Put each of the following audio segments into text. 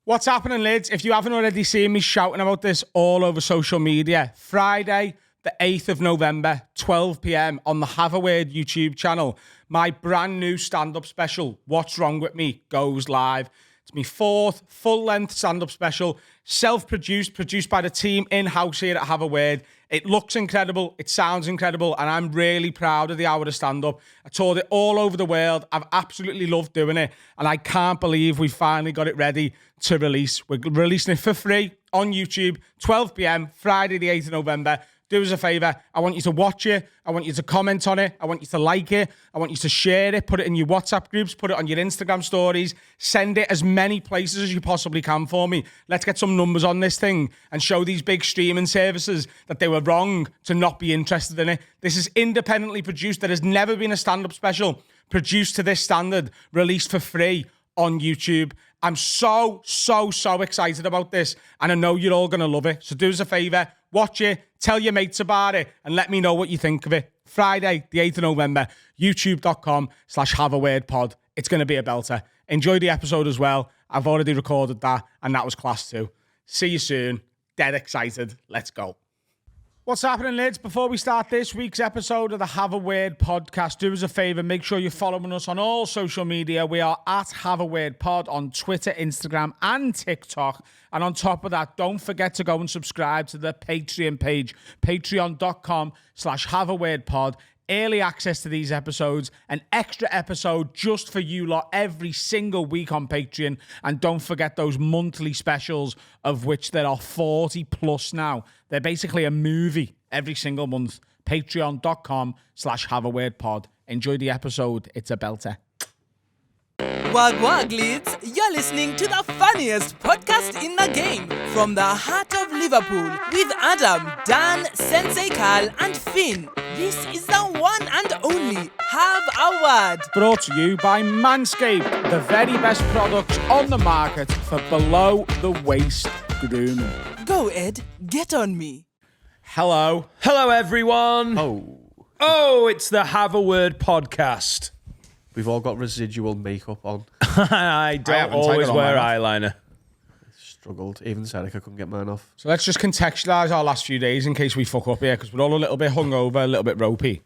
What's happening, lads? If you haven't already seen me shouting about this all over social media, Friday, the 8th of November, 12 p.m. on the Have a Word YouTube channel, my brand new stand-up special, What's Wrong With Me, goes live. It's my fourth full-length stand-up special, self-produced, produced by the team in-house here at Have a Word. It looks incredible, it sounds incredible, and I'm really proud of the hour of stand-up. I toured it all over the world. I've absolutely loved doing it, and I can't believe we finally got it ready to release. We're releasing it for free on YouTube, 12 p.m, Friday the 8th of November. Do us a favour. I want you to watch it. I want you to comment on it. I want you to like it. I want you to share it. Put it in your WhatsApp groups. Put it on your Instagram stories. Send it as many places as you possibly can for me. Let's get some numbers on this thing and show these big streaming services that they were wrong to not be interested in it. This is independently produced. There has never been a stand-up special produced to this standard, released for free on YouTube. I'm so excited about this, and I know you're all going to love it. So do us a favour, watch it, tell your mates about it, and let me know what you think of it. Friday, the 8th of November, youtube.com/haveawordpod. It's going to be a belter. Enjoy the episode as well. I've already recorded that, and that was class too. See you soon. Dead excited. Let's go. What's happening, lads? Before we start this week's episode of the Have a Word podcast, do us a favour, make sure you're following us on all social media. We are at Have a Word Pod on Twitter, Instagram, and TikTok. And on top of that, don't forget to go and subscribe to the Patreon page, patreon.com/haveawordpod. Early access to these episodes, an extra episode just for you lot every single week on Patreon. And don't forget those monthly specials, of which there are 40 plus now. They're basically a movie every single month. Patreon.com/haveawordpod. Enjoy the episode. It's a belter. Wag wag leads, you're listening to the funniest podcast in the game from the heart of Liverpool with Adam, Dan, Sensei Carl and Finn. This is the one and only Have a Word. Brought to you by Manscaped, the very best products on the market for below the waist grooming. Go Ed, get on me. Hello. Hello, everyone. Oh, it's the Have a Word podcast. we've all got residual makeup on. I don't haven't always taken on wear mine eyeliner. Struggled. Even Seneca couldn't get mine off. So let's just contextualise our last few days in case we fuck up here, because we're all a little bit hungover, a little bit ropey,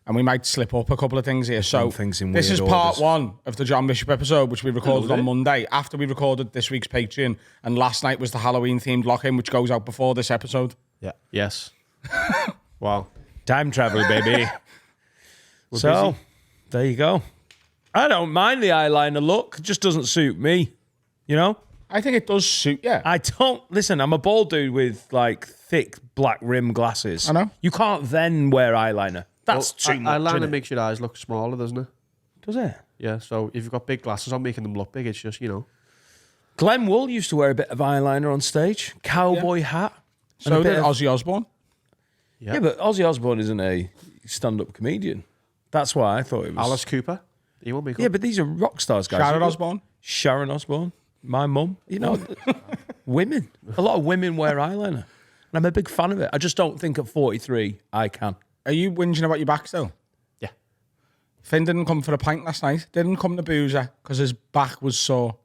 and we might slip up a couple of things here. So things in this is weird part orders. one of the John Bishop episode, which we recorded on Monday after we recorded this week's Patreon, and last night was the Halloween-themed lock-in, which goes out before this episode. Yeah. Yes. Wow. Time travel, baby. So, there you go. I don't mind the eyeliner look. It just doesn't suit me, you know? I think it does suit you. I don't... Listen, I'm a bald dude with, like, thick black rim glasses. I know. You can't then wear eyeliner. That's too much, Eyeliner innit? makes your eyes look smaller, doesn't it? Does it? Yeah, so if you've got big glasses on making them look big, it's just, you know. Glenn Wool used to wear a bit of eyeliner on stage. Cowboy hat. and a So bit did of- Ozzy Osbourne. Yeah, but Ozzy Osbourne isn't a stand-up comedian. That's why I thought it was... Alice Cooper. He won't make up. Yeah, but these are rock stars, guys. Sharon Osbourne. Sharon Osbourne. My mum. You know, women. A lot of women wear eyeliner. And I'm a big fan of it. I just don't think at 43 I can. Are you whinging about your back still? Yeah. Finn didn't come for a pint last night. Didn't come to Boozer because his back was sore.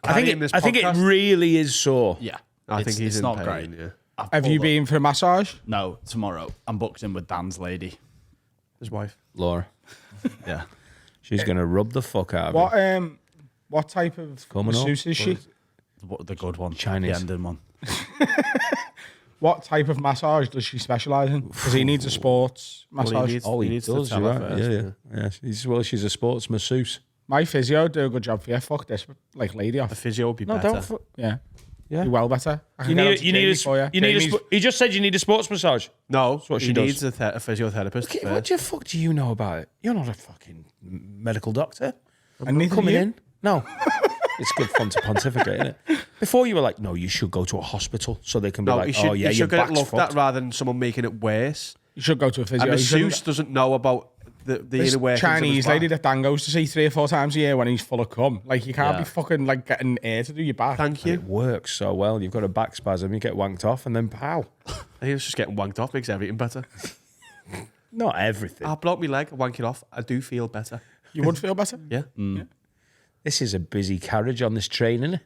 I think it really is sore. Yeah. I think he's it's in not pain, great. yeah. Have you been for a massage? No, tomorrow. I'm booked in with Dan's lady. His wife. Laura. Yeah. She's going to rub the fuck out of him. What type of Coming up. masseuse is she? The good one. Chinese. The ending one. What type of massage does she specialise in? Because he needs a sports massage. Oh, he needs to does, tell you're her right. first, Yeah. She's a sports masseuse. My physio do a good job for you. Fuck this, like lady The off. physio would be No, better. don't... Yeah, Yeah. do well better. I can You get on need, to you need, Jamie a, for you need a, Jamie's- he just said you need a sports massage. No, what he she does. needs a physiotherapist Okay, first. what the fuck do you know about it? You're not a fucking medical doctor. And neither Coming you. in? No. It's good fun to pontificate, isn't it? Before you were like, no, you should go to a hospital so they can be No, like, you should, oh yeah, you your should get it back's looked fucked. at rather than someone making it worse. You should go to a physio. A You shouldn't- masseuse doesn't know about the This inner workings of his Chinese back. lady that Dan goes to see 3 or 4 times a year when he's full of cum. Like, you can't Yeah. be fucking like getting air to do your back. Thank It you. works so well. You've got a back spasm, you get wanked off, and then pow. I think it's just getting wanked off makes everything better. Not everything. I block my leg, I wank it off. I do feel better. You would feel better. Yeah. This is a busy carriage on this train, isn't it?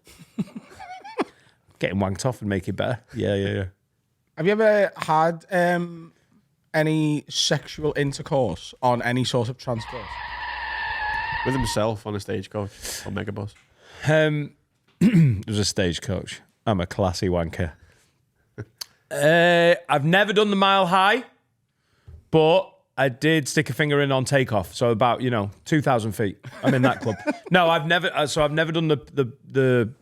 getting wanked off and make it better. Yeah. Have you ever had any sexual intercourse on any sort of transport? With himself on a stagecoach or megabus. It was a stagecoach. I'm a classy wanker. I've never done the Mile High, but I did stick a finger in on takeoff. So about 2,000 feet. I'm in that club. No, I've never done the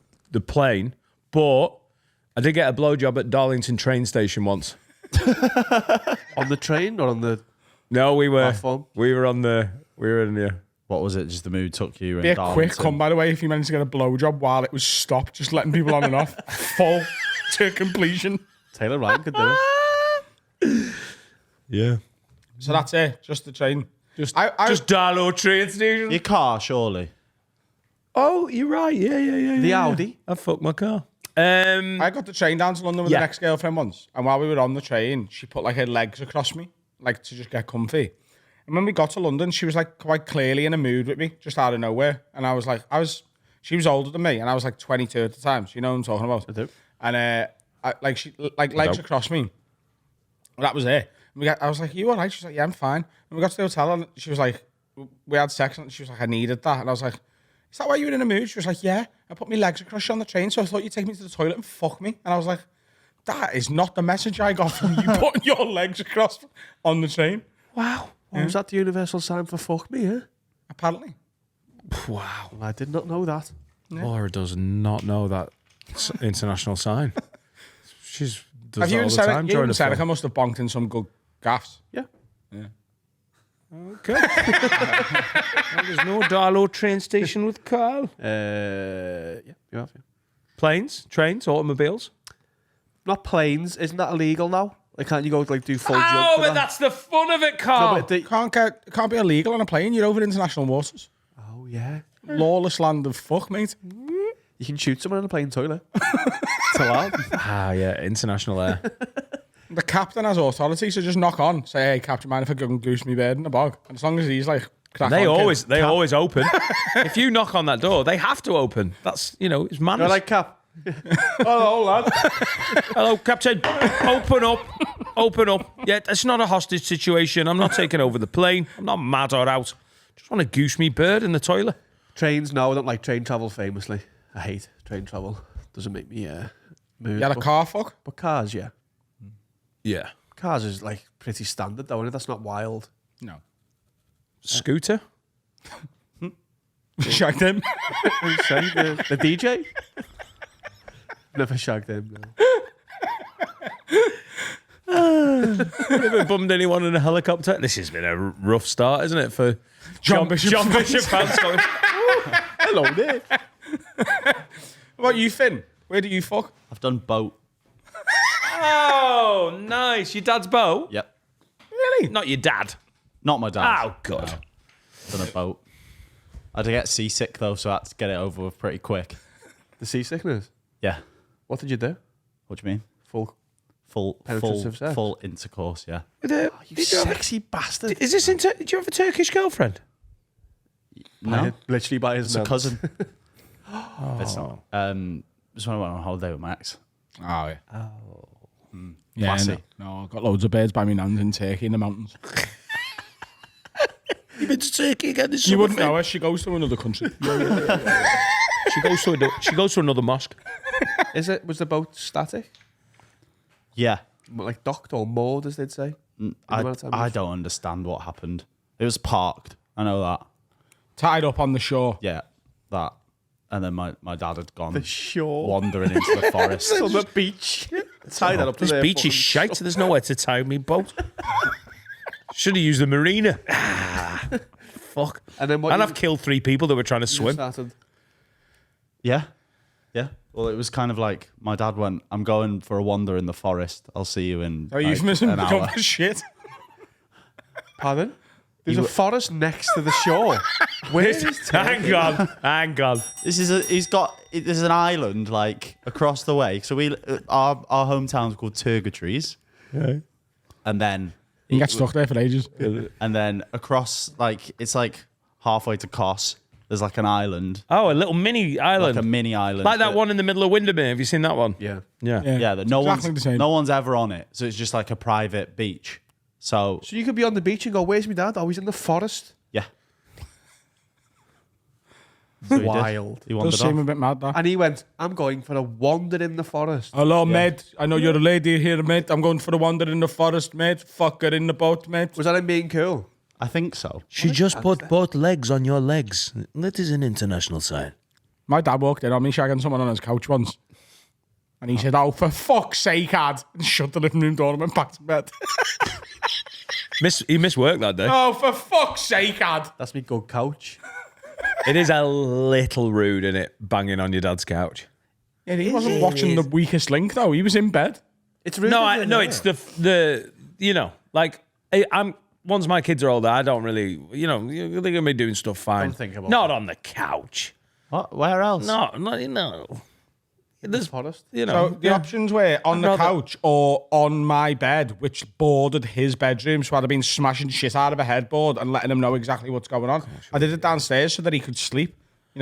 plane, but I did get a blowjob at Darlington train station once. On the train or on the No, we were platform? in the. What was it? Just the mood took you. Be a quick come, by the way, if you managed to get a blowjob while it was stopped, just letting people on and off, full to completion. Taylor Ryan could do it. Yeah. So that's it, just the train. Just Darlow train station. Your car, surely. Oh, you're right. Yeah. The Audi. I fucked my car. I got the train down to London with Yeah. an ex-girlfriend once, and while we were on the train, she put like her legs across me, like to just get comfy. And when we got to London, she was like quite clearly in a mood with me, just out of nowhere. And I was like, she was older than me, and I was like 22 at the time, so you know what I'm talking about. I do. And she legs across me. Well, that was it. I was like, you all right? She was like, yeah, I'm fine. And we got to the hotel, and she was like, we had sex, and she was like, I needed that. And I was like, is that why you were in a mood? She was like, yeah. I put my legs across you on the train, so I thought you'd take me to the toilet and fuck me. And I was like, that is not the message I got from you putting your legs across on the train. Wow. Was that the universal sign for fuck me, huh? Apparently. Wow. Well, I did not know that. Laura does not know that international sign. She's does Have that you all and the Seneca, time you during and the film. Seneca must have bonked in some good gaffs. Yeah. Okay. Well, there's no Darlow train station with Carl. Yeah, you have. Yeah. Planes, trains, automobiles. Not planes. Isn't that illegal now? Like, can't you go like do full jump? Oh, for but that? that's the fun of it, No, Carl. but they- Can't be illegal on a plane. You're over international waters. oh yeah. Lawless land of fuck, mate. You can shoot someone in a plane toilet. It's allowed. Yeah, international air. The captain has authority, so just knock on. Say, hey, captain, mind if I go and goose me bird in the bog? And as long as he's like, crack They on, always kid. open. If you knock on that door, they have to open. That's it's manners. You're like, Cap. Hello, lad. Hello, Captain. Open up. Yeah, it's not a hostage situation. I'm not taking over the plane. I'm not mad or out. Just want to goose me bird in the toilet. Trains, no, I don't like train travel famously. I hate train travel. Doesn't make me move. You had a car fuck? But cars, yeah. Yeah. Cars is like pretty standard though, isn't it? That's not wild. No. Scooter. Shagged him. Say, the DJ? Never shagged him, no. Ever bummed anyone in a helicopter? This has been a rough start, isn't it, for John Bishop. John Bishop fans going, Hello there. What about you, Finn? Where do you fuck? I've done boat. oh, nice. Your dad's boat? Yep. Really? Not your dad. Not my dad. Oh, God. Done a boat. I had to get seasick though, so I had to get it over with pretty quick. The seasickness. Yeah. What did you do? What do you mean? Full penetrative sex? Full intercourse, yeah. You sexy bastard. Is this do you have a Turkish girlfriend? No, Literally by his it's a mouth. cousin. It's not. Just when I went on holiday with Max. Oh, yeah. Yeah, Classy. no, I've got loads of birds by me nans in Turkey in the mountains. You've been to Turkey again this You wouldn't know her. She goes to another country. She goes to another mosque. Was the boat static? Yeah. Like docked or moored, as they'd say? I don't understand what happened. It was parked. I know that. Tied up on the shore. Yeah, that. And then my dad had gone The shore. wandering into the forest. On the beach. Tie that up to This their beach is fucking- shite. There's nowhere to tie me boat. Should have used the marina. Fuck. And then what And you- I've killed 3 people that were trying to you swim. started- Yeah. Yeah. Well, it was kind of like my dad went, I'm going for a wander in the forest. I'll see you in Oh, like, euphemism an become hour. for shit. Pardon? There's a forest next to the shore. Where is Hang on. There's an island like across the way. So our hometown's called Turgotries. Yeah. And then You get stuck there for ages. across, like, it's like halfway to Kos. There's like an island, Oh, a little mini island. like a mini island, Like that one in the middle of Windermere. Have you seen that one? Yeah. Yeah. Yeah, that Exactly the same. no one's ever on it, so it's just like a private beach. So So you could be on the beach and go, "Where's my dad? Oh, he's in the forest." yeah, So he did. Wild. He Does wandered seem a off. bit mad, that. And he went, "I'm going for a wander in the forest." Hello, mate. I know you're a lady here, mate. I'm going for a wander in the forest, mate. Fuck her in the boat, mate. Was that him being cool? I think so. She just put both legs on your legs. That is an international sign. My dad walked in on me shagging someone on his couch once. And he said, "Oh, for fuck's sake, Ad." And shut the living room door and went back to bed. He missed work that day. Oh, for fuck's sake, Ad. That's me good couch. It is a little rude, isn't it? Banging on your dad's couch. Yeah, he wasn't watching The Weakest Link, though. He was in bed. It's rude. No, isn't it? it's the like I'm. Once my kids are older, I don't really, they're gonna be doing stuff fine. Don't think about Not on the couch. What? Where else? No. The forest. So the options were on the rather- couch or on my bed, which bordered his bedroom. So I'd have been smashing shit out of a headboard and letting him know exactly what's going on. I did it downstairs so that he could sleep.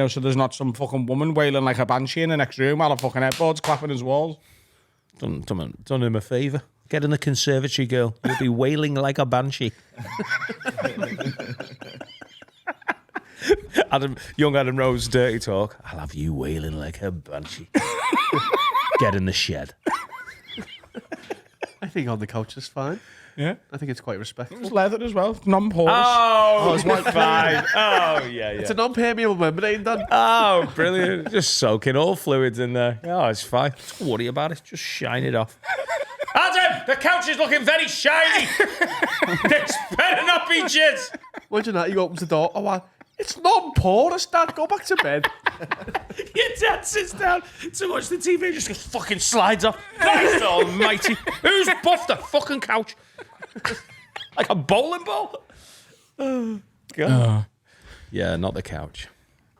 So there's not some fucking woman wailing like a banshee in the next room while a fucking headboard's clapping his walls. Done him a favour. Get in the conservatory, girl. You'll be wailing like a banshee. Young Adam Rose, dirty talk. I'll have you wailing like a banshee. Get in the shed. I think on the couch is fine. Yeah. I think it's quite respectful. It's leather as well, non-porous. Oh, it's white fine. Oh, yeah. It's a non-permeable membrane, Dan. Oh, brilliant. Just soaking all fluids in there. Oh, it's fine. Don't worry about it. Just shine it off. Adam, the couch is looking very shiny. This better not be jizz. Imagine that. He opens the door. Oh, it's non-porous, Dad. Go back to bed. Your dad sits down to watch the TV and just fucking slides off. Christ almighty. Who's buffed the fucking couch? Like a bowling ball? Oh, God. Yeah, not the couch.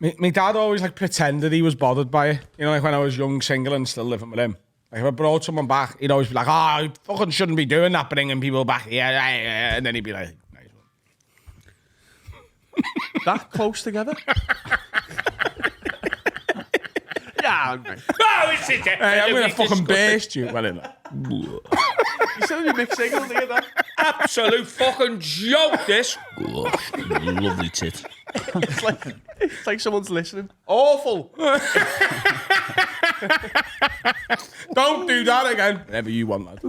My dad always pretended he was bothered by it. Like when I was young, single and still living with him. Like if I brought someone back, he'd always be like, "Oh, you fucking shouldn't be doing that, bringing people back here." And then he'd be like, "Nice one." That close together? Yeah, mate. Oh, it's it. Hey, I'm going to fucking burst you. Well, innit? You said me mixed signal, do you that? Absolute fucking joke, this. Gosh, lovely tit. It's like someone's listening. Awful. Don't do that again. Whenever you want, lad.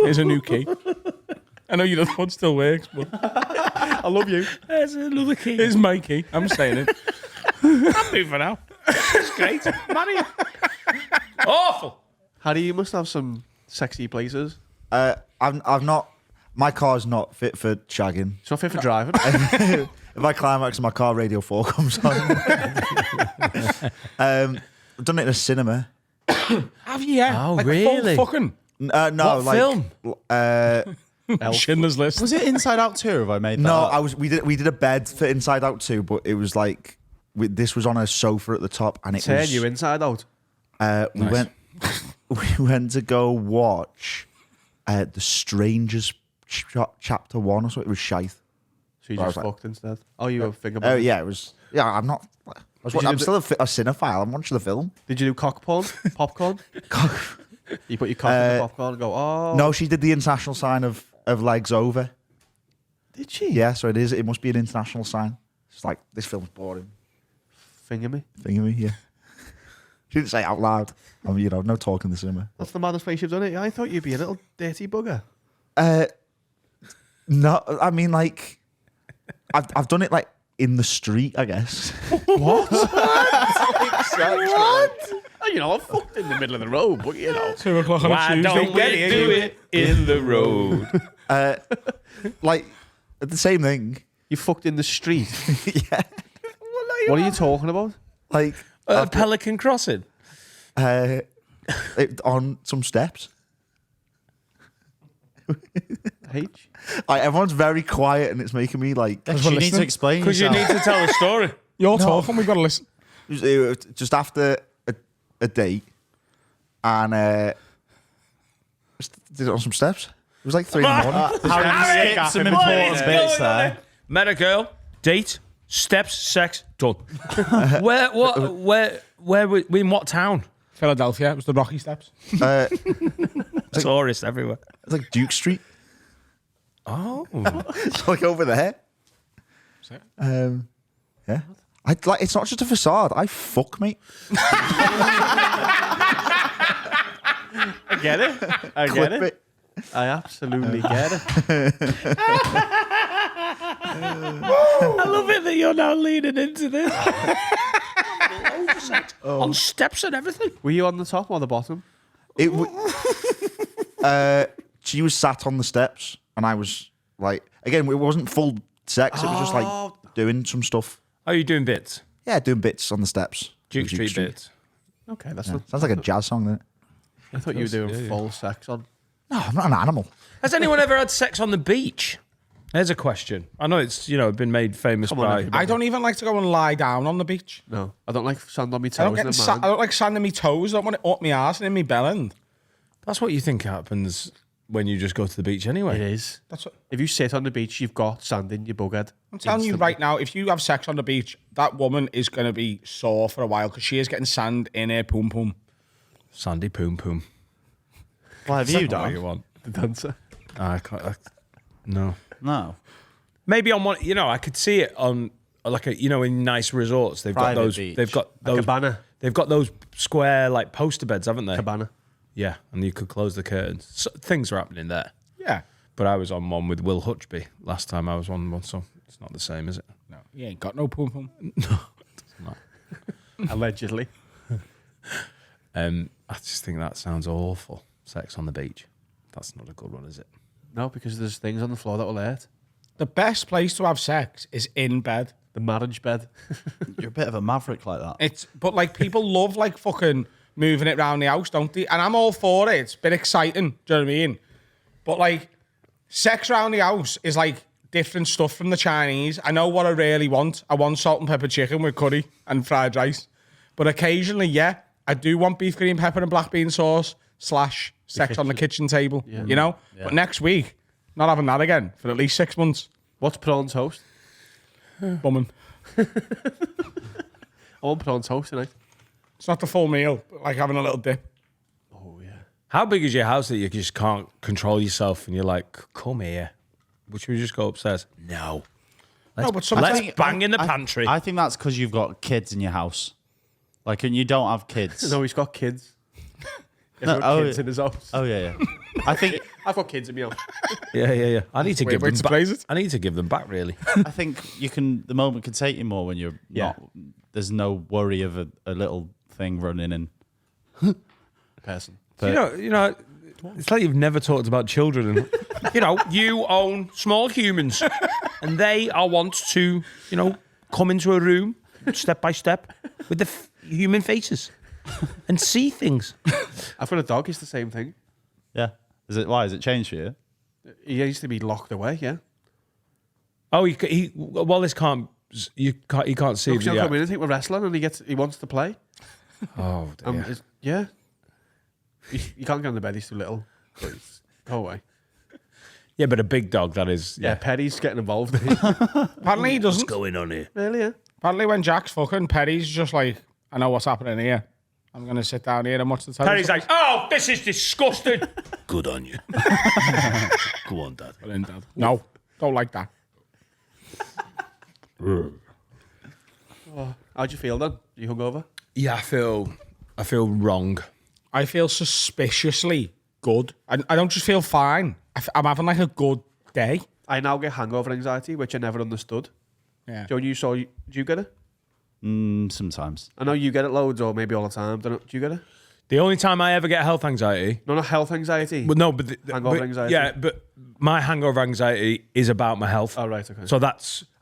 Here's a new key. I know your other one still works, but I love you. There's another key. here's my key. I'm staying in. I'm moving now. It's great. Marry her. Awful. Harry, you must have some sexy places. I've not. My car's not fit for shagging. It's not fit for driving. If I climax and my car Radio 4 comes on. I've done it in a cinema. Have you? Yeah. Oh, Full really? fucking No, What like film? Schindler's List. Was it Inside Out 2? Have I made that No, up? we did a bed for Inside Out 2, but it was like this was on a sofa at the top, and it Turn was. you inside out. We went to go watch The Strangers chapter 1 or something. It was shite. So you I just was like- fucked instead. Oh, you were finger Oh banging. yeah, it was. Yeah, I'm not. I'm still a cinephile. I'm watching the film. Did you do cock porn? Popcorn? You put your cock in the popcorn and go, oh. No, she did the international sign of legs over. Did she? Yeah, so it is. It must be an international sign. It's like this film's boring. Finger me. Thing of me, yeah. She didn't say it out loud. I mean, no talk in the cinema. That's the maddest place you've done it. I thought you'd be a little dirty bugger. No, I mean like, I've done it like in the street, I guess. What? What? I fucked in the middle of the road, but 2 o'clock on a Why Tuesday. don't we do it in the road? Like the same thing. You fucked in the street. Yeah. What are you talking about? Like Pelican Crossing. on some steps. H? Everyone's very quiet, and it's making me like. You need to explain Because you yourself. need to tell a story. You're talking, we've got to listen. It was just after a date, and just did it on some steps. It was like 3 in the morning. Harry skipped some important bits there. Met a girl, date, steps, sex, Done. Where in what town? Philadelphia. It was the Rocky Steps. Tourists everywhere. It's like Duke Street. Oh. It's like over there. Yeah. It's not just a facade. I fuck, mate. I get it. I get Clip it. it. I absolutely get it. I love it that you're now leaning into this. On steps and everything. Were you on the top or the bottom? She was sat on the steps, and I was like, again, it wasn't full sex. It was just like doing some stuff. Are you doing bits? Yeah, doing bits on the steps. Duke Street bits. Okay, that's Yeah. not. Sounds like a jazz song, doesn't it? I thought you were doing full sex on. No, I'm not an animal. Has anyone ever had sex on the beach? There's a question. I know it's, been made famous Come on, by... everybody. I don't even like to go and lie down on the beach. No, I don't like sand on my toes. I don't, in a man. I don't like sand in my toes. I don't want it up my arse and in my bellend. That's what you think happens when you just go to the beach anyway. It is. That's what, If you sit on the beach, you've got sand in your bughead. I'm telling you right now, if you have sex on the beach, that woman is going to be sore for a while because she is getting sand in her poom poom. Sandy poom poom. What have you What done? you want? The dancer. I can't... no. No. Maybe on one, I could see it on like in nice resorts. They've Private got those. beach. They've got A those. cabana. They've got those square like poster beds, haven't they? Cabana. Yeah, and you could close the curtains. So, things are happening there. Yeah. But I was on one with Will Hutchby last time I was on one, so it's not the same, is it? No, you ain't got no poom poom. Allegedly. I just think that sounds awful. Sex on the beach. That's not a good one, is it? No, because there's things on the floor that will hurt. The best place to have sex is in bed. The marriage bed. You're a bit of a maverick like that. But like people love like fucking moving it around the house, don't they? And I'm all for it. It's a bit exciting. Do you know what I mean? But like sex around the house is like different stuff from the Chinese. I know what I really want. I want salt and pepper chicken with curry and fried rice. But occasionally, yeah, I do want beef, green pepper and black bean sauce / sex on the kitchen table. Yeah. But next week, not having that again for at least 6 months. What's prawn toast? Bumming. I want prawn toast tonight. It's not the full meal, but like having a little dip. Oh, yeah. How big is your house that you just can't control yourself and you're like, come here? Should we just go upstairs? No. No, but sometimes Let's bang in the pantry. I think that's because you've got kids in your house. Like, and you don't have kids. No, he's got kids. He's No, got kids in his house. Oh, yeah. I think I've got kids in my house. Yeah. I need to give way them to back. phrase it. I need to give them back, really. I think the moment can take you more when you're not. There's no worry of a little thing running in. Person. You know, it's like you've never talked about children. And, you own small humans, and they are want to, come into a room step by step with the human faces and see things. I've got a dog. It's the same thing. Yeah. Why? Has it changed for you? He used to be locked away. Yeah. Oh, Wallace can't. He can't see. Look, he'll come in and think we're wrestling, and he wants to play. Oh, dear. Yeah. You can't get on the bed. He's too little. Go away. Yeah, but a big dog, that is. Yeah, Perry's getting involved. apparently he doesn't. going on here? Really? Yeah. Apparently when Jack's fucking, Perry's just like, I know what's happening here. I'm going to sit down here and watch the television. Perry's like, oh, this is disgusting. Good on you. Go on, Dad. No, don't like that. How'd you feel then? You hungover? Yeah, I feel wrong. I feel suspiciously good. I don't just feel fine. I'm having like a good day. I now get hangover anxiety, which I never understood. Yeah. Joe, do you get it? Sometimes. I know you get it loads or maybe all the time. Do you get it? The only time I ever get health anxiety. No, not health anxiety. But no, but Hangover anxiety? Yeah, but my hangover anxiety is about my health. Oh, right, okay. So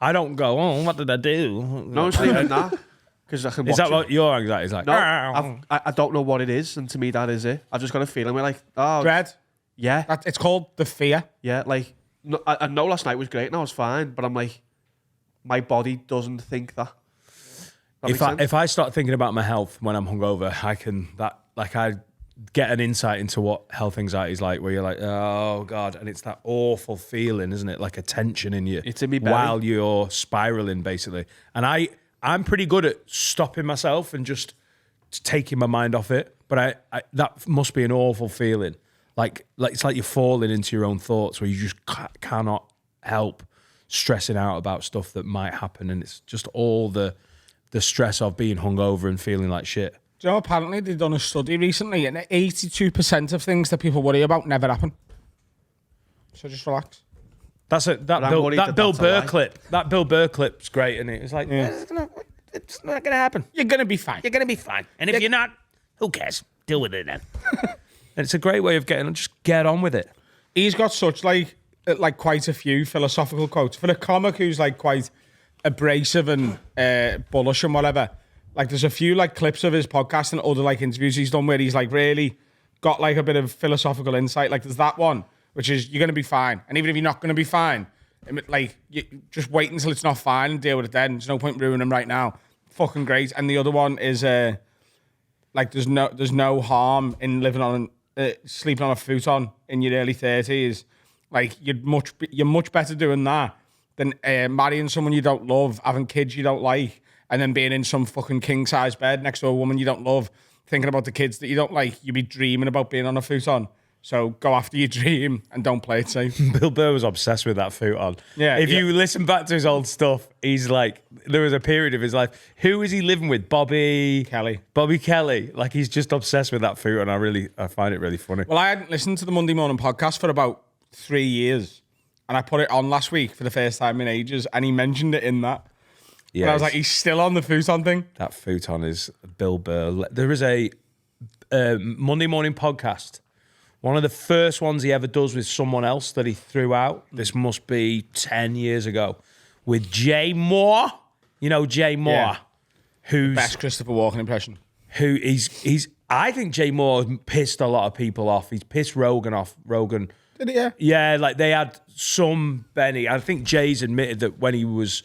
I don't go, oh, what did I do? No, it's not even that. Because I can watch Is that it. what your anxiety is like? No, I don't know what it is, and to me that is it. I've just got a feeling we're like, oh, Dread. yeah, It's called the fear. yeah. Like, no, I know last night was great and I was fine, but I'm like, my body doesn't think that. If I start thinking about my health when I'm hungover, I get an insight into what health anxiety is like, where you're like, oh God, and it's that awful feeling, isn't it? Like a tension in you. It's in me belly. while you're spiraling, basically. And I I'm pretty good at stopping myself and just taking my mind off it. But I that must be an awful feeling. Like it's like you're falling into your own thoughts where you just cannot help stressing out about stuff that might happen, and it's just all the stress of being hungover and feeling like shit. Do you know, apparently they've done a study recently, and 82% of things that people worry about never happen. So just relax. That Bill Burr clip. That Bill Burr clip's great, and it's like it's not gonna happen. You're gonna be fine. You're gonna be fine, and if you're not, who cares? Deal with it then. And it's a great way of just get on with it. He's got such like quite a few philosophical quotes for a comic who's like quite abrasive and bullish and whatever. Like there's a few like clips of his podcast and other like interviews he's done where he's like really got like a bit of philosophical insight. Like there's that one which is you're gonna be fine, and even if you're not gonna be fine, like you just wait until it's not fine and deal with it then. There's no point ruining them right now. Fucking great. And the other one is like there's no harm in living on sleeping on a futon in your early 30s. Like you're much better doing that than marrying someone you don't love, having kids you don't like, and then being in some fucking king size bed next to a woman you don't love, thinking about the kids that you don't like. You'd be dreaming about being on a futon. So go after your dream and don't play it safe. Bill Burr was obsessed with that futon. Yeah. If you listen back to his old stuff, he's like, there was a period of his life. Who is he living with? Bobby Kelly. Like he's just obsessed with that futon. I find it really funny. Well, I hadn't listened to the Monday morning podcast for about 3 years, and I put it on last week for the first time in ages, and he mentioned it in that. Yeah. And I was like, he's still on the futon thing. That futon is Bill Burr. There is a Monday morning podcast. One of the first ones he ever does with someone else that he threw out. This must be 10 years ago. With Jay Moore. You know Jay Moore. Yeah. Who's best Christopher Walken impression. Who he's I think Jay Moore pissed a lot of people off. He's pissed Rogan off. Rogan. Did he? Yeah. Yeah, like they had some Benny. I think Jay's admitted that when he was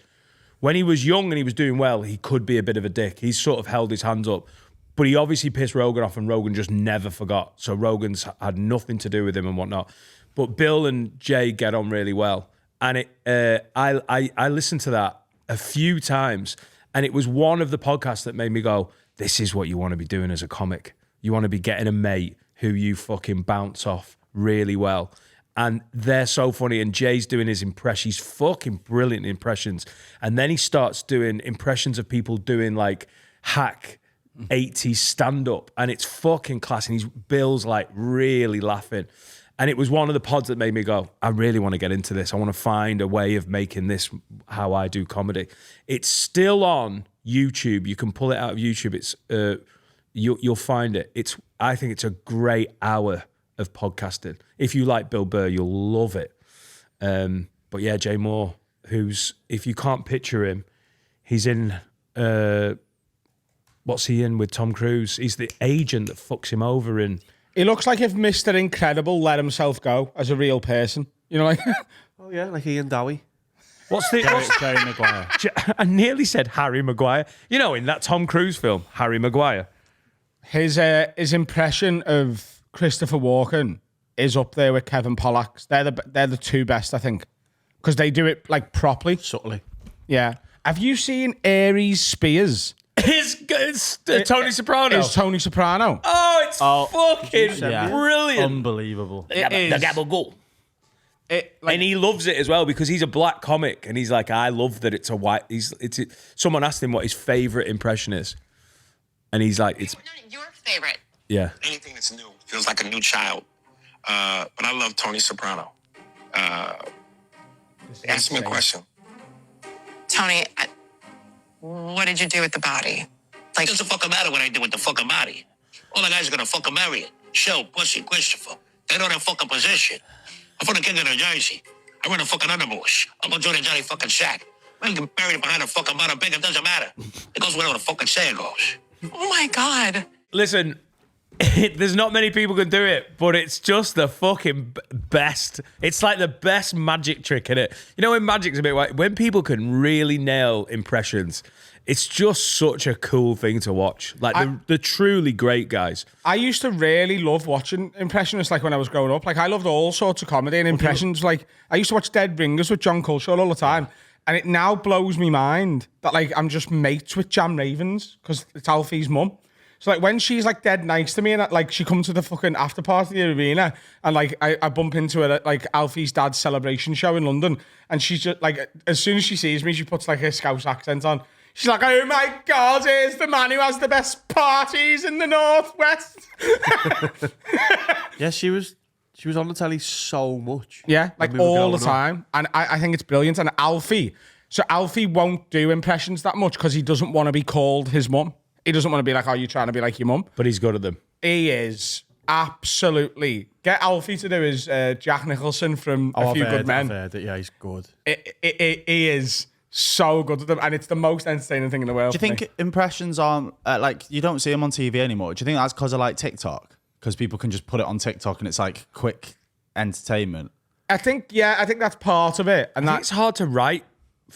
young and he was doing well, he could be a bit of a dick. He's sort of held his hands up. But he obviously pissed Rogan off, and Rogan just never forgot. So Rogan's had nothing to do with him and whatnot. But Bill and Jay get on really well. And I listened to that a few times, and it was one of the podcasts that made me go, this is what you want to be doing as a comic. You want to be getting a mate who you fucking bounce off really well. And they're so funny. And Jay's doing his impression. He's fucking brilliant impressions. And then he starts doing impressions of people doing like hack 80s stand-up, and it's fucking class, and Bill's like really laughing. And it was one of the pods that made me go, I really want to get into this. I want to find a way of making this how I do comedy. It's still on YouTube. You can pull it out of YouTube. It's you'll find it. I think it's a great hour of podcasting. If you like Bill Burr, you'll love it. But yeah, Jay Moore, who's, if you can't picture him, he's in what's he in with Tom Cruise? He's the agent that fucks him over in. He looks like if Mr. Incredible let himself go as a real person. You know, like. Oh yeah, like Ian Dowie. Jerry Maguire. I nearly said Harry Maguire. You know, in that Tom Cruise film, Harry Maguire. His impression of Christopher Walken is up there with Kevin Pollak's. They're the two best, I think, because they do it like properly, Subtly. Yeah. Have you seen Aries Spears? It's Tony Soprano. It's Tony Soprano. Oh, it's fucking brilliant. Unbelievable. It is. The gabagool. And he loves it as well because he's a black comic, and he's like, I love that it's a white. Someone asked him what his favorite impression is, and he's like, it's your favorite. Yeah. Anything that's new feels like a new child. But I love Tony Soprano. Ask me a question. Tony, what did you do with the body? Like, it doesn't fucking matter what I do with the fucking body. All the guys are gonna fucking marry it. Show, Pussy, Christopher. They know their fucking position. I'm from the king of New Jersey. I run a fucking underbush. I'm gonna join a Johnny fucking shack. I can bury it behind a fucking bottom big. It doesn't matter. It goes wherever the fucking saying goes. Oh my God. Listen, there's not many people can do it, but it's just the fucking best. It's like the best magic trick in it. You know, when magic's a bit like, when people can really nail impressions, it's just such a cool thing to watch. Like the truly great guys. I used to really love watching impressionists, like when I was growing up. Like I loved all sorts of comedy and impressions. Like I used to watch Dead Ringers with John Culshaw all the time. And it now blows me mind that like I'm just mates with Jam Ravens because it's Alfie's mum. So like when she's like dead nice to me and like she comes to the fucking after party of the arena and like I bump into her at like Alfie's dad's celebration show in London and she's just like as soon as she sees me she puts like her Scouse accent on. She's like, oh my God, here's the man who has the best parties in the Northwest. Yeah, she was on the telly so much. Yeah, like when we were all the growing up. time. And I think it's brilliant. And Alfie won't do impressions that much because he doesn't want to be called his mum. He doesn't want to be like, oh, you're trying to be like your mum. But he's good at them. He is absolutely. Get Alfie to do his Jack Nicholson from A Few Good Men. I've heard it. Yeah, he's good. He is so good at them. And it's the most entertaining thing in the world. Do you think impressions aren't like you don't see them on TV anymore? Do you think that's because of like TikTok? Because people can just put it on TikTok and it's like quick entertainment. I think that's part of it. And I think it's hard to write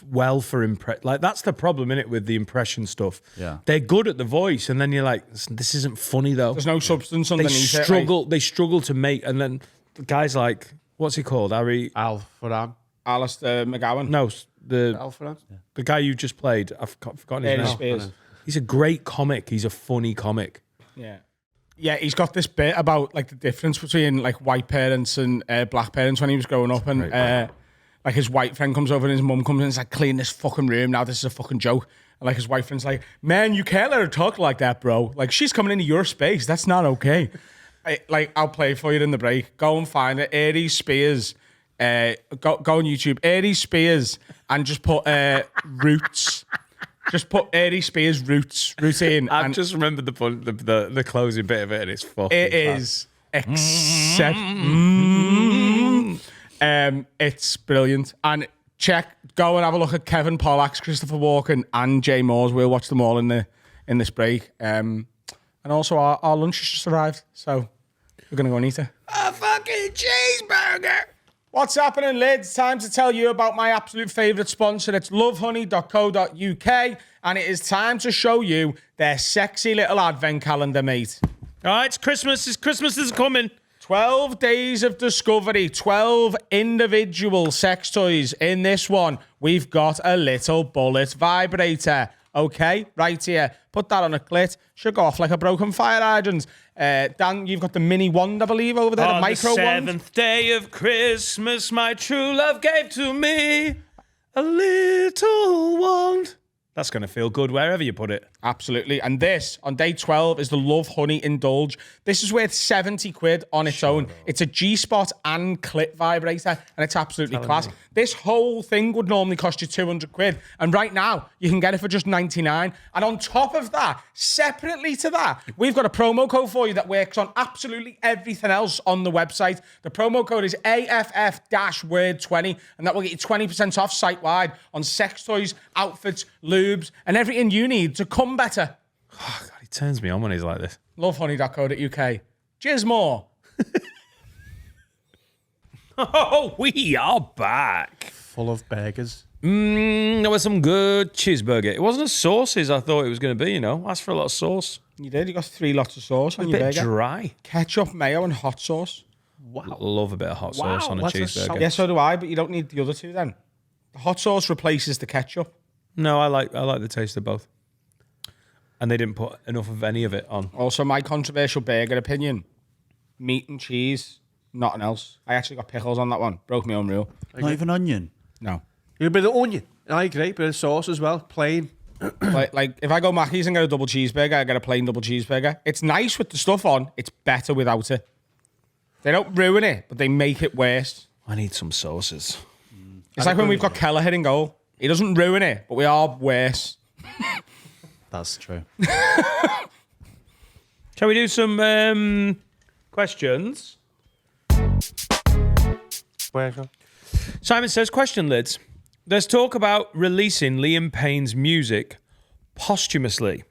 well for like that's the problem, innit, with the impression stuff. Yeah. They're good at the voice, and then you're like, this isn't funny though. there's no substance They underneath it. struggle. They struggle to make, and then the guy's like, what's he called? Harry? Alpharam. Alistair McGowan. No, the Alpharam. the guy you just played. I've forgotten his Eddie name. Spears. He's a great comic. He's a funny comic. Yeah. Yeah, he's got this bit about like the difference between like white parents and black parents when he was growing up, and like his white friend comes over and his mum comes in and is like, clean this fucking room now, this is a fucking joke. And like his white friend's like, man, you can't let her talk like that, bro. Like she's coming into your space, that's not okay. I'll play for you in the break. Go and find it. Aries Spears. Go on YouTube. Aries Spears and just put Roots. Just put Aries Spears routine. I've and just remembered the closing bit of it, and it's fucking. it is it's brilliant. And go and have a look at Kevin Pollak's, Christopher Walken, and Jay Moore's. We'll watch them all in this break. And also our lunch has just arrived, so we're gonna go and eat it. A fucking cheeseburger. What's happening, lids? Time to tell you about my absolute favourite sponsor. It's lovehoney.co.uk, and it is time to show you their sexy little advent calendar, mate. All right, it's Christmas. Christmas is coming. 12 days of discovery, 12 individual sex toys. In this one, we've got a little bullet vibrator. Okay, right here. Put that on a clit. Should go off like a broken fire hydrant. Dan, you've got the mini wand, I believe, over there. On the micro the wand. 7th day of Christmas, my true love gave to me a little wand. That's going to feel good wherever you put it. Absolutely. And this, on day 12, is the Love Honey Indulge. This is worth 70 quid on its own. It's a G-spot and clit vibrator, and it's absolutely class. This whole thing would normally cost you 200 quid, and right now, you can get it for just 99. And on top of that, separately to that, we've got a promo code for you that works on absolutely everything else on the website. The promo code is AFF-word20, and that will get you 20% off site-wide on sex toys, outfits, lubes, and everything you need to come better. Oh, God, he turns me on when he's like this. Lovehoney.co.uk. Cheers more. Oh, we are back. Full of burgers. There was some good cheeseburger. It wasn't as saucy as I thought it was going to be, you know. Asked for a lot of sauce. You did. You got 3 lots of sauce on A your bit burger. dry. Ketchup, mayo, and hot sauce. Love a bit of hot sauce on a what's a cheeseburger. sauce? Yeah, so do I, but you don't need the other 2 then. The hot sauce replaces the ketchup. No, I like the taste of both. And they didn't put enough of any of it on. Also, my controversial burger opinion, meat and cheese, nothing else. I actually got pickles on that one. Broke my own rule. Not even onion. No. You a bit of onion. I agree. Bit of sauce as well. Plain. like if I go Mackey's and get a double cheeseburger, I get a plain double cheeseburger. It's nice with the stuff on. It's better without it. They don't ruin it, but they make it worse. I need some sauces. It's like when we've got Kelleher in goal. He doesn't ruin it, but we are worse. That's true. Shall we do some questions? Simon says, question, lids. There's talk about releasing Liam Payne's music posthumously.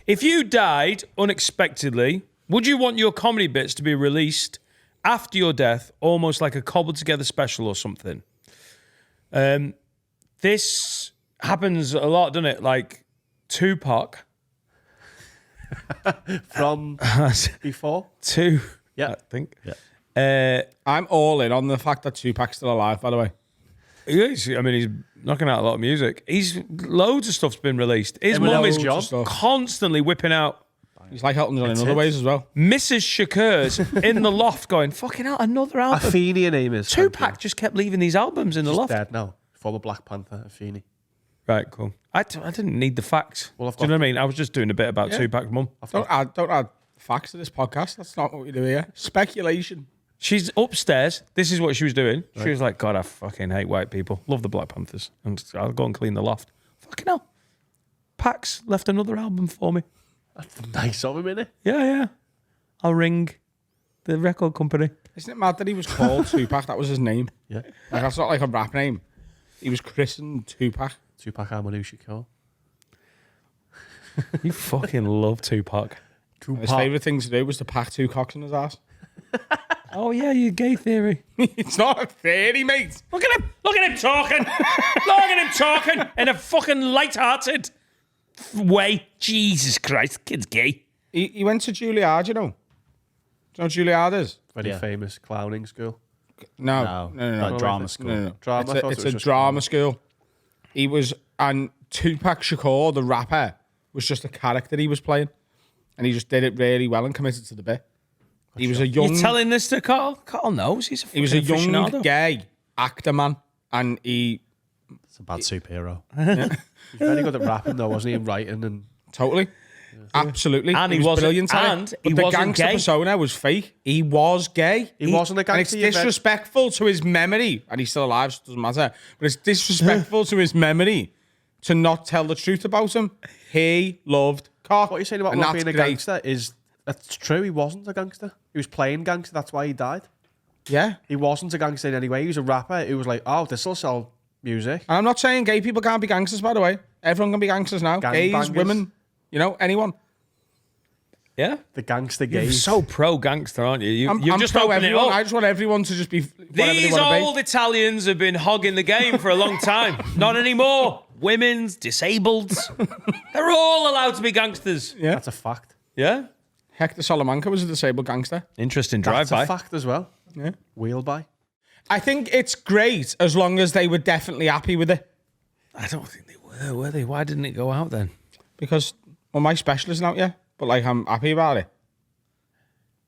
If you died unexpectedly, would you want your comedy bits to be released after your death, almost like a cobbled together special or something? This happens a lot, doesn't it? Like Tupac. From before. I think. Yeah. I'm all in on the fact that Tupac's still alive, by the way. He's knocking out a lot of music. Loads of stuff's been released. His mum is constantly whipping out. He's like Elton John in other ways as well. Mrs. Shakur's in the loft going, fucking hell, another album. Afeni, her name is. Tupac just kept leaving these albums in the loft. Dead now. Former Black Panther, Afeni. Right, cool. I didn't need the facts. Do you know what I mean? I was just doing a bit about Tupac's mum. Don't add facts to this podcast. That's not what we do here. Speculation. She's upstairs. This is what she was doing. Right. She was like, God, I fucking hate white people. Love the Black Panthers. And I'll go and clean the loft. Fucking hell. Pax left another album for me. That's nice of him, isn't it? Yeah. I'll ring the record company. Isn't it mad that he was called Tupac? That was his name. Yeah. Like, that's not like a rap name. He was christened Tupac. Tupac Amaru Shakur. You fucking love Tupac. His favourite thing to do was to pack 2 cocks in his ass. Oh, yeah, your gay theory. It's not a theory, mate. Look at him. Look at him talking. Look at him talking in a fucking light-hearted way. Jesus Christ, kid's gay. He went to Juilliard, you know. Do you know what Juilliard is? Very famous clowning school. No. Like drama school. No. Drama. It's a drama school. He was, and Tupac Shakur, the rapper, was just a character he was playing. And he just did it really well and committed to the bit. He was a young... You're telling this to Carl? Carl knows. He was a young, aficionado. gay actor, man. And he... It's a bad superhero. He's very good at rapping, though, wasn't he? And writing and... Totally. Yeah. Absolutely. And he was brilliant at it. He But the wasn't gangster gay. persona was fake. He was gay. He wasn't a gangster. And it's disrespectful to his memory. And he's still alive, so it doesn't matter. But it's disrespectful to his memory to not tell the truth about him. He loved cock. What you're saying about not being a gangster is... That's true, he wasn't a gangster. He was playing gangster, that's why he died. Yeah. He wasn't a gangster in any way. He was a rapper who was like, oh, this will sell music. And I'm not saying gay people can't be gangsters, by the way. Everyone can be gangsters now. Gays, Gangbangers. women, anyone. Yeah? The gangster You're gays. so pro-gangster, aren't you? You've just pro opened it everyone. up. I just want everyone to just be whatever they These want to be. old Italians have been hogging the game for a long time. Not anymore. Women's, disableds. They're all allowed to be gangsters. Yeah. That's a fact. Yeah? Hector Salamanca was a disabled gangster. Interesting That's drive-by. a fact as well. Yeah. Wheel by. I think it's great as long as they were definitely happy with it. I don't think they were they? Why didn't it go out then? Because, my special isn't out yet. But, I'm happy about it.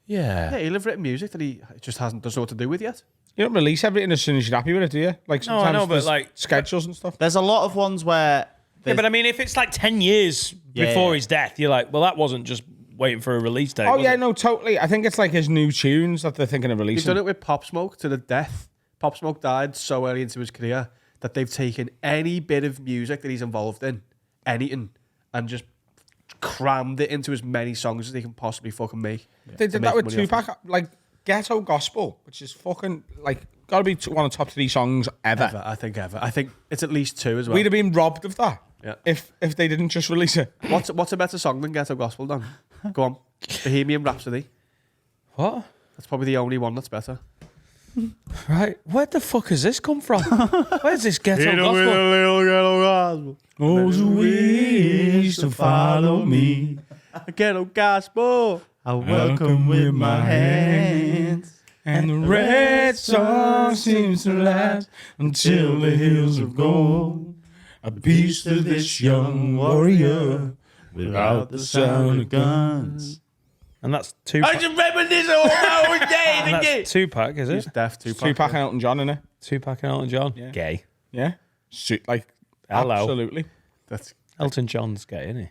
Yeah. Yeah, he'll have written music that he just doesn't know what to do with yet. You don't release everything as soon as you're happy with it, do you? Sometimes No, I know, but, there's schedules and stuff. There's a lot of ones where... Yeah, but I mean, if it's 10 years before his death, you're like, well, that wasn't just waiting for a release date. Oh, was yeah, it? no, totally. I think it's his new tunes that they're thinking of He's releasing. done it with Pop Smoke to the death. Pop Smoke died so early into his career that they've taken any bit of music that he's involved in, anything, and just crammed it into as many songs as they can possibly fucking make. They did that with Tupac, Ghetto Gospel, which is fucking, gotta be one of the top 3 songs ever. I think ever. I think it's at least 2 as well. We'd have been robbed of that if they didn't just release it. What's a better song than Ghetto Gospel, Dan? Go on. Bohemian Rhapsody. What? That's probably the only one that's better. Right. Where the fuck has this come from? Where's this ghetto gospel? Ghetto Gospel. Those who wish to follow me, Ghetto Gospel. I welcome with my hands. And the red song seems to last until the hills of gold. A piece to this young warrior Without the sound of guns. And that's Tupac. I just reminisce all my days And again. that's Tupac, is He's it? deaf, Tupac. Tupac and Elton John, innit? Tupac and Elton John? Yeah. Gay. Yeah. Hello. Absolutely. That's Elton John's gay, isn't he?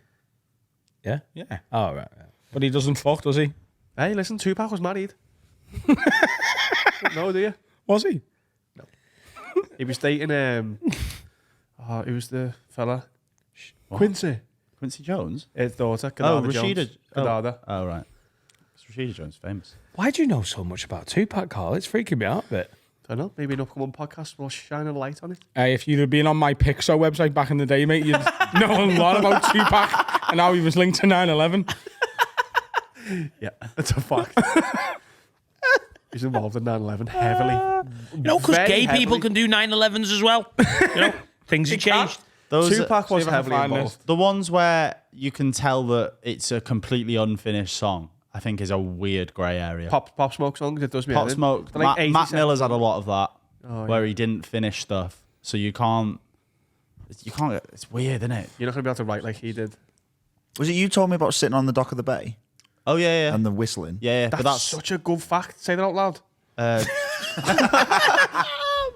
Yeah? Yeah. Oh, right. But he doesn't fuck, does he? Hey, listen, Tupac was married. No, do you? Was he? He was dating he was the fella Quincy. Quincy Jones? His daughter, Oh, Kadada Rashida. Jones. Kadada. Oh, right. Rashida Jones, famous. Why do you know so much about Tupac, Carl? It's freaking me out a bit. I don't know, maybe an upcoming podcast will shine a light on it. If you'd have been on my Pixo website back in the day, mate, you'd know a lot about Tupac and how he was linked to 9/11. Yeah, that's a fact. He's involved in 9/11 heavily. Because Very gay heavily. people can do 9/11s as well. Things have changed. Those Tupac was see if I can heavily find involved. The ones where you can tell that it's a completely unfinished song, I think is a weird grey area. Pop Smoke songs, it does me Pop in. Smoke. They're like 80 Matt seconds. Miller's had a lot of that, Oh, where he didn't finish stuff. so you can't. It's weird, isn't it? You're not going to be able to write like he did. Was it you told me about sitting on the dock of the bay Oh yeah. and the whistling? Yeah. That's, But that's such a good fact. Say that out loud.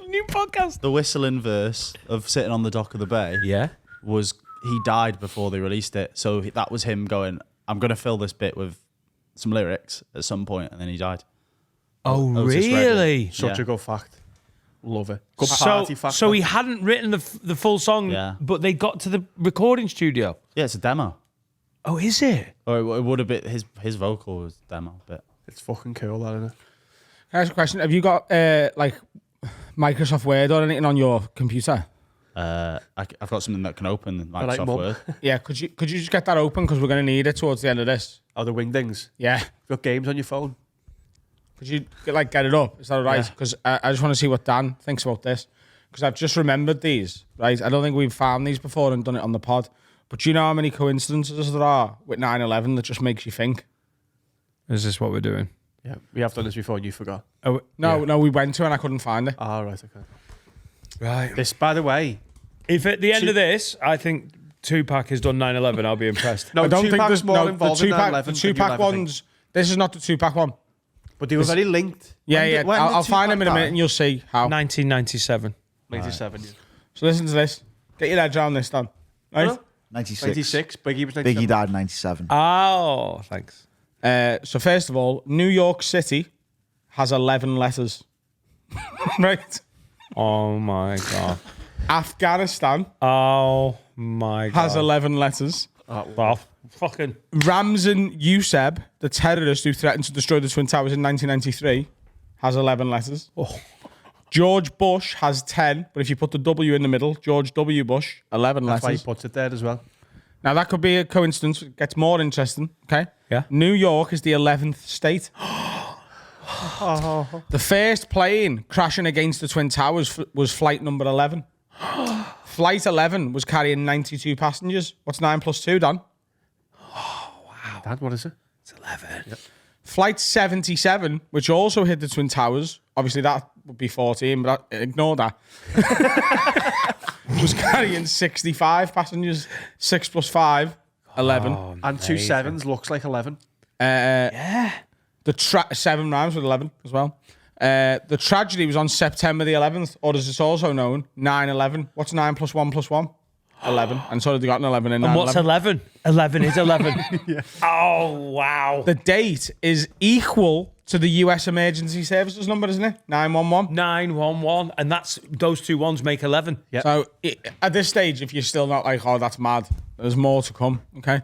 New podcast. the whistling verse of sitting on the dock of the bay. Yeah. Was he died before they released it? So that was him going, "I'm going to fill this bit with some lyrics at some point," and then he died. Oh, Otis Redding. really? Such Yeah. a good fact. Love it. Good So, party fact. so he hadn't written the full song, Yeah. but they got to the recording studio. Yeah, it's a demo. Oh, is it? Or it would have been his vocal was demo, but It's fucking cool, that, isn't it? Can I ask a question? Have you got like Microsoft Word or anything on your computer? I've got something that can open like Microsoft Mum. Word. Yeah, could you just get that open because we're going to need it towards the end of this? Oh, the wingdings. Yeah. You've got games on your phone. Could you get it up? Is that all right? Yeah. Because I just want to see what Dan thinks about this. Because I've just remembered these, right? I don't think we've found these before and done it on the pod. But do you know how many coincidences there are with 9/11 that just makes you think? Is this what we're doing? Yeah, we have done this before and you forgot. Oh, No, we went to and I couldn't find it. Ah, right, okay. right. This, by the way, If at the end of this, I think Tupac has done 9/11, I'll be impressed. no, I don't think Tupac's there's more the involved in Tupac, 9/11 the than you'll Tupac ever think. ones. This is not the Tupac one. But they were very linked. Yeah, When yeah. did- when I'll did find Tupac him in a die? minute and you'll see how. 1997. 97, yeah. So listen to this. Get your head around this, Dan. Right? Huh? 96. 96. Biggie was 97. Biggie died in 97. Oh, thanks. So first of all, New York City has 11 letters. Right? Oh my god. Afghanistan Oh my god. has 11 letters. Well, fucking. Ramzan Youseb, the terrorist who threatened to destroy the Twin Towers in 1993, has 11 letters. George Bush has 10, but if you put the W in the middle, George W. Bush, 11 That's why he letters. puts it there as well. Now, that could be a coincidence. It gets more interesting, okay? Yeah. New York is the 11th state. The first plane crashing against the Twin Towers was flight number 11. Flight 11 was carrying 92 passengers. What's 9 plus 2, Dan? Dad, what is it? It's 11. Flight 77, which also hit the Twin Towers, obviously that would be 14, but ignore that, was carrying 65 passengers. 6 plus 5, 11. And 2 sevens looks like 11. The 7 rhymes with 11 as well. The tragedy was on September the 11th, or as it's also known, 9/11. What's 9 plus 1 plus 1? 11. And so they got an 11 in 9/11. And what's 11? 11 is 11. Oh, wow. The date is equal to the US Emergency Services number, isn't it? 911. 911. And that's those two ones make 11. Yeah. So at this stage, if you're still not like, oh, that's mad, there's more to come, okay?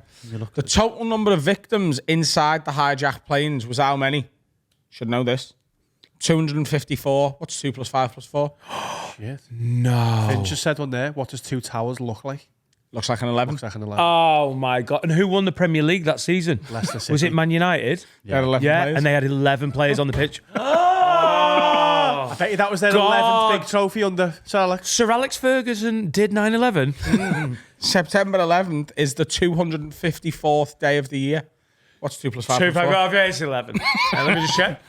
The total number of victims inside the hijacked planes was how many? Should know this. 254. What's 2 plus 5 plus 4? Shit. No. Finn just said on there, what does 2 towers look like? Looks like an 11. Looks like an 11. Oh, my God. And who won the Premier League that season? Leicester City. Was it Man United? They had 11 Yeah, players. and they had 11 players on the pitch. I bet you that was their God. 11th big trophy under Sir Alex. Sir Alex Ferguson did 9/11. September 11th is the 254th day of the year. What's 2 plus 5 plus 4? Yeah, it's 11. Let me just check.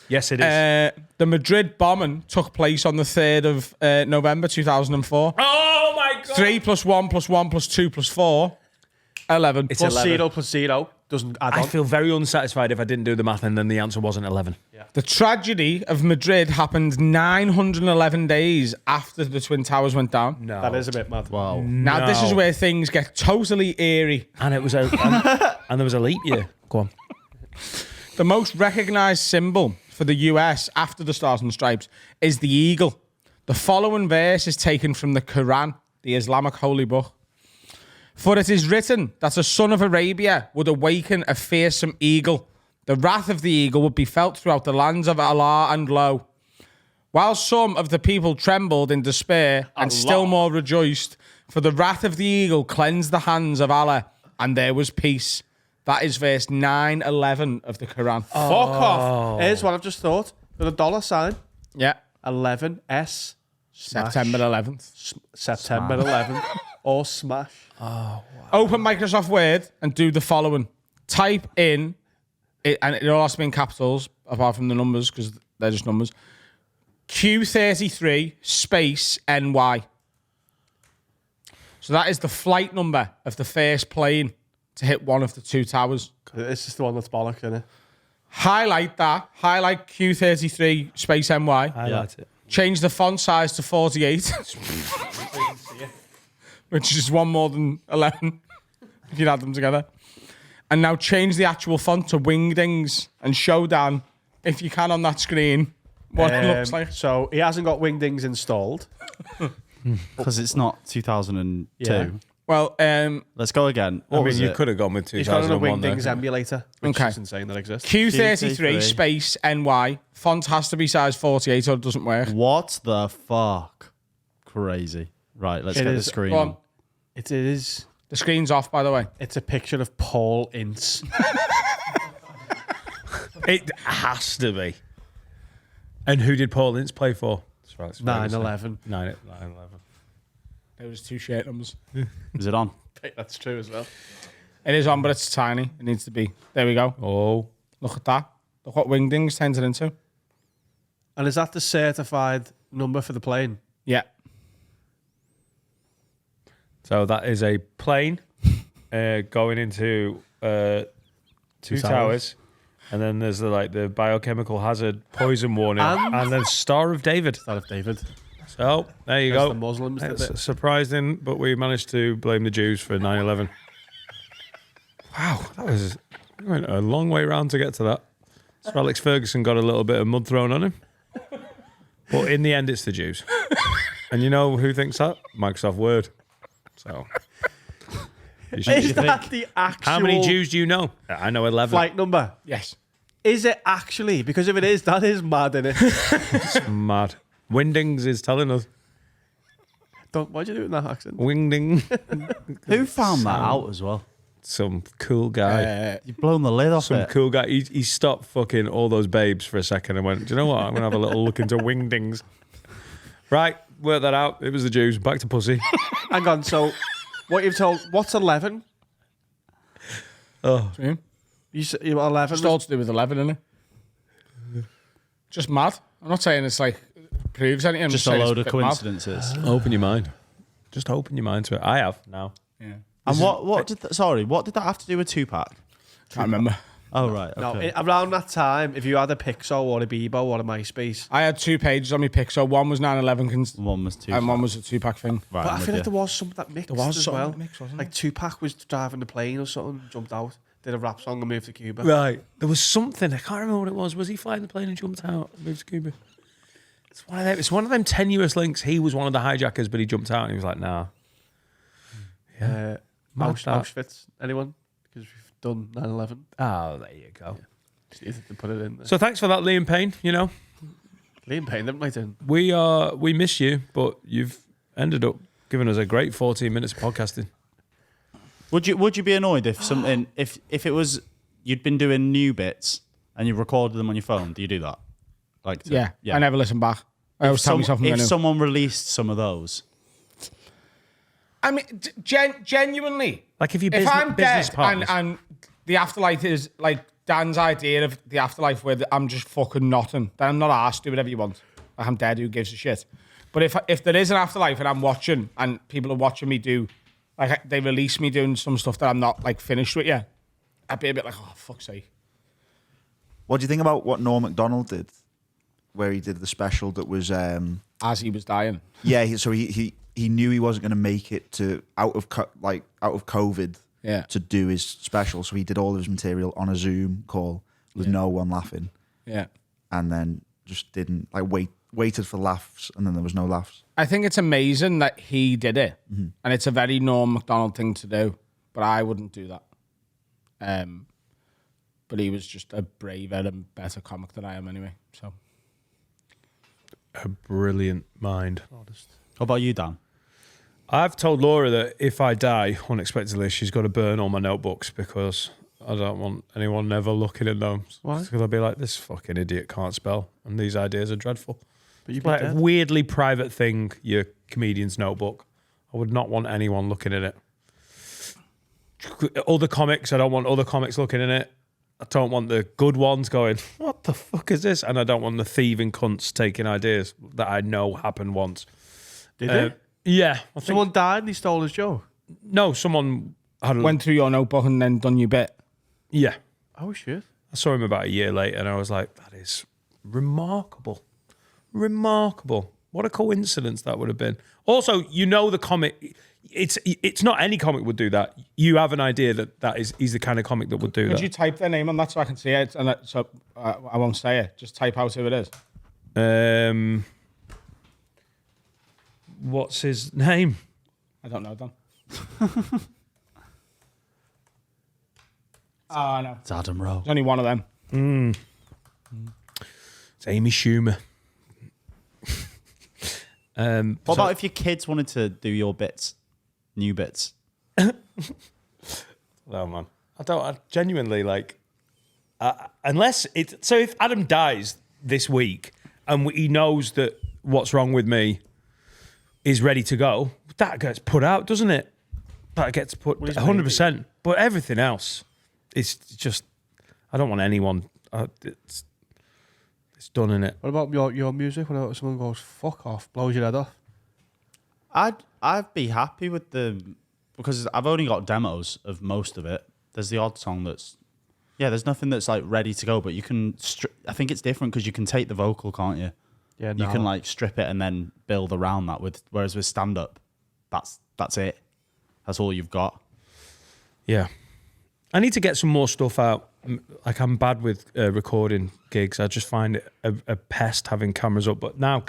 Yes, it is. The Madrid bombing took place on the 3rd of November 2004. Oh, my God. 3 plus 1 plus 1 plus 2 plus 4, 11. It's Plus 11. 0 plus 0 doesn't add I on. feel very unsatisfied if I didn't do the math and then the answer wasn't 11. The tragedy of Madrid happened 911 days after the Twin Towers went down. No. That is a bit mad. Wow. Now, this is where things get totally eerie. And it was and there was a leap year. Go on. The most recognized symbol for the US after the Stars and Stripes is the eagle. The following verse is taken from the Quran, the Islamic holy book. For it is written that the son of Arabia would awaken a fearsome eagle. The wrath of the eagle would be felt throughout the lands of Allah and Lo. While some of the people trembled in despair and still more rejoiced, for the wrath of the eagle cleansed the hands of Allah, and there was peace. That is verse 9:11 of the Quran. Fuck off. Here's what I've just thought. With a dollar sign, Yeah. 11S. September 11th. September 11th. Or smash. Open Microsoft Word and do the following. Type in, and it all has to be in capitals, apart from the numbers, because they're just numbers. Q33 space NY. So that is the flight number of the first plane to hit one of the two towers. It's just the one that's bollocks, isn't it? Highlight that. Highlight Q33 space NY. Highlight it. Change the font size to 48. Which is one more than 11 if you add them together. And now change the actual font to Wingdings and show Dan, if you can on that screen, what it looks like. So he hasn't got Wingdings installed. Because it's not 2002. Yeah. Well, Let's go again. I What mean, was you it? could have gone with He's got a 2001 Wingdings there. emulator, which Okay. is insane that exists. Q33 Q33 space NY. Font has to be size 48 or it doesn't work. What the fuck? Crazy. Right, let's It get the is- screen Go on. on. It is. The screen's off, by the way. It's a picture of Paul Ince. It has to be. And who did Paul Ince play for? That's right, it's fair to say. 9/11. 9/11. There was two shirt numbers. Is it on? That's true as well. It is on, but it's tiny. It needs to be. There we go. Oh. Look at that. Look what Wingdings turns it into. And is that the certified number for the plane? Yeah. So that is a plane going into two towers. And then there's the biochemical hazard poison warning. And then Star of David. That of David. So there you Because go. the Muslims did It's it. surprising, but we managed to blame the Jews for 9/11. Wow, we went a long way round to get to that. Sir Alex Ferguson got a little bit of mud thrown on him. But in the end, it's the Jews. And you know who thinks that? Microsoft Word. So. You should- Is that the actual How many Jews do you know? I know 11. flight number? Yes. Is it actually? Because if it is, that is mad, isn't it? Mad. Wingdings is telling us. Why'd you do it in that accent? Wingding. Who found that out as well? Some cool guy. You've blown the lid off Some it. cool guy. He stopped fucking all those babes for a second and went, do you know what? I'm going to have a little look into Wingdings. Right, work that out. It was the Jews. Back to pussy. Hang on, so what you've told, what's 11? Oh. You said 11? It's all to do with 11, isn't it? Just mad. I'm not saying it's like proves anything. I'm Just a saying load it's of bit mad. coincidences. Open your mind. Just open your mind to it. I have now. Yeah. And what did that have to do with Tupac? Can't remember. Oh, right. No, Okay. around that time, if you had a Pixel or a Bebo or a MySpace. I had 2 pages on my Pixel. One was 9/11 One was Tupac. and one was a Tupac thing. Right, But I'm I with feel like you. there was something that mixed There was as something well. that mixed, wasn't Like Tupac was driving the plane or something, jumped out, did a rap song and moved to Cuba. Right. There was something. I can't remember what it was. Was he flying the plane and jumped out and moved to Cuba? It's one of them tenuous links. He was one of the hijackers, but he jumped out and he was like, nah. Mad that. Auschwitz, anyone? Because we've done 9/11. Oh, there you go. Just needed to put it in there. So thanks for that, Liam Payne. You know, Liam Payne, didn't we? Then we miss you, but you've ended up giving us a great 14 minutes of podcasting. Would you be annoyed if something if it was you'd been doing new bits and you recorded them on your phone? Do you do that? Like Yeah. I never listen back. I always tell myself I'm if gonna. someone released some of those, I mean, genuinely. Like if you If I'm business dead partners. and the afterlife is like Dan's idea of the afterlife where I'm just fucking nothing, then I'm not asked to do whatever you want. Like I'm dead, who gives a shit? But if there is an afterlife and I'm watching and people are watching me do, like they release me doing some stuff that I'm not like finished with yet, I'd be a bit like, oh, fuck's sake. What do you think about what Norm Macdonald did, where he did the special that was? As he was dying. Yeah, he knew he wasn't going to make it to out of COVID. Yeah. To do his special, so he did all of his material on a Zoom call with no one laughing, Yeah. and then just didn't waited for laughs, and then there was no laughs. I think it's amazing that he did it, and it's a very Norm Macdonald thing to do, but I wouldn't do that. But he was just a braver and better comic than I am anyway. So a brilliant mind. what about you, Dan? I've told Laura that if I die unexpectedly, she's got to burn all my notebooks because I don't want anyone ever looking at them. Why? Because they'll be like, this fucking idiot can't spell, and these ideas are dreadful. but you'd It's be like a dead. weirdly private thing, your comedian's notebook. I would not want anyone looking at it. Other comics, I don't want other comics looking in it. I don't want the good ones going, what the fuck is this? And I don't want the thieving cunts taking ideas that I know happened once. Did they? Yeah. I think, Someone died and he stole his joke. no, someone had a, Went through your notebook and then done your bit. yeah. Oh, shit. I saw him about a year later and I was like, that is remarkable. Remarkable. What a coincidence that would have been. Also, you know the comic, it's not any comic would do that. You have an idea that he's the kind of comic that would do Could that. you type their name on that so I can see it? And so I won't say it. Just type out who it is. What's his name? I don't know, Don. Oh, no. It's Adam Rowe. There's only one of them. It's Amy Schumer. What about if your kids wanted to do your bits, new bits? Oh man, I genuinely like. Unless it. So if Adam dies this week and he knows that what's wrong with me is ready to go, that gets put out, doesn't it? That gets put 100%. But everything else, it's just. I don't want anyone. It's done, innit? What about your music? When someone goes, fuck off, blows your head off? I'd be happy with because I've only got demos of most of it. There's the odd song there's nothing that's like ready to go, but you can, I think it's different because you can take the vocal, can't you? Yeah, You can like strip it and then build around that whereas with stand up, that's it. That's all you've got. Yeah. I need to get some more stuff out. Like I'm bad with recording gigs. I just find it a pest having cameras up. But now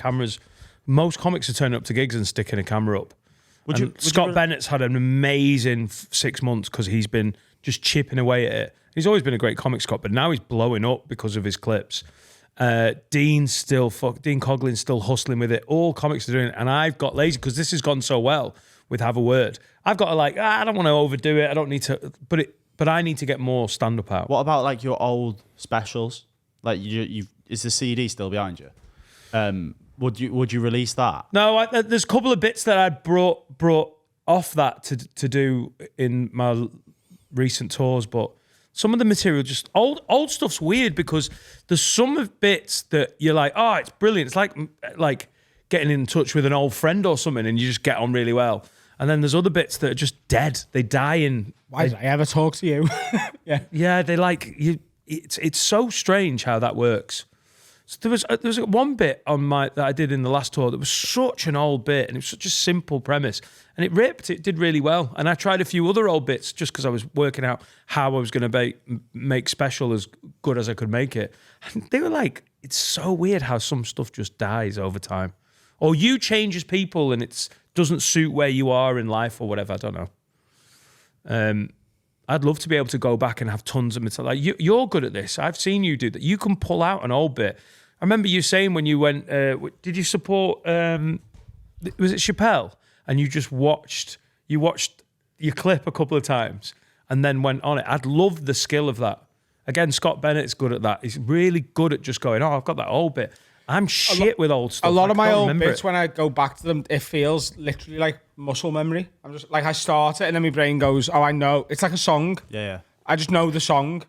most comics are turning up to gigs and sticking a camera up. Scott Bennett's had an amazing 6 months because he's been just chipping away at it. He's always been a great comic, Scott, but now he's blowing up because of his clips. Dean Coughlin's still hustling with it. All comics are doing it. And I've got lazy because this has gone so well with Have a Word. I've got to I don't want to overdo it. I don't need to, but I need to get more stand-up out. What about like your old specials? Like is the CD still behind you? Would you release that? No, there's a couple of bits that I brought off that to do in my recent tours, but some of the material just old stuff's weird because there's some of bits that you're like, oh, it's brilliant. It's like getting in touch with an old friend or something, and you just get on really well. And then there's other bits that are just dead. They die in. Why did I ever talk to you? Yeah, they like you. It's so strange how that works. So there was one bit on that I did in the last tour that was such an old bit and it was such a simple premise and it ripped. It did really well. And I tried a few other old bits just because I was working out how I was going to make special as good as I could make it. And they were like, it's so weird how some stuff just dies over time, or you change as people and it doesn't suit where you are in life or whatever. I don't know. I'd love to be able to go back and have tons of material. Like you're good at this. I've seen you do that. You can pull out an old bit. I remember you saying when you went, did you support, was it Chappelle? And you just watched your clip a couple of times and then went on it. I'd love the skill of that. Again, Scott Bennett's good at that. He's really good at just going, oh, I've got that old bit. I'm shit with old stuff. A lot of my old bits, when I go back to them, it feels literally like muscle memory. I'm just like, I start it and then my brain goes, oh, I know. It's like a song. Yeah. I just know the song.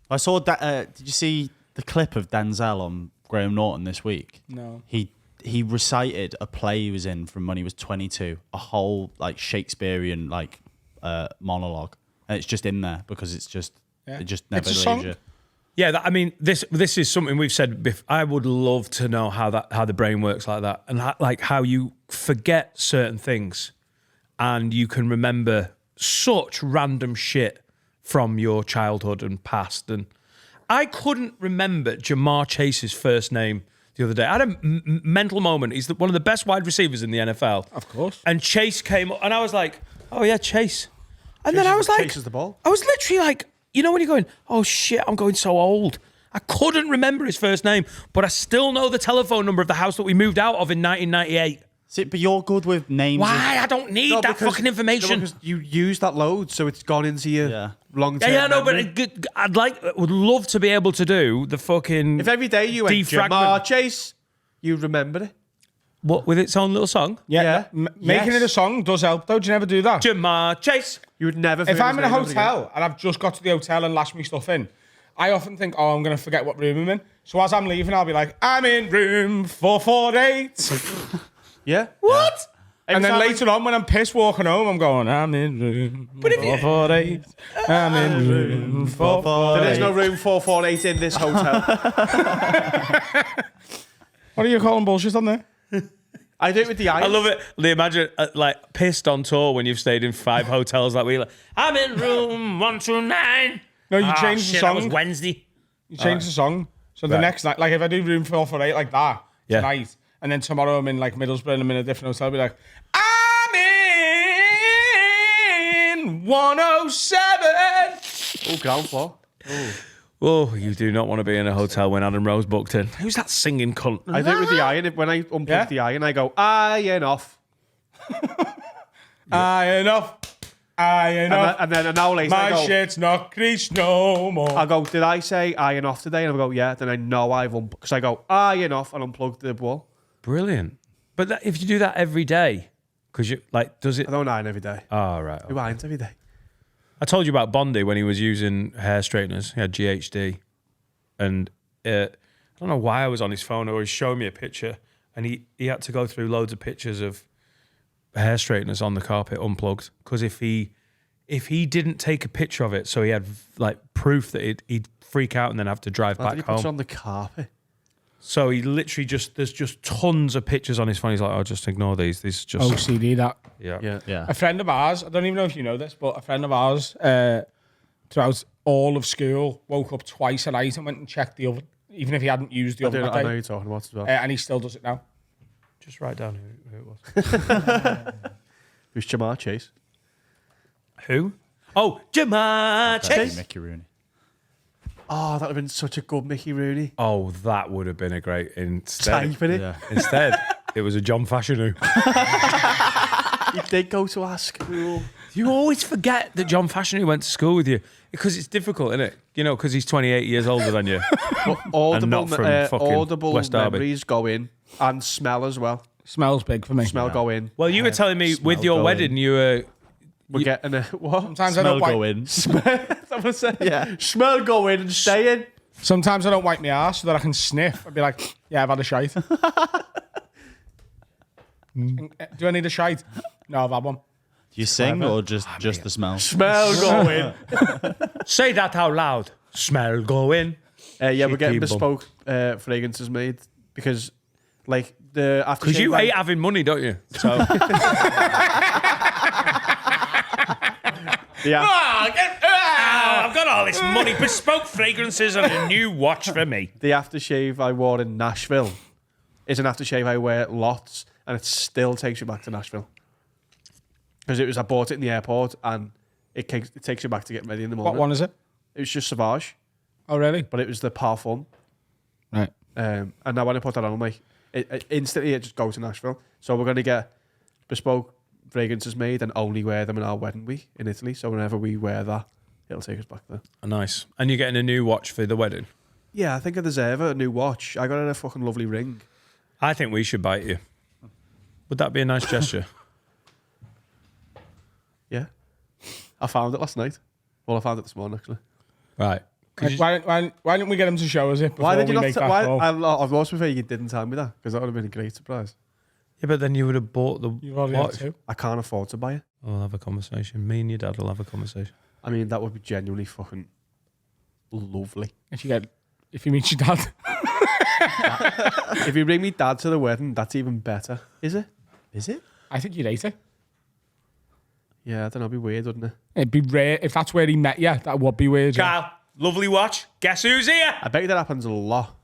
I saw that. Did you see the clip of Denzel on Graham Norton this week? No. He recited a play he was in from when he was 22, a whole like Shakespearean like monologue, and it's just in there because it just never leaves you. Yeah, I mean, this is something we've said before. I would love to know how the brain works like that, and how you forget certain things, and you can remember such random shit from your childhood and past. And I couldn't remember Jamar Chase's first name the other day. I had a mental moment. He's one of the best wide receivers in the NFL, Of course. and Chase came up, and I was like, oh yeah, Chase. And then I was like, chases the ball. I was literally like, you know when you're going, oh shit, I'm going so old. I couldn't remember his first name, but I still know the telephone number of the house that we moved out of in 1998. See, but you're good with names. Why? I don't need that fucking information. No, because you use that load, so it's gone into your long-term Yeah, no, memory. but would love to be able to do the fucking. If every day you went, Jamar Chase, you remember it. What, with its own little song? Yeah. Making it a song does help, though. Do you never do that? Jamar Chase. You would never. If forget I'm his in a name ever again. hotel and I've just got to the hotel and lashed my stuff in, I often think, oh, I'm going to forget what room I'm in. So as I'm leaving, I'll be like, I'm in room 448. Yeah. What? And then time later on, when I'm pissed walking home, I'm going, I'm in room 448. I'm in room 448. There is no room 448 in this hotel. What are you calling bullshit on there? I do it with the iron. I love it. They imagine like pissed on tour when you've stayed in 5 hotels that week. Like, I'm in room 129. No, you change the That song. was Wednesday. You change the song. So the next night, like if I do room 448 like that tonight, and then tomorrow I'm in like Middlesbrough and I'm in a different hotel, I'll be like, I'm in 107. Oh, ground floor. Oh, you do not want to be in a hotel when Adam Rose booked in. Who's that singing cunt? I do it with the iron. When I unplug the iron, I go, iron off. Iron off. Iron off. And then an hour later, I My go, shit's not creased no more. I go, did I say iron off today? And I go, yeah. Then I know I've unplugged. Because I go, iron off and unplug the wall. Brilliant. But if you do that every day, because you like, does it? I don't iron every day. Oh, right. Who irons every day? I told you about Bondi when he was using hair straighteners. He had GHD. And I don't know why I was on his phone or he showed me a picture and he had to go through loads of pictures of hair straighteners on the carpet unplugged. Because if he didn't take a picture of it, so he had like proof that he'd freak out and then have to drive Why did back he put it home. on the carpet? So he literally there's just tons of pictures on his phone. He's like, oh, just ignore these. These just OCD that. yeah. A friend of ours, I don't even know if you know this, but a friend of ours, throughout all of school, woke up twice a night and went and checked the oven, even if he hadn't used the oven that I know day. you're talking about as well. And he still does it now. Just write down who it was. Who's Jamar Chase? Who? Oh, Jamar Chase. Mickey Rooney. Oh, that would have been such a good Mickey Rooney. Oh, that would have been a great instead. Type in it. Yeah. Instead, it was a John Fashanu. He did go to our school. You always forget that John Fashanu went to school with you because it's difficult, isn't it? You know, because he's 28 years older than you. But audible, not from fucking audible West Derby. memories go in and smell as well. Smells big for me. Smell go in. Well, you were telling me with your go wedding, you were. We're getting a what? Sometimes I Smell don't wipe. go in. Someone said, Yeah. smell go in and stay in. Sometimes I don't wipe my ass so that I can sniff. I'd be like, yeah, I've had a shite. Do I need a shite? No, I've had one. Do you sing or just the smell? Smell go in. Say that out loud. Smell go in. Yeah, we're getting Cheeky bespoke fragrances made because, like, the after Because you hate having money, don't you? So. I've got all this money, bespoke fragrances and a new watch for me. The aftershave I wore in Nashville is an aftershave I wear lots, and it still takes you back to Nashville. Because I bought it in the airport, and it takes you back to get ready in the morning. What one is it? It was just Sauvage, Oh, really? but it was the Parfum. Right. And now when I put that on, I'm like, instantly it just goes to Nashville. So we're going to get bespoke fragrances made and only wear them in our wedding week in Italy. So whenever we wear that, it'll take us back there. Nice. And you're getting a new watch for the wedding? Yeah, I think I deserve a new watch. I got a fucking lovely ring. I think we should bite you. Would that be a nice gesture? Yeah. I found it last night. Well, I found it this morning, actually. Right. Like, why didn't we get him to show us it before Why did you we not? make that call? I've always prefer you didn't tell me that because that would have been a great surprise. Yeah, but then you would have bought the You've already had watch. two. I can't afford to buy it. We'll have a conversation. Me and your dad will have a conversation. I mean, that would be genuinely fucking lovely. If you meet your dad. If you bring me dad to the wedding, that's even better. Is it? Is it? I think you'd hate it. Yeah, I don't know. It'd be weird, wouldn't it? It'd be rare. If that's where he met you, that would be weird. Yeah. Kyle, lovely watch. Guess who's here? I bet you that happens a lot.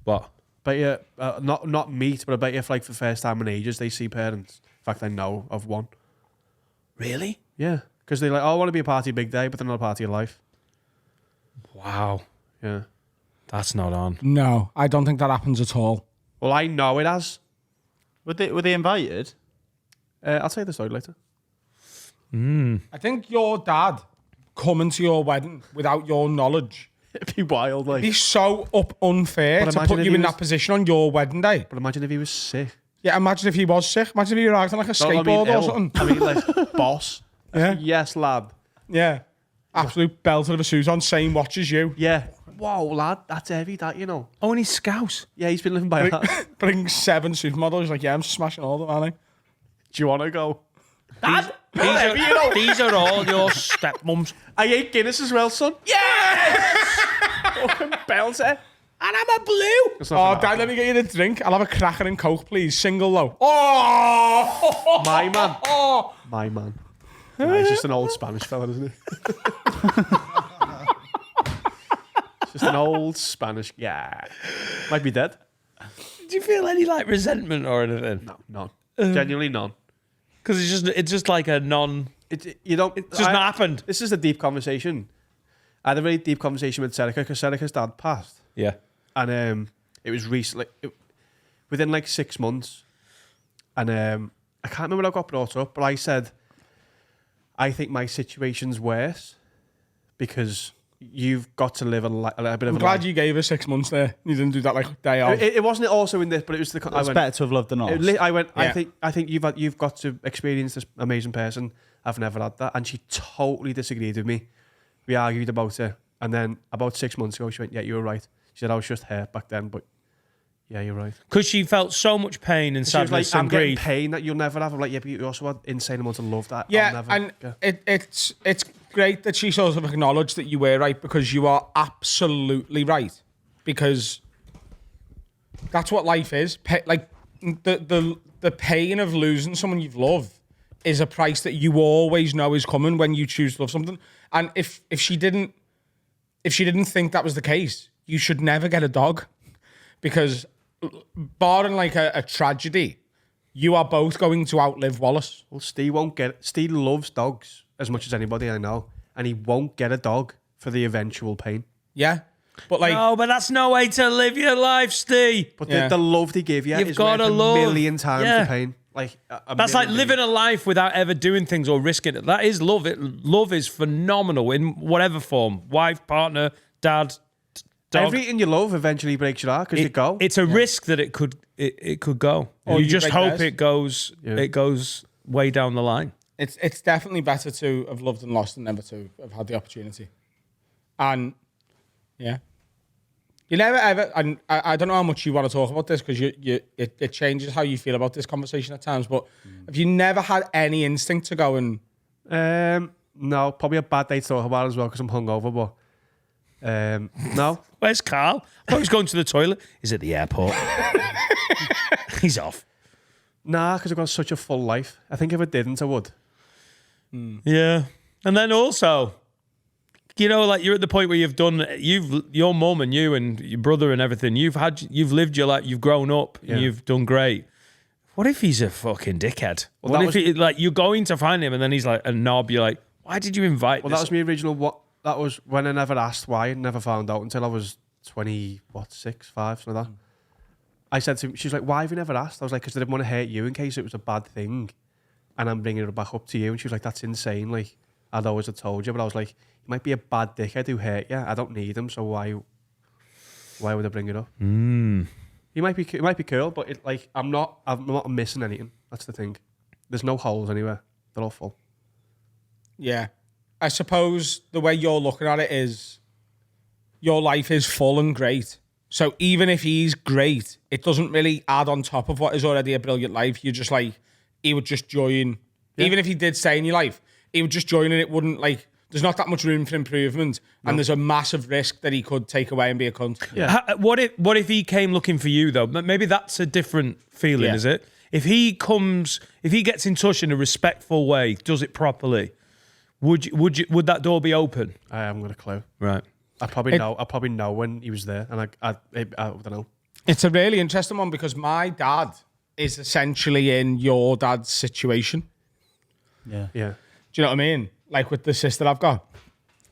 What? Bet you, not meet, but I bet you for the first time in ages they see parents. In fact, I know of one. Really? Yeah, because they're like, oh, I want to be a party big day, but they're not a party of life. Wow. Yeah. That's not on. No, I don't think that happens at all. Well, I know it has. Were they invited? I'll tell you the story later. I think your dad coming to your wedding without your knowledge It'd be wild, like. be so unfair But to imagine put if you he in was- that position on your wedding day. But imagine if he was sick. Yeah, imagine if he was sick. Imagine if he arrived on like a No, I mean skateboard or ill. something. I mean, like, boss. Yeah. Yes, lad. Yeah. absolute belter of a suit on, same watch as you. Yeah. Whoa, lad, that's heavy, that, you know. Oh, and he's Scouse. Yeah, he's been living by that. Brings 7 supermodels. He's like, yeah, I'm smashing all of them, aren't I? Do you want to go? These are all your stepmums. I ate Guinness as well, son. Yes! Fucking belter. And I'm a blue. Oh, Dad, let me get you the drink. I'll have a cracker and Coke, please. Single low. Oh! My man. My man. Nah, he's just an old Spanish fella, isn't he? Just an old Spanish guy. Might be dead. Do you feel any like resentment or anything? No, none. Genuinely none. Because it's just like a non. You don't. It's just not happened. This is a deep conversation. I had a very deep conversation with Serica because Serica's dad passed, Yeah. and it was recently, within like 6 months, and I can't remember how I got brought up, but I said, I think my situation's worse because you've got to live a bit of I'm a glad life. you gave her 6 months there. You didn't do that like day off. It wasn't also in this, but it was the. It's better to have loved than us. I went. Yeah. I think you've got to experience this amazing person. I've never had that, and she totally disagreed with me. We argued about it, and then about 6 months ago, she went, "Yeah, you were right." She said, "I was just hurt back then, but yeah, you're right." Because she felt so much pain and She was sadness like, "I'm and getting grief. pain that you'll never have." I'm like, "Yeah, but you also had insane amounts of love that Yeah, I'll never and get." it's great that she sort of acknowledged that you were right, because you are absolutely right. Because that's what life is. Like the pain of losing someone you've loved is a price that you always know is coming when you choose to love something. And if she didn't think that was the case, you should never get a dog, because barring like a tragedy, you are both going to outlive Wallace. Well, Steve won't get it. Steve loves dogs as much as anybody I know, and he won't get a dog for the eventual pain. Yeah. But like, No, but that's no way to live your life, Steve. But Yeah. the love they give you You've is gotta worth a love. million times Yeah. the pain. Like That's like living a life without ever doing things or risking it. That is love. Love is phenomenal in whatever form. Wife, partner, dad, dog. Everything you love eventually breaks your heart because you go. It's a risk that it could go. Or Or you you just break hope theirs. it goes way down the line. it's definitely better to have loved and lost than never to have had the opportunity. And yeah, you never ever. And I don't know how much you want to talk about this, because it changes how you feel about this conversation at times. But have you never had any instinct to go and? No, probably a bad day to talk about as well because I'm hungover. But no, Where's Carl? I thought he was going to the toilet. He's at the airport. He's off. nah, because I've got such a full life. I think if I didn't, I would. Yeah. And then also, you know, like you're at the point where your mum and you and your brother and everything, you've lived your life, you've grown up, Yeah. and you've done great. What if he's a fucking dickhead? Well, What that if he, like, you're going to find him and then he's like a knob? You're like, why did you invite Well, this? that was my original. That was when I never asked why. I never found out until I was 6, 5, something like that. I said to him, she was like, "Why have you never asked?" I was like, "Because I didn't want to hurt you in case it was a bad thing, and I'm bringing it back up to you." And she was like, "That's insane. Like, I'd always have told you." But I was like, "He might be a bad dickhead who hurt you. I don't need him, so why would I bring it up?" He might be cool, but I'm not missing anything. That's the thing. There's no holes anywhere. They're all full. Yeah, I suppose the way you're looking at it is your life is full and great. So even if he's great, it doesn't really add on top of what is already a brilliant life. You're just like, he would just join. Yeah. Even if he did stay in your life, he would just join, and it wouldn't like, there's not that much room for improvement. No. And there's a massive risk that he could take away and be a cunt. Yeah. What if he came looking for you though? Maybe that's a different feeling, is it? If he gets in touch in a respectful way, does it properly, would that door be open? I haven't got a clue. Right. I probably know when he was there, and I don't know. It's a really interesting one because my dad is essentially in your dad's situation. Yeah. Yeah. Do you know what I mean? Like with the sister I've got.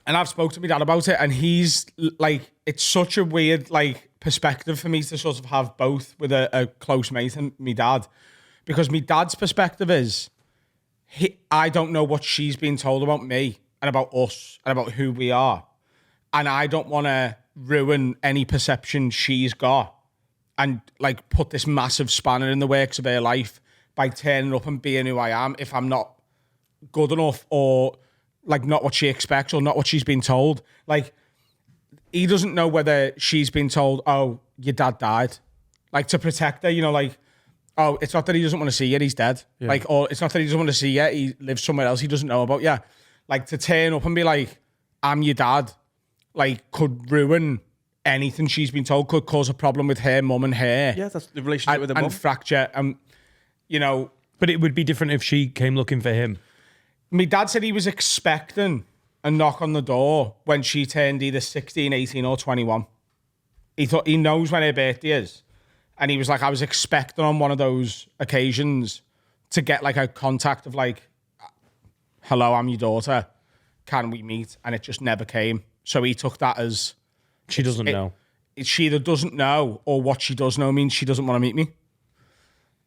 And I've spoke to my dad about it, and he's like, it's such a weird like perspective for me to sort of have both with a close mate and my dad. Because my dad's perspective is, I don't know what she's been told about me and about us and about who we are. And I don't want to ruin any perception she's got and like put this massive spanner in the works of her life by turning up and being who I am if I'm not good enough or like not what she expects or not what she's been told. Like, he doesn't know whether she's been told, oh, your dad died. Like, to protect her, you know, like, oh, it's not that he doesn't want to see you, he's dead. Yeah. Like, or it's not that he doesn't want to see you, he lives somewhere else he doesn't know about you. Like, to turn up and be like, I'm your dad, like, could ruin anything she's been told, could cause a problem with her mum and her. Yeah, that's the relationship with the mum. And fracture, you know. But it would be different if she came looking for him. My dad said he was expecting a knock on the door when she turned either 16, 18 or 21. He thought he knows when her birthday is. And he was like, I was expecting on one of those occasions to get like a contact of like, hello, I'm your daughter. Can we meet? And it just never came. So he took that as... She doesn't know. She either doesn't know or what she does know means she doesn't want to meet me.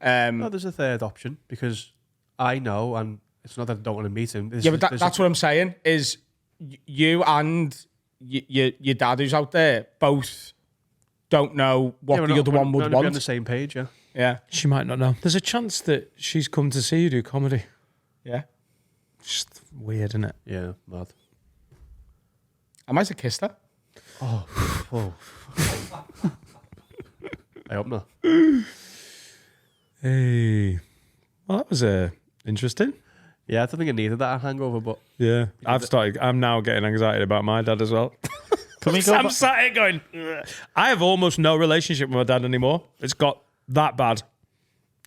No, there's a third option because I know, and it's not that I don't want to meet him. But that's what I'm saying is you and your dad who's out there both don't know what the other one would want. Be on the same page, yeah. Yeah. She might not know. There's a chance that she's come to see you do comedy. Yeah. Just weird, isn't it? Yeah, mad. I might have kissed her. Oh, whoa. I hope not. Hey. Well, that was interesting. Yeah, I don't think I needed that hangover, but... Yeah. I'm now getting anxiety about my dad as well. I'm sat here going, ugh. I have almost no relationship with my dad anymore. It's got that bad.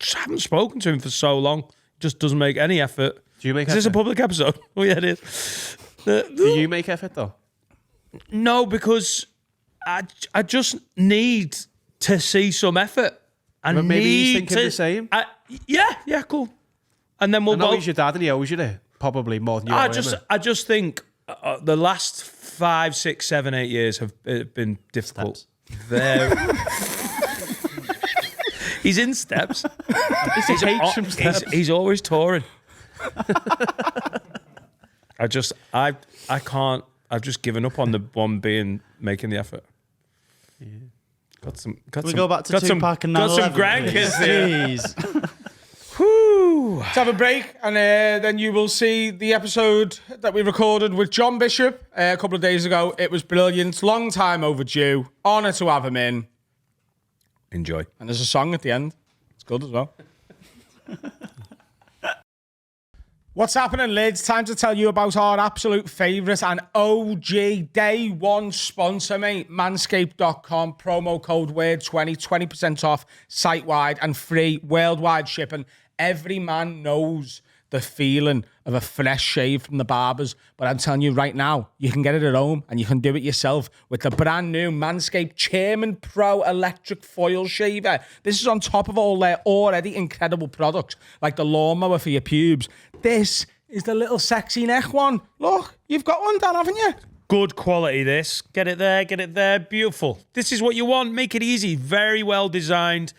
Just haven't spoken to him for so long. Just doesn't make any effort. Do you make effort? Is this a public episode? Oh, yeah, it is. Do you make effort, though? No, because I just need to see some effort. But maybe he's thinking the same. Yeah, cool. And then we'll both... he's your dad and he owes you there. Probably more than you. I just think the last 5, 6, 7, 8 years have been difficult. He's in steps. He's always touring. I can't. I've just given up on the one making the effort. Yeah. We go back to Tupac and 9/11. Got some grandkids there. Whew. Let's have a break, and then you will see the episode that we recorded with John Bishop a couple of days ago. It was brilliant. Long time overdue. Honour to have him in. Enjoy. And there's a song at the end. It's good as well. What's happening, lads? Time to tell you about our absolute favourite and OG day one sponsor, mate. Manscaped.com. Promo code WORD20. 20% off site-wide and free worldwide shipping. Every man knows the feeling of a fresh shave from the barbers, but I'm telling you right now, you can get it at home and you can do it yourself with the brand new Manscaped Chairman Pro Electric Foil Shaver. This is on top of all their already incredible products, like the lawnmower for your pubes. This is the little sexy neck one. Look, you've got one, Dan, haven't you? Good quality, this. Get it there. Beautiful. This is what you want. Make it easy. Very well designed.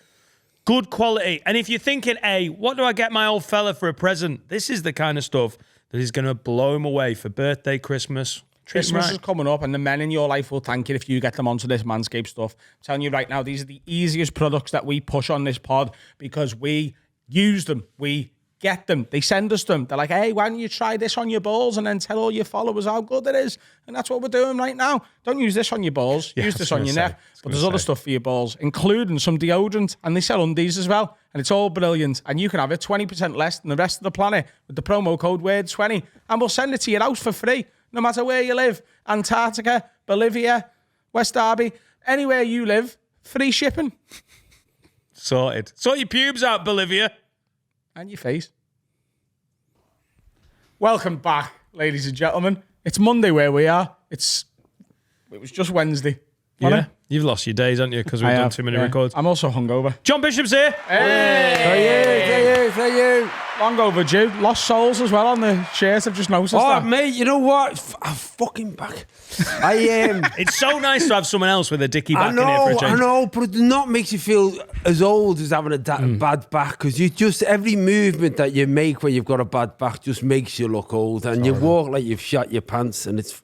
Good quality. And if you're thinking, hey, what do I get my old fella for a present? This is the kind of stuff that is going to blow him away for birthday, Christmas. Christmas is coming up, and the men in your life will thank you if you get them onto this Manscaped stuff. I'm telling you right now, these are the easiest products that we push on this pod because we use them. We get them. They send us them. They're like, hey, why don't you try this on your balls and then tell all your followers how good it is? And that's what we're doing right now. Don't use this on your balls. Use this on your neck. But there's other stuff for your balls, including some deodorant. And they sell undies as well. And it's all brilliant. And you can have it 20% less than the rest of the planet with the promo code WORD20. And we'll send it to your house for free, no matter where you live. Antarctica, Bolivia, West Derby, anywhere you live, free shipping. Sorted. Sort your pubes out, Bolivia. And your face. Welcome back, ladies and gentlemen. It's Monday where we are. It was just Wednesday. Yeah, you've lost your days, haven't you? Because we've done too many records. I'm also hungover. John Bishop's here. Hey! For you. Long overdue. Lost souls as well on the shirt. I've just noticed that. Mate, you know what? I'm fucking back. It's so nice to have someone else with a dicky back in here for a change. I know, but it not makes you feel as old as having a bad back, because you just, every movement that you make when you've got a bad back just makes you look old, and you walk like you've shot your pants, and it's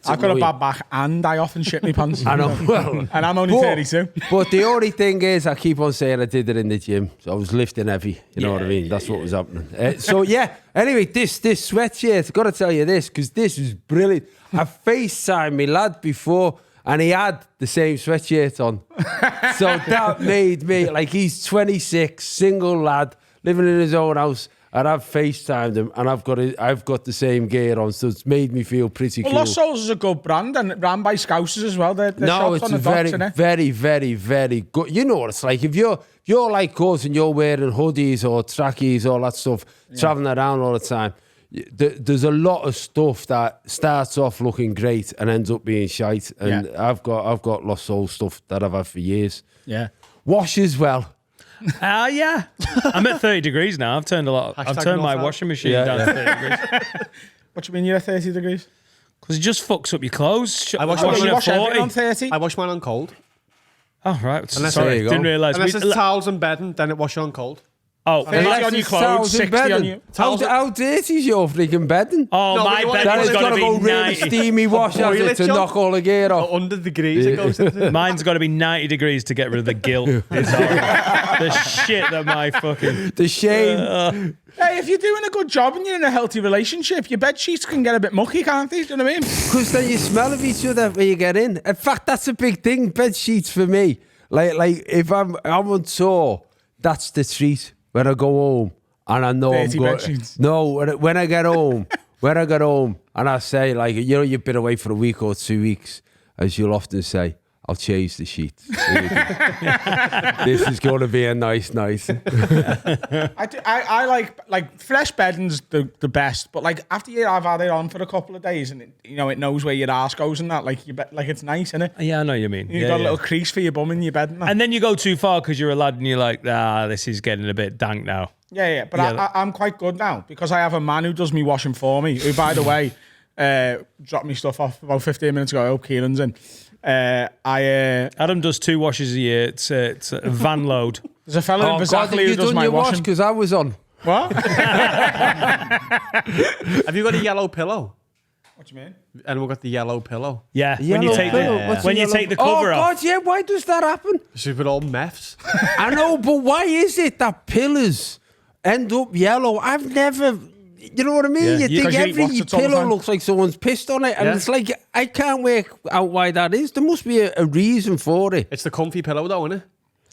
I've got a bad back and I often shit my pants. I know, well. And I'm only 32. But the only thing is, I keep on saying I did it in the gym, so I was lifting heavy, you know what I mean? That's what was happening. man. So yeah. Anyway, this sweatshirt. Got to tell you this because this is brilliant. I FaceTimed my lad before, and he had the same sweatshirt on. So that made me like he's 26, single lad, living in his own house. And I've FaceTimed him, and I've got the same gear on, so it's made me feel pretty cool. Lost Souls is a good brand, and ran by Scousers as well. They're No, it's on the very, docks, innit? very, very, very good. You know what it's like. If you're like us and you're wearing hoodies or trackies, all that stuff, traveling around all the time, there's a lot of stuff that starts off looking great and ends up being shite. And I've got Lost Souls stuff that I've had for years. Yeah. Wash as well. Yeah. I'm at 30 degrees now. I've turned my washing machine down to 30 degrees. What do you mean you're at 30 degrees? Because it just fucks up your clothes. I wash You mine wash everything on 30? I wash mine on cold. Oh, right. Unless Sorry, there you go. didn't realise. Unless it's towels and bedding, then it wash it on cold. Oh, 30 on your clothes, 60 on you. How dirty is your freaking bedding? Oh, No, but my you want- bed That has has got got to to go be really 90. steamy wash has boil it it, to John? knock all the gear off. 100 degrees it goes into. Mine's got to be 90 degrees to get rid of the guilt. It's the shit that my fucking... The shame. Hey, if you're doing a good job and you're in a healthy relationship, your bed sheets can get a bit mucky, can't they? Do you know what I mean? Because then you smell of each other when you get in. In fact, that's a big thing. Bed sheets for me. Like if I'm on tour, that's the treat when I go home and I know Dirty I'm bed good. sheets. No, when I get home, and I say like, you know, you've been away for a week or 2 weeks, as you'll often say, I'll change the sheets. This is going to be a nice night. I like fresh bedding's the best, but like after I've had it on for a couple of days and it knows where your arse goes and that, like it's nice, innit? Yeah, I know what you mean. You've got a little crease for your bum in your bed and that. And then you go too far because you're a lad and you're like, this is getting a bit dank now. Yeah, but I'm quite good now because I have a man who does me washing for me, who, by the way, dropped me stuff off about 15 minutes ago. I hope Kieran's in. Adam does 2 washes a year. It's a van load. There's a fella in Versailles who does my washing. Because I was on. What? Have you got a yellow pillow? What do you mean? Anyone got the yellow pillow? Yeah, when you Yellow take pillow. the What's when a you yellow- take the cover oh, off. God, yeah, why does that happen? She's with all meths. I know, but why is it that pillars end up yellow? I've never... You know what I mean? Yeah. You think 'Cause you eat every wotsits all the pillow time. looks like someone's pissed on it, and Yeah. it's like, I can't work out why that is. There must be a reason for it. It's the comfy pillow though, isn't it?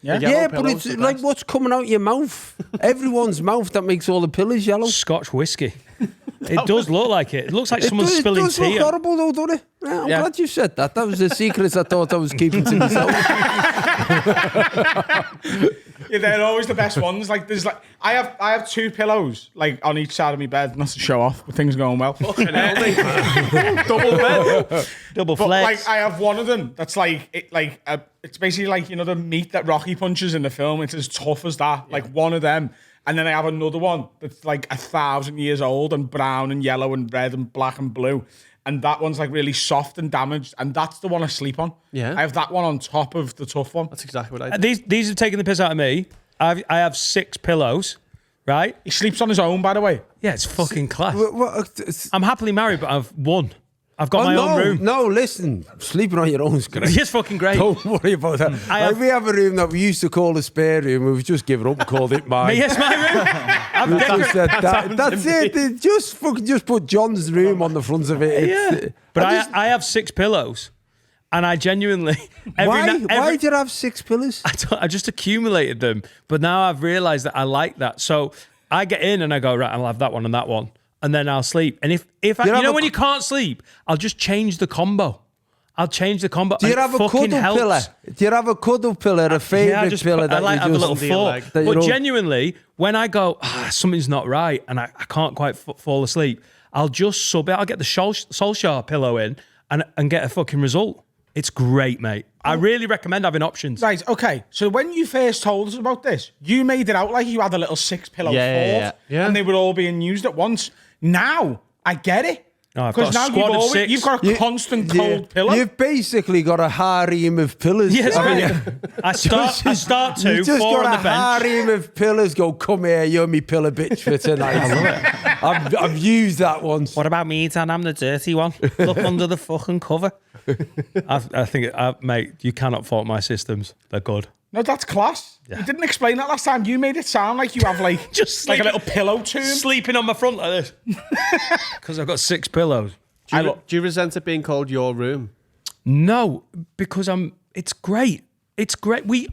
Yeah. The yellow Yeah, but pillow's it's the like best. what's coming out your mouth. Everyone's mouth that makes all the pillows yellow. Scotch whiskey. It does look like it. It looks like someone's it spilling does tea. look horrible though, doesn't it? Yeah, I'm glad you said that. That was a secret I thought I was keeping to myself. Yeah, they're always the best ones. Like I have 2 pillows like on each side of my bed, not to show off, but things are going well. Double bed. Double But flex. like I have one of them that's it's basically like the meat that Rocky punches in the film. It's as tough as that. Like one of them, and then I have another one that's like 1,000 years old and brown and yellow and red and black and blue, and that one's like really soft and damaged, and that's the one I sleep on. Yeah. I have that one on top of the tough one. That's exactly what I did. These have taken the piss out of me. I have 6 pillows, right? He sleeps on his own, by the way. Yeah, it's fucking class. It's- I'm happily married, but I've won. I've got my no, own room. No, listen, sleeping on your own is great. It's fucking great. Don't worry about that. We have a room that we used to call the spare room. We've just given up and called it mine. Yes, my room. I've Just decorated. said that. That's it. Just put John's room on the front of it. Yeah. But I have 6 pillows, and I genuinely Why did you have 6 pillows? I just accumulated them, but now I've realised that I like that. So I get in and I go, right, I'll have that one and that one, and then I'll sleep. And if I, when you can't sleep, I'll just change the combo. I'll change the combo. Do you and have it a fucking cuddle helps. pillow? Do you have a cuddle pillow, a favourite pillow I that like you have a just... little thought. that you But don't- genuinely, when I go, something's not right, and I can't quite fall asleep, I'll just sub it. I'll get the Solskjaer pillow in and get a fucking result. It's great, mate. I really recommend having options. Right, okay. So when you first told us about this, you made it out like you had a little 6-pillow fort, Yeah. and they were all being used at once. Now, I get it. No, I've got a now squad of 6. you've got a constant cold pillow. You've basically got a harem of pillars. Yes, haven't mate. you? I start You 2, just 4 got on a the bench. harem of pillars. Go, come here, you're me pillar bitch for tonight. I love it. I've used that once. What about me, Dan? I'm the dirty one. Look under the fucking cover. I think, mate, you cannot fault my systems. They're good. No, that's class. You didn't explain that last time. You made it sound like you have like Just like a sleeping- little pillow tomb. Sleeping on my front like this. Because I've got 6 pillows. Do you resent it being called your room? No, because it's great. It's great. We've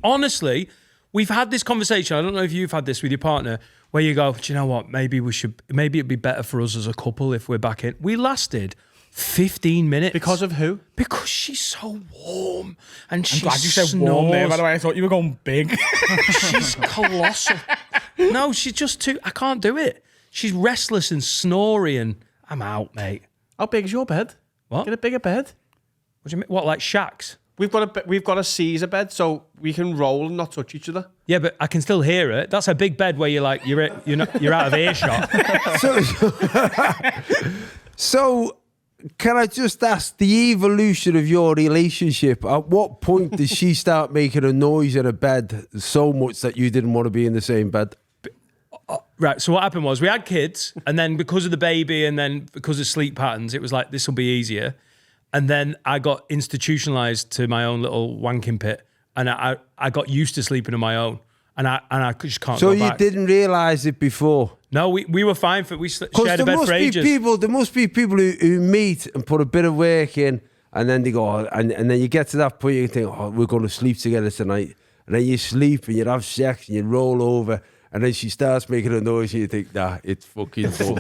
had this conversation. I don't know if you've had this with your partner, where you go, do you know what? Maybe it'd be better for us as a couple if we're back in. We lasted 15 minutes. Because of who? Because she's so warm and I'm glad you said snores. warm there, by the way. I thought you were going big. She's colossal. No, she's just too... I can't do it. She's restless and snory and I'm out, mate. How big is your bed? What? Get a bigger bed. What do you mean? What, like shacks? We've got a Caesar bed, so we can roll and not touch each other. Yeah, but I can still hear it. That's a big bed where you're like, you're out of earshot. So, can I just ask the evolution of your relationship? At what point did she start making a noise in a bed so much that you didn't want to be in the same bed? Right, so what happened was we had kids, and then because of the baby and then because of sleep patterns, it was like, this will be easier. And then I got institutionalized to my own little wanking pit, and I got used to sleeping on my own, and I just can't So go you back. didn't realise it before? No, we were fine for we shared a There bed must for be ages. there must be people who meet and put a bit of work in, and then they go, and then you get to that point, you think, oh, we're going to sleep together tonight. And then you sleep and you have sex and you roll over, and then she starts making a noise and you think, nah, it's fucking done.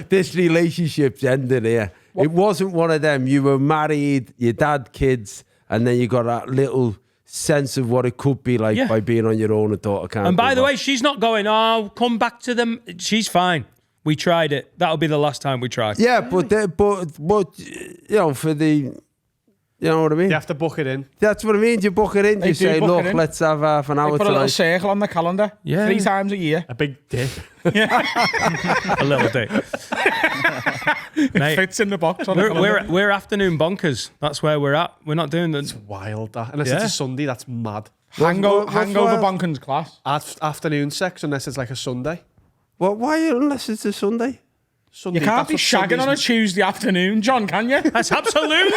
This relationship's ended here. It wasn't one of them. You were married, your dad, kids, and then you got that little sense of what it could be like by being on your own and thought, I can't. And by go the back. way, she's not going, oh, come back to them. She's fine. We tried it. That'll be the last time we try. Yeah, but you know, for the... You know what I mean? You have to book it in. That's what I mean. You book it in. They You do say, book look, it in. let's have half an They hour put a little tonight. circle on the calendar. Yeah. 3 times a year. A big dick. A little bit. It Mate, fits in the box on the calendar. we're afternoon bonkers. That's where we're at. We're not doing the... Wild, that. Unless Yeah. it's a Sunday, that's mad. Hangover wild? bonkers class. Afternoon sex, unless it's like a Sunday. Well, why unless it's a Sunday? Sunday You can't that's be what shagging on a Sundays- Tuesday afternoon, John, can you? That's absolutely...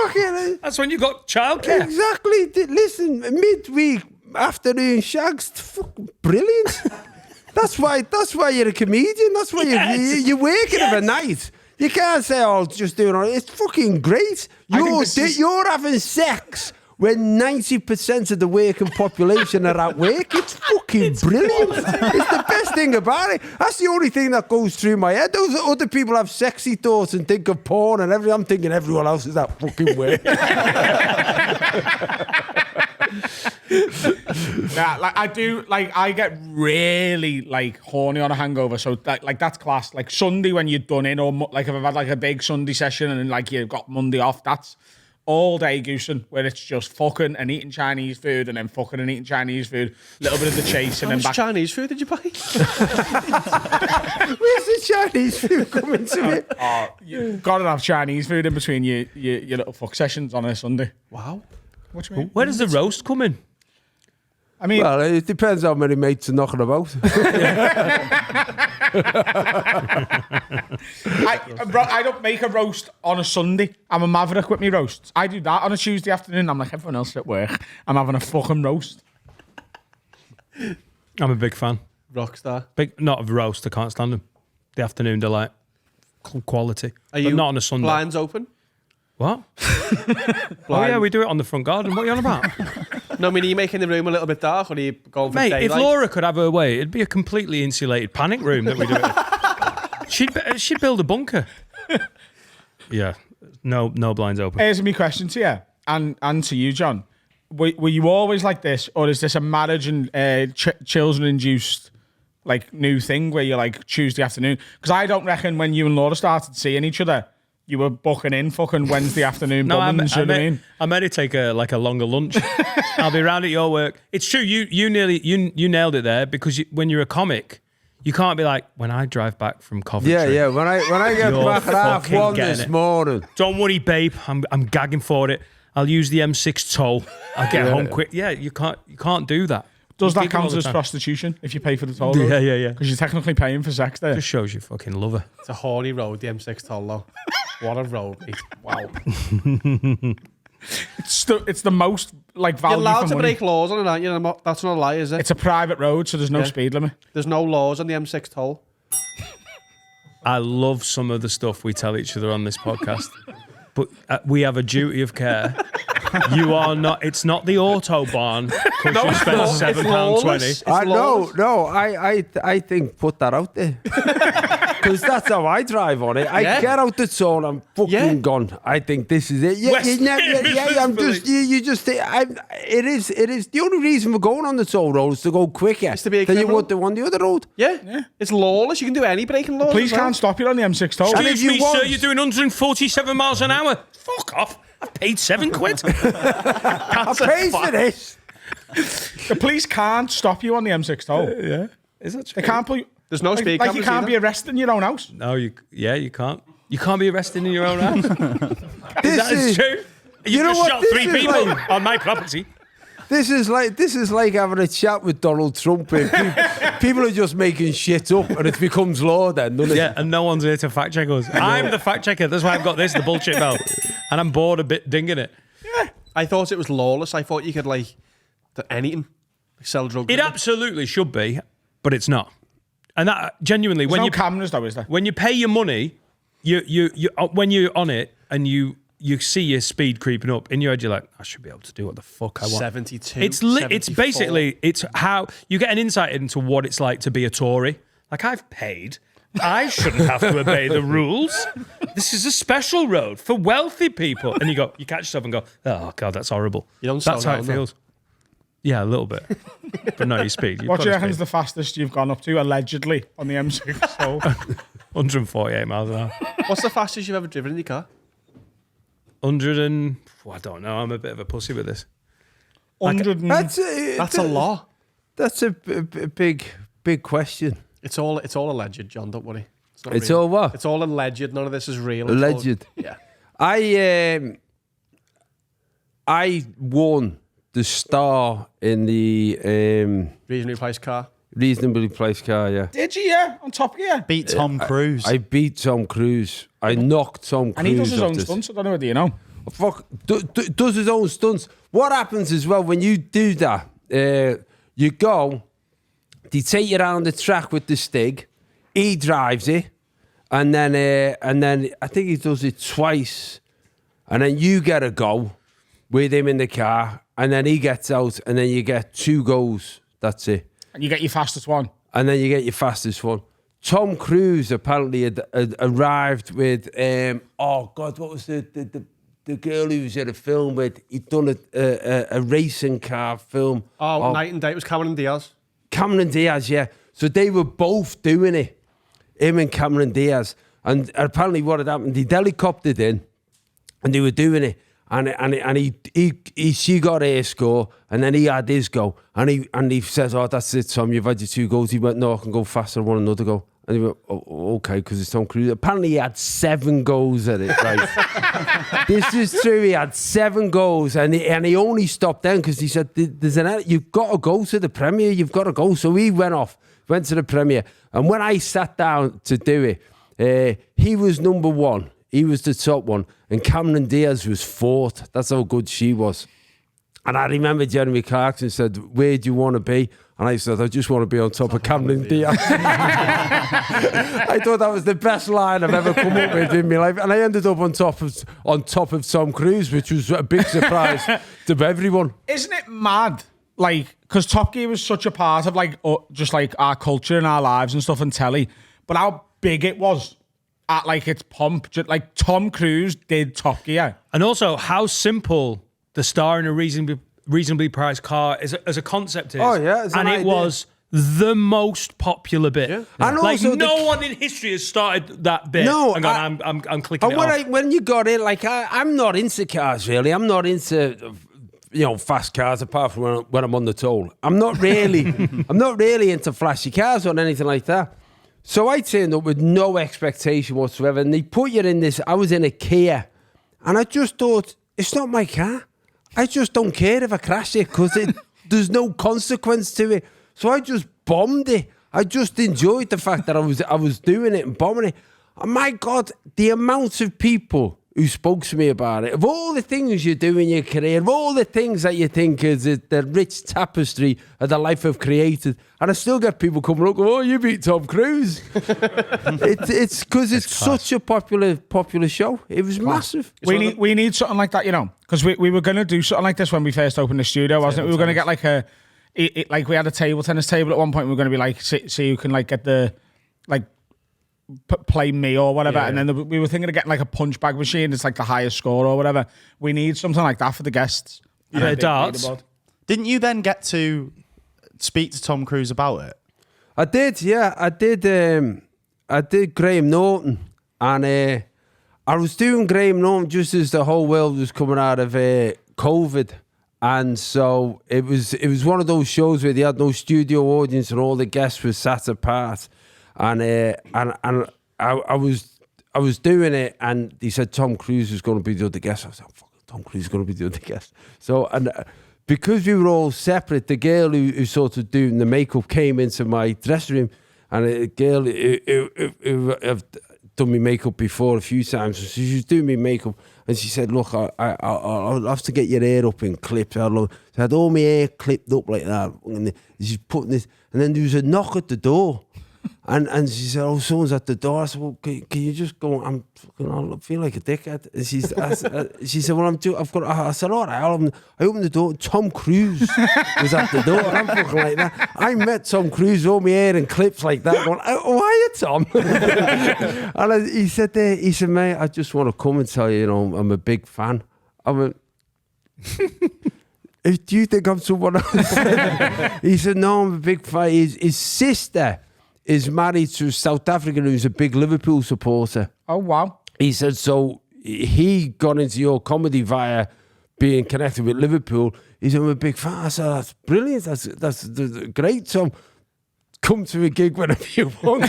Fucking That's when you got childcare. exactly. Listen, midweek afternoon shags, fucking brilliant. That's why you're a comedian. That's why Yes. you're working of a night. You can't say, oh, just doing it. It's fucking great. I think this is- You're having sex when 90% of the working population are at work. It's fucking brilliant. It's the best thing about it. That's the only thing that goes through my head. Those other people have sexy thoughts and think of porn and everything. I'm thinking everyone else is at fucking work. Yeah, like I do. Like I get really like horny on a hangover. So like that's class. Like Sunday when you're done in, or like if I've had like a big Sunday session and then like you've got Monday off. That's all day goosing, where it's just fucking and eating Chinese food and then fucking and eating Chinese food. A little bit of the chase and How then much back. Chinese food did you buy? Where's the Chinese food coming to it? You've got to have Chinese food in between your little fuck sessions on a Sunday. Wow. What do you mean? Where does the roast come in? I mean, Well, it depends how many mates are knocking about. I don't make a roast on a Sunday. I'm a maverick with me roasts. I do that on a Tuesday afternoon. I'm like everyone else at work. I'm having a fucking roast. I'm a big fan. Rockstar. Big, not of roast. I can't stand them. The afternoon delight. Quality. Are But you not on a Sunday. blinds open? What? Oh yeah, we do it on the front garden. What are you on about? No, I mean, are you making the room a little bit dark, or are you going for Mate, daylight? if Laura could have her way, it'd be a completely insulated panic room that we do it in. She'd build a bunker. Yeah. No blinds open. Here's my question to you and to you, John. Were you always like this, or is this a marriage and children-induced like new thing where you're like Tuesday afternoon? Because I don't reckon when you and Laura started seeing each other, you were booking in fucking Wednesday afternoon. No, I bummings, you know what I mean? may take a longer lunch. I'll be around at your work. It's true. You nailed it there, because when you're a comic, you can't be like, when I drive back from Coventry. Yeah. When I get You're back at fucking 1:30 getting this it. morning. Don't worry, babe. I'm gagging for it. I'll use the M6 toll. I'll get home quick. Yeah, you can't do that. Does You that keep it all count the as time. prostitution if you pay for the toll? Yeah. Because you're technically paying for sex there. Just shows you fucking love her. It's a horny road, the M6 toll, though. What a road, mate. Wow. It's the most like value You're allowed for to money. break laws on it, aren't you? That's not a lie, is it? It's a private road, so there's no speed limit. There's no laws on the M6 toll. I love some of the stuff we tell each other on this podcast, but we have a duty of care. You are not. It's not the Autobahn because you spent £7.20. I think put that out there. Because that's how I drive on it. I get out the zone, I'm fucking gone. I think this is it. It is. The only reason we're going on the toll road is to go quicker to be a than you criminal. would do on the other road. Yeah. It's lawless. You can do any breaking laws. Police as well. can't stop you on the M6 toll. Excuse you me, want- sir, you're doing 147 miles an hour. Fuck off. I've paid £7. I paid for this. The police can't stop you on the M6 toll. Yeah. Is that true? They can't pull you. There's no speed Like you cameras can't either. be arrested in your own house. No, you can't. You can't be arrested in your own house. This Is true. You know just what shot this 3 is people like? on my property. This is like having a chat with Donald Trump. And people are just making shit up, and it becomes law then, doesn't it? Yeah, and no one's here to fact check us. I'm the fact checker. That's why I've got the bullshit belt. And I'm bored a bit dinging it. I thought it was lawless. I thought you could do anything, sell drugs. It absolutely should be, but it's not. And that genuinely, There's when no you cameras though, is there? when you pay your money, you when you're on it and you see your speed creeping up in your head, you're like, I should be able to do what the fuck I want. 72. It's 74. basically how you get an insight into what it's like to be a Tory. Like, I've paid. I shouldn't have to obey the rules. This is a special road for wealthy people. And you catch yourself and go, oh God, that's horrible. You don't slow That's how it down, though. feels. Yeah, a little bit. But no, your speed. You've What got do you to reckon is speed. the fastest you've gone up to, allegedly, on the M6 toll? 148 miles an hour. What's the fastest you've ever driven in your car? 100 and... I don't know. I'm a bit of a pussy with this. 100 and... That's That's a lot. That's a big question. It's all alleged, John. Don't worry. Not It's real. all what? It's all alleged. None of this is real. It's all- Alleged. yeah. I won the star in the Reasonably priced car. reasonably priced car. Yeah, Did you, yeah? On Top Gear? Beat Tom Cruise. I beat Tom Cruise. I knocked Tom Cruise. And he does his off own this. stunts. I don't know whether you know. Fuck, does his own stunts. What happens as well when you do that? You go, they take you around the track with the Stig. He drives it, and then I think he does it twice, and then you get a go with him in the car, and then he gets out, and then you get 2 goes. That's it, And you get your fastest one. and then you get your fastest one. Tom Cruise apparently had arrived with oh God, what was the girl who was in a film with? He'd done a racing car film. Oh, Night and Day. It was Cameron Diaz. Cameron Diaz, yeah. So they were both doing it, him and Cameron Diaz. And apparently what had happened, he helicoptered in and they were doing it. And she got her score and then he had his go. And he says, oh, that's it, Tom, you've had your 2 goals. He went, no, I can go faster, I want another go. And he went, oh, okay, because it's Tom Cruise. Apparently he had 7 goals at it, right? This is true, he had 7 goals and he only stopped then because he said, you've got to go to the premiere, you've got to go. So he went to the premiere. And when I sat down to do it, he was number 1. He was the top one. And Cameron Diaz was 4th. That's how good she was. And I remember Jeremy Clarkson said, where do you want to be? And I said, I just want to be on top of Cameron Diaz. I thought that was the best line I've ever come up with in my life. And I ended up on top of Tom Cruise, which was a big surprise to everyone. Isn't it mad? Like, because Top Gear was such a part of just like our culture and our lives and stuff and telly, but how big it was at like its pomp. Like Tom Cruise did Top Gear. And also how simple the star in a reasonably priced car is as a concept is. Oh, yeah, it's an and it idea. was the most popular bit. Yeah. And Like also no one in history has started that bit. No, and gone, I'm clicking it off. when you got in, like I'm not into cars really. I'm not into fast cars apart from when I'm on the toll. I'm not really into flashy cars or anything like that. So I turned up with no expectation whatsoever, and they put you in this. I was in a Kia, and I just thought it's not my car. I just don't care if I crash it because there's no consequence to it. So I just bombed it. I just enjoyed the fact that I was doing it and bombing it. And my God, the amount of people who spoke to me about it. Of all the things you do in your career, of all the things that you think is the rich tapestry of the life I've created, and I still get people coming up, oh, you beat Tom Cruise. It's because it's such a popular show. It was massive. We need something like that, you know, because we were going to do something like this when we first opened the studio, wasn't it? We were going to get like like we had a table tennis table at one point. We were going to be like, see who can like get the like play me or whatever, and then we were thinking of getting like a punch bag machine. It's like the highest score or whatever. We need something like that for the guests. Yeah, darts. Didn't you then get to speak to Tom Cruise about it? I did, yeah. I did Graham Norton, and I was doing Graham Norton just as the whole world was coming out of COVID. And so it was one of those shows where they had no studio audience and all the guests were sat apart. And I was doing it, and he said Tom Cruise was going to be the other guest. I was like, fuck, Tom Cruise is going to be the other guest. So, and because we were all separate, the girl who sort of doing the makeup came into my dressing room, and a girl who have done my makeup before a few times, so she was doing my makeup, and she said, look, I'll have to get your hair up in clips. I had all my hair clipped up like that, and she's putting this, and then there was a knock at the door. And she said, oh, someone's at the door. I said, well, can you just go? I feel like a dickhead. And she said, well, I said, all right, I opened the door. Tom Cruise was at the door. And I'm fucking like that. I met Tom Cruise, all my hair in clips like that. Going, oh, are you, Tom? And he said, mate, I just want to come and tell you, you know, I'm a big fan. I went, do you think I'm someone else? He said, no, I'm a big fan. His sister is married to a South African who's a big Liverpool supporter. Oh, wow. He said, so he got into your comedy via being connected with Liverpool. He said, I'm a big fan. I said, that's brilliant. That's great, Tom. Come to a gig whenever you want.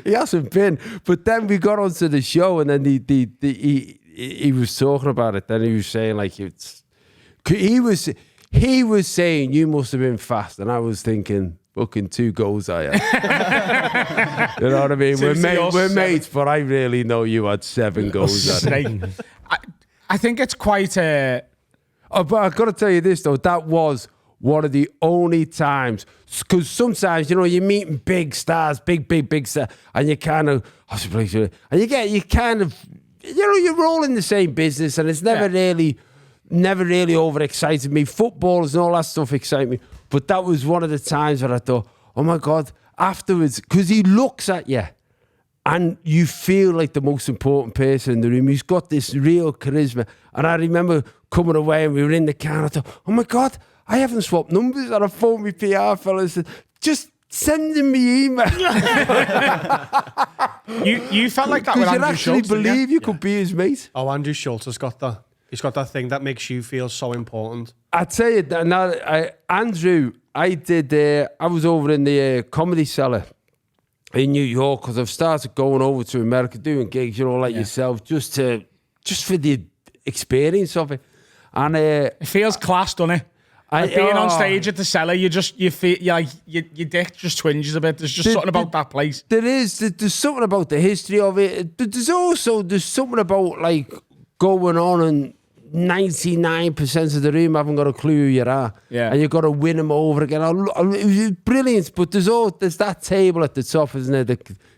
He hasn't been. But then we got onto the show, and then he was talking about it. Then he was saying, like, he was saying, you must have been fast. And I was thinking, fucking 2 goals I had. You know what I mean? We're mates, but I really know you had 7 goals. I think it's quite a... Oh, but I've got to tell you this, though. That was one of the only times... Because sometimes, you know, you're meeting big stars, big stars, and you kind of... And you kind of... You know, you're all in the same business, and it's never really overexcited me. Footballers and all that stuff excite me. But that was one of the times where I thought, oh my God, afterwards, because he looks at you and you feel like the most important person in the room. He's got this real charisma. And I remember coming away and we were in the car and I thought, oh my God, I haven't swapped numbers. And I phoned my PR fella and said, just send him me email. you felt like that with Andrew Schultz. Because you actually believe you could be his mate. Oh, Andrew Schultz has got that. He's got that thing that makes you feel so important. I tell you, Andrew, I was over in the Comedy Cellar in New York because I've started going over to America doing gigs, you know, like yourself, just for the experience of it. And it feels class, doesn't it? Being on stage at the Cellar, you feel like your dick just twinges a bit. There's just something about that place. There's something about the history of it. There's something about like going on and 99% of the room haven't got a clue who you are. Yeah. And you've got to win them over again. It was brilliant, but there's that table at the top, isn't it? The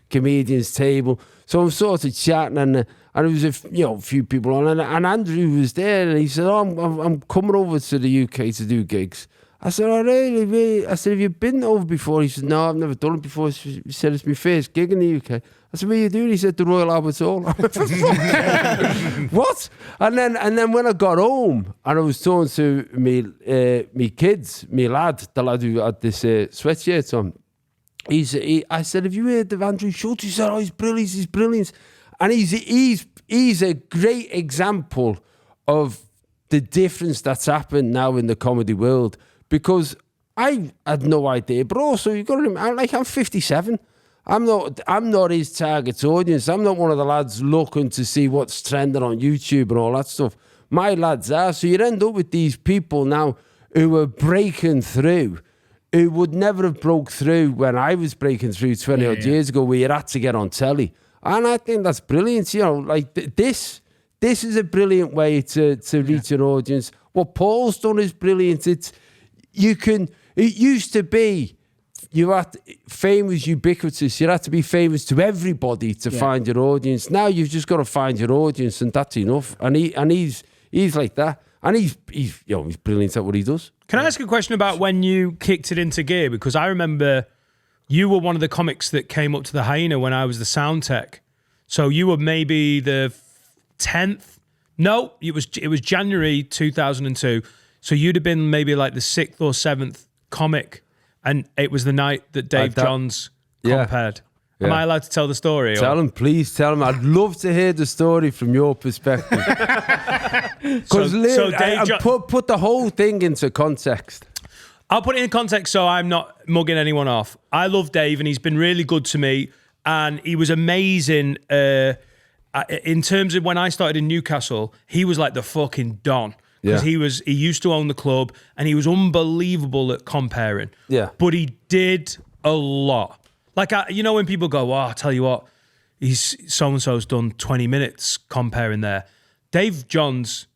comedian's table. So I'm sort of chatting, and there was a few people on, and Andrew was there, and he said, oh, I'm coming over to the UK to do gigs. I said, oh, really? I said, have you been over before? He said, no, I've never done it before. He said, it's my first gig in the UK. I said, what are you doing? He said, the Royal Albert Hall. What? And then when I got home and I was talking to me kids, my lad, the lad who had this sweatshirt on, I said, have you heard of Andrew Schultz? He said, oh, he's brilliant. And he's a great example of the difference that's happened now in the comedy world, because I had no idea, but also you've got to remember, I'm 57. I'm not his target audience. I'm not one of the lads looking to see what's trending on YouTube and all that stuff. My lads are. So you end up with these people now who are breaking through, who would never have broke through when I was breaking through 20 odd years ago, where you had to get on telly. And I think that's brilliant. You know, like this this is a brilliant way to reach an audience. What Paul's done is brilliant. It used to be, fame was ubiquitous. You had to be famous to everybody to find your audience. Now you've just got to find your audience, and that's enough. And he's like that. And he's brilliant at what he does. Can I ask a question about when you kicked it into gear? Because I remember you were one of the comics that came up to the Hyena when I was the sound tech. So you were maybe the 10th. No, it was January 2002. So you'd have been maybe like the 6th or 7th comic, and it was the night that Dave Johns compared. Am I allowed to tell the story? Tell him, please tell him. I'd love to hear the story from your perspective. Because put the whole thing into context. I'll put it in context so I'm not mugging anyone off. I love Dave, and he's been really good to me, and he was amazing. In terms of when I started in Newcastle, he was like the fucking Don. Because he used to own the club, and he was unbelievable at comparing. Yeah. But he did a lot. Like, when people go, I'll tell you what, he's so-and-so's done 20 minutes comparing there. Dave Johns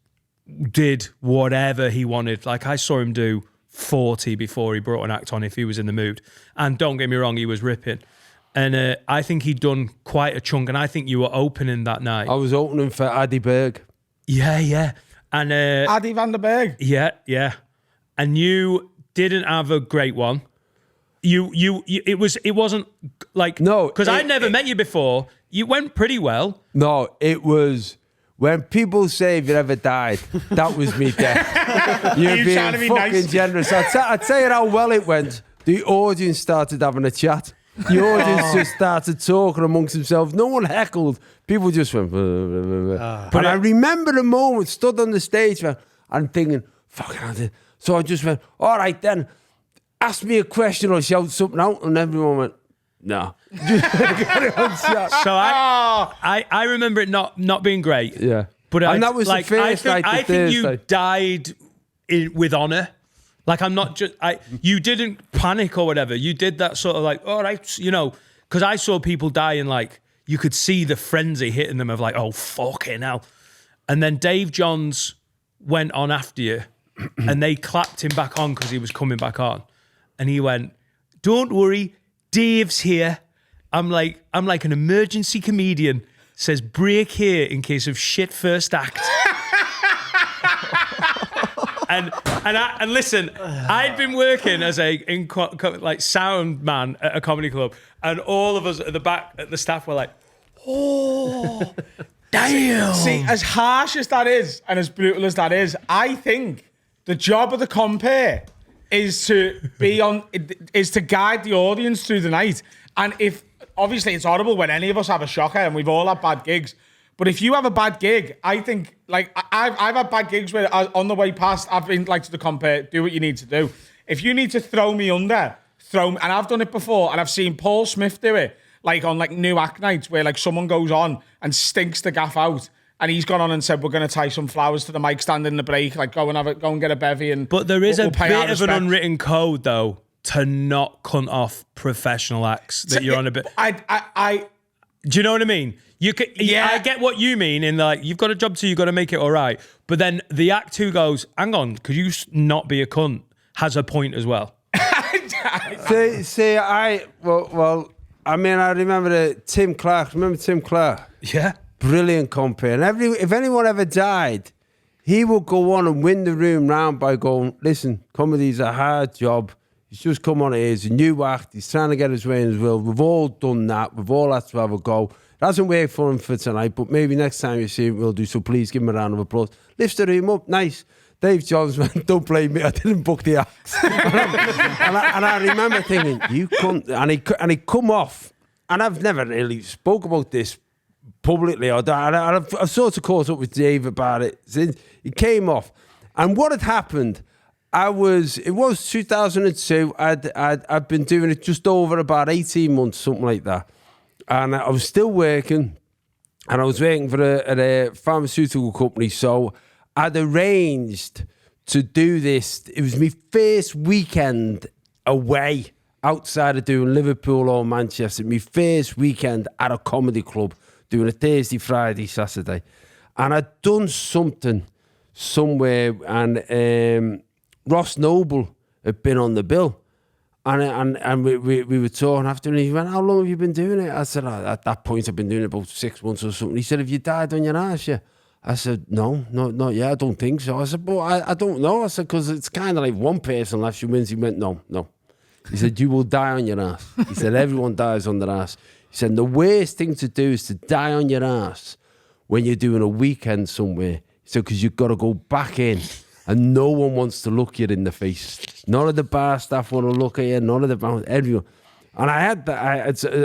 did whatever he wanted. Like, I saw him do 40 before he brought an act on if he was in the mood. And don't get me wrong, he was ripping. And I think he'd done quite a chunk, and I think you were opening that night. I was opening for Addy Berg. Yeah. And Addy van der Berg. Yeah. And you didn't have a great one. It wasn't like, no, because I'd never met you before. You went pretty well. No, it was when people say if you ever died, that was me death. You're being fucking generous. I'd tell you how well it went. The audience started having a chat. The audience just started talking amongst themselves. No one heckled. People just went. And I remember the moment, stood on the stage, man, and thinking, fucking hell. So I just went, all right then. Ask me a question or shout something out, and everyone went, no. So I remember it not being great. Yeah. But and that was the first night. I think you died with honour. Like, I'm not just... you didn't panic or whatever. You did that sort of like, all right, because I saw people dying, like, you could see the frenzy hitting them of like, oh, fucking hell. And then Dave Johns went on after you, and they clapped him back on because he was coming back on. And he went, don't worry, Dave's here. I'm like an emergency comedian. Says break here in case of shit first act. and listen, I'd been working as like sound man at a comedy club, and all of us at the back, at the staff, were like, oh, damn. See, as harsh as that is, and as brutal as that is, I think the job of the compere is to guide the audience through the night. And if obviously it's horrible when any of us have a shocker, and we've all had bad gigs. But if you have a bad gig, I think, like, I've had bad gigs where on the way past, I've been like to the compere, do what you need to do. If you need to throw me under, and I've done it before, and I've seen Paul Smith do it, like on like new act nights where like someone goes on and stinks the gaff out, and he's gone on and said, we're going to tie some flowers to the mic stand in the break, like go and get a bevy. But there is a bit of an unwritten code, though, to not cunt off professional acts that you're on a bit. Do you know what I mean? I get what you mean in like, you've got a job to, you've got to make it all right. But then the act who goes, hang on, could you not be a cunt, has a point as well. I remember Tim Clark. Remember Tim Clark? Yeah. Brilliant compere. And if anyone ever died, he would go on and win the room round by going, listen, comedy's a hard job. He's just come on here. He's a new act. He's trying to get his way in his will. We've all done that. We've all had to have a go. It hasn't worked for him for tonight, but maybe next time you see him, we'll do. So please give him a round of applause. Lifts the room up. Nice. Dave Johns went, don't blame me. I didn't book the acts. and I remember thinking, you couldn't. And he come off. And I've never really spoke about this publicly. I've sort of caught up with Dave about it since he came off. And what had happened... It was 2002. I'd been doing it just over about 18 months, something like that. And I was still working, and I was working for a pharmaceutical company. So I'd arranged to do this. It was my first weekend away outside of doing Liverpool or Manchester. My first weekend at a comedy club, doing a Thursday, Friday, Saturday. and I'd done something somewhere, and Ross Noble had been on the bill. And we were talking after, and he went, "How long have you been doing it?" I said, "At that point, I've been doing it about 6 months or something." He said, "Have you died on your ass yet?" I said, "No, not yet. I don't think so." I said, "But I don't know." I said, "Because it's kind of like one person left, she wins." He went, No. He said, "You will die on your ass." He said, "Everyone dies on their ass." He said, "The worst thing to do is to die on your ass when you're doing a weekend somewhere." He said, "Because you've got to go back in. And no one wants to look you in the face. None of the bar staff want to look at you. None of the bar, everyone." And I had that.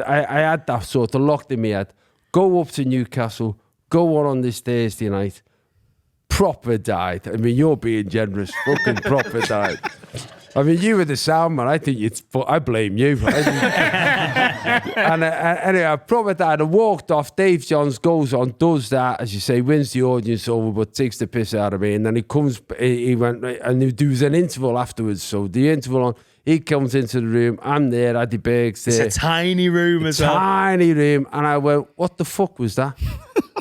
I had that sort of locked in my head. Go up to Newcastle. Go on this Thursday night. Proper died. I mean, you're being generous. Fucking proper died. I mean, you were the sound man. I think I blame you. Anyway, I proper died. I walked off. Dave Johns goes on, does that, as you say, wins the audience over, but takes the piss out of me. And then he comes, he went, and there was an interval afterwards. So the interval on, he comes into the room. I'm there, Addy Berg's there. It's a tiny room as well. Tiny room. And I went, "What the fuck was that?"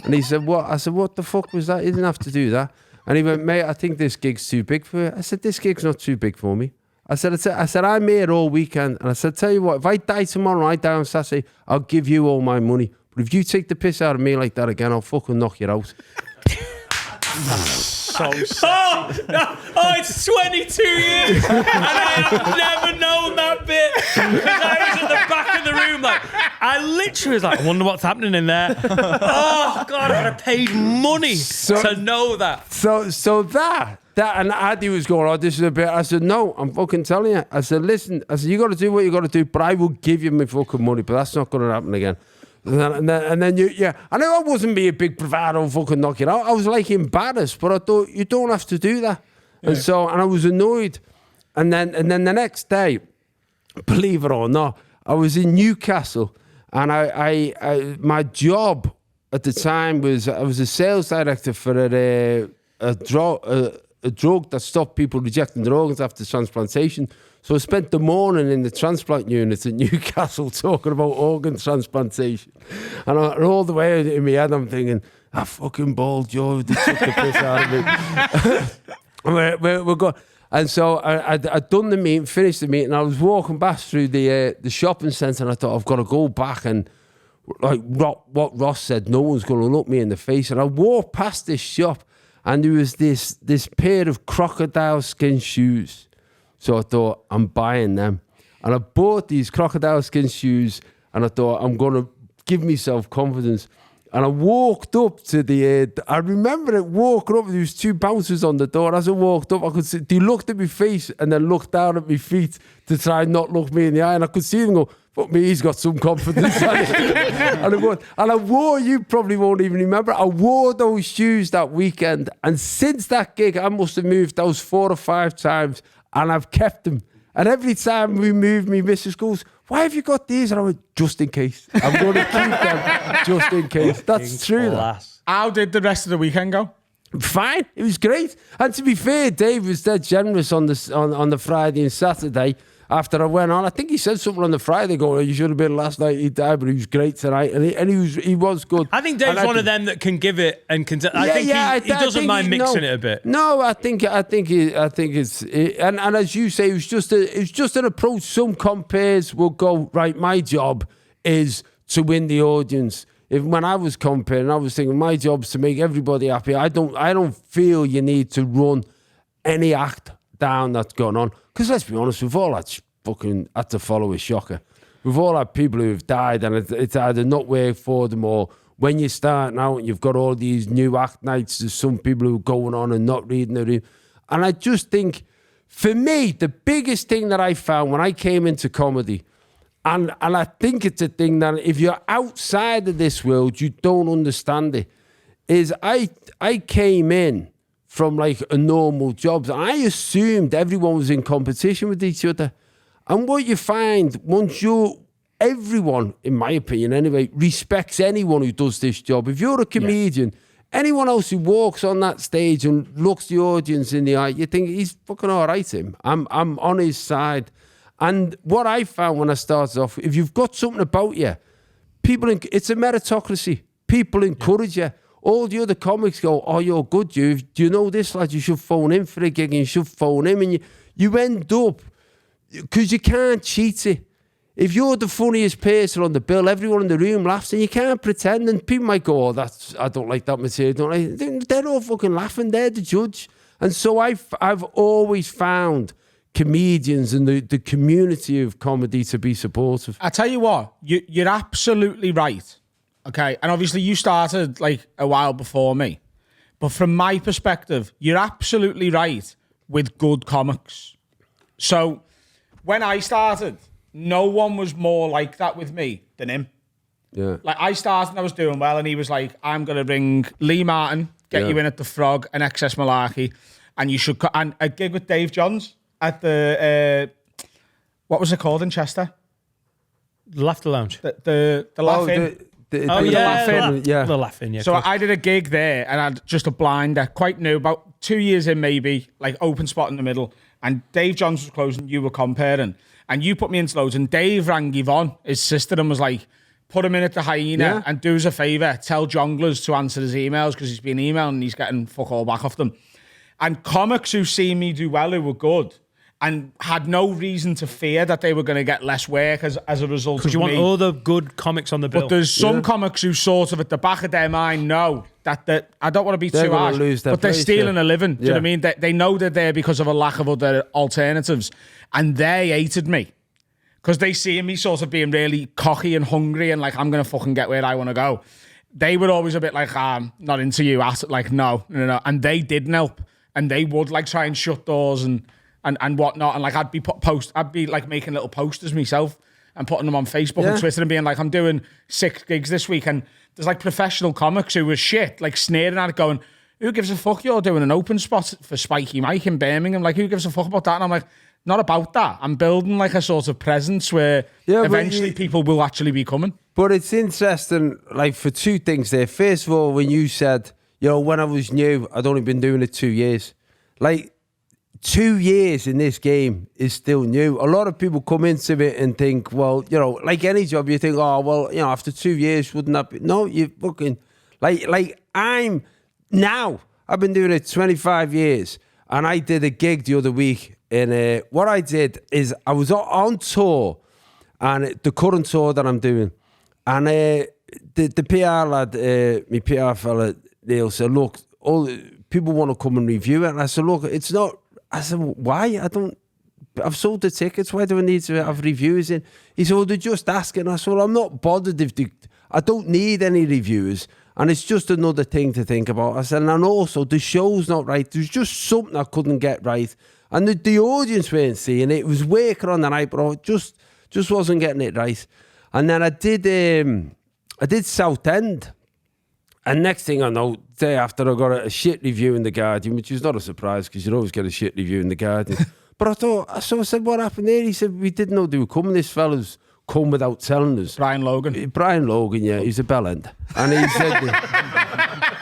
And he said, "What?" I said, "What the fuck was that? You didn't have to do that." And he went, "Mate, I think this gig's too big for you." I said, "This gig's not too big for me." I said, "I'm here all weekend." And I said, "Tell you what, if I die tomorrow, I die on Saturday, I'll give you all my money. But if you take the piss out of me like that again, I'll fucking knock you out." So it's 22 years and I have never known that bit, because I was at the back of the room, like, I literally was like, "I wonder what's happening in there." Oh God, I'd have paid money to know that. So that and Addy was going, "Oh, this is a bit." I said, "No, I'm fucking telling you." I said, "Listen," I said, "You got to do what you got to do, but I will give you my fucking money, but that's not going to happen again." And then I know I wasn't being a big bravado fucking knock it out. I was like embarrassed, but I thought, you don't have to do that. Yeah. And I was annoyed. And then the next day, believe it or not, I was in Newcastle, and I my job at the time was, I was a sales director for a drug that stopped people rejecting their organs after transplantation. So I spent the morning in the transplant unit at Newcastle talking about organ transplantation. And all the way in my head, I'm thinking, "Ah, fucking bald Joe, they took the piss out of me." We're going. And so I'd done the meeting, finished the meeting. I was walking back through the shopping centre, and I thought, I've got to go back and, like what Ross said, no one's going to look me in the face. And I walked past this shop, and there was this pair of crocodile skin shoes. So I thought, I'm buying them. And I bought these crocodile skin shoes, and I thought, I'm going to give myself confidence. And I walked up to I remember it, walking up, there was two bouncers on the door. As I walked up, I could see, they looked at my face and then looked down at my feet to try and not look me in the eye. And I could see them go, "Fuck me, he's got some confidence." And I wore, you probably won't even remember, I wore those shoes that weekend. And since that gig, I must have moved those 4 or 5 times. And I've kept them. And every time we move, me missus goes, "Why have you got these?" And I went, "Just in case. I'm going to keep them just in case." That's true. How did the rest of the weekend go? Fine. It was great. And to be fair, Dave was dead generous on the Friday and Saturday. After I went on, I think he said something on the Friday going, "You should have been last night, he died, but he was great tonight." And he was good. I think Dave's one of them that can give it and can. I think he doesn't mind mixing it a bit. No, I think it's and as you say, it's just an approach. Some compares will go, right, my job is to win the audience. When I was comparing, I was thinking my job's to make everybody happy. I don't feel you need to run any act down that's gone on. Because let's be honest, we've all had to follow a shocker. We've all had people who have died, and it's either not worked for them, or when you're starting out and you've got all these new act nights, there's some people who are going on and not reading the room. And I just think, for me, the biggest thing that I found when I came into comedy, and I think it's a thing that if you're outside of this world, you don't understand it, is I came in from like a normal job. I assumed everyone was in competition with each other. And what you find, everyone, in my opinion anyway, respects anyone who does this job. If you're a comedian, anyone else who walks on that stage and looks the audience in the eye, you think, he's fucking all right, him. I'm on his side. And what I found when I started off, if you've got something about you, it's a meritocracy. People encourage you. all the other comics go, oh, you're good, do you know this lad? You should phone him for a gig and you should phone him. And you end up, because you can't cheat it. If you're the funniest person on the bill, everyone in the room laughs and you can't pretend. And people might go, oh, I don't like that material. Don't like. They're all fucking laughing. They're the judge. And so I've always found comedians and the community of comedy to be supportive. I tell you what, you're absolutely right. Okay, and obviously you started like a while before me. But from my perspective, you're absolutely right with good comics. So when I started, no one was more like that with me than him. Yeah. Like I started and I was doing well and he was like, I'm going to ring Lee Martin, get you in at the Frog and XS Malarkey. And you should, and a gig with Dave Johns at the, what was it called in Chester? The Laughter Lounge. The Laugh-In. The Laugh-In, yeah. So I did a gig there and I had just a blinder, quite new, about 2 years in maybe, like open spot in the middle. And Dave Johns was closing, you were comparing. And you put me into loads. And Dave rang Yvonne, his sister, and was like, put him in at the Hyena and do us a favour, tell Jonglers to answer his emails because he's been emailing and he's getting fuck all back off them. And comics who see me do well, who were good, and had no reason to fear that they were going to get less work as a result of me. Because you want all the good comics on the bill. But there's some comics who sort of at the back of their mind know that I don't want to be too harsh, but they're stealing a living. Do you know what I mean? They know they're there because of a lack of other alternatives. And they hated me because they see me sort of being really cocky and hungry and like, I'm going to fucking get where I want to go. They were always a bit like, I'm not into you. Like, no. And they didn't help. And they would like try and shut doors and whatnot. And like, I'd be like making little posters myself and putting them on Facebook and Twitter and being like, I'm doing 6 gigs this week. And there's like professional comics who were shit, like sneering at it going, who gives a fuck you're doing an open spot for Spiky Mike in Birmingham? Like, who gives a fuck about that? And I'm like, not about that. I'm building like a sort of presence where eventually people will actually be coming. But it's interesting, like for 2 things there. First of all, when you said, when I was new, I'd only been doing it 2 years. Like 2 years in this game is still new. A lot of people come into it and think, well, like any job, you think, oh, well, after 2 years, wouldn't that be? No, you fucking, like I've been doing it 25 years. And I did a gig the other week. And what I did is I was on tour, and the current tour that I'm doing, and the PR lad, my PR fella, Neil said, look, all people want to come and review it. And I said, look, it's not. I said, why? I've sold the tickets. Why do I need to have reviews in? He said, well, they're just asking. I said, well, I'm not bothered I don't need any reviews. And it's just another thing to think about. I said, and also the show's not right. There's just something I couldn't get right. And the audience weren't seeing it. It was working on the night, but I just wasn't getting it right. And then I did Southend. And next thing I know, day after I got a shit review in The Guardian, which is not a surprise because you always get a shit review in The Guardian. But I said, what happened there? He said, we didn't know they were coming. This fella's come without telling us. Brian Logan, yeah, he's a bellend. And he said...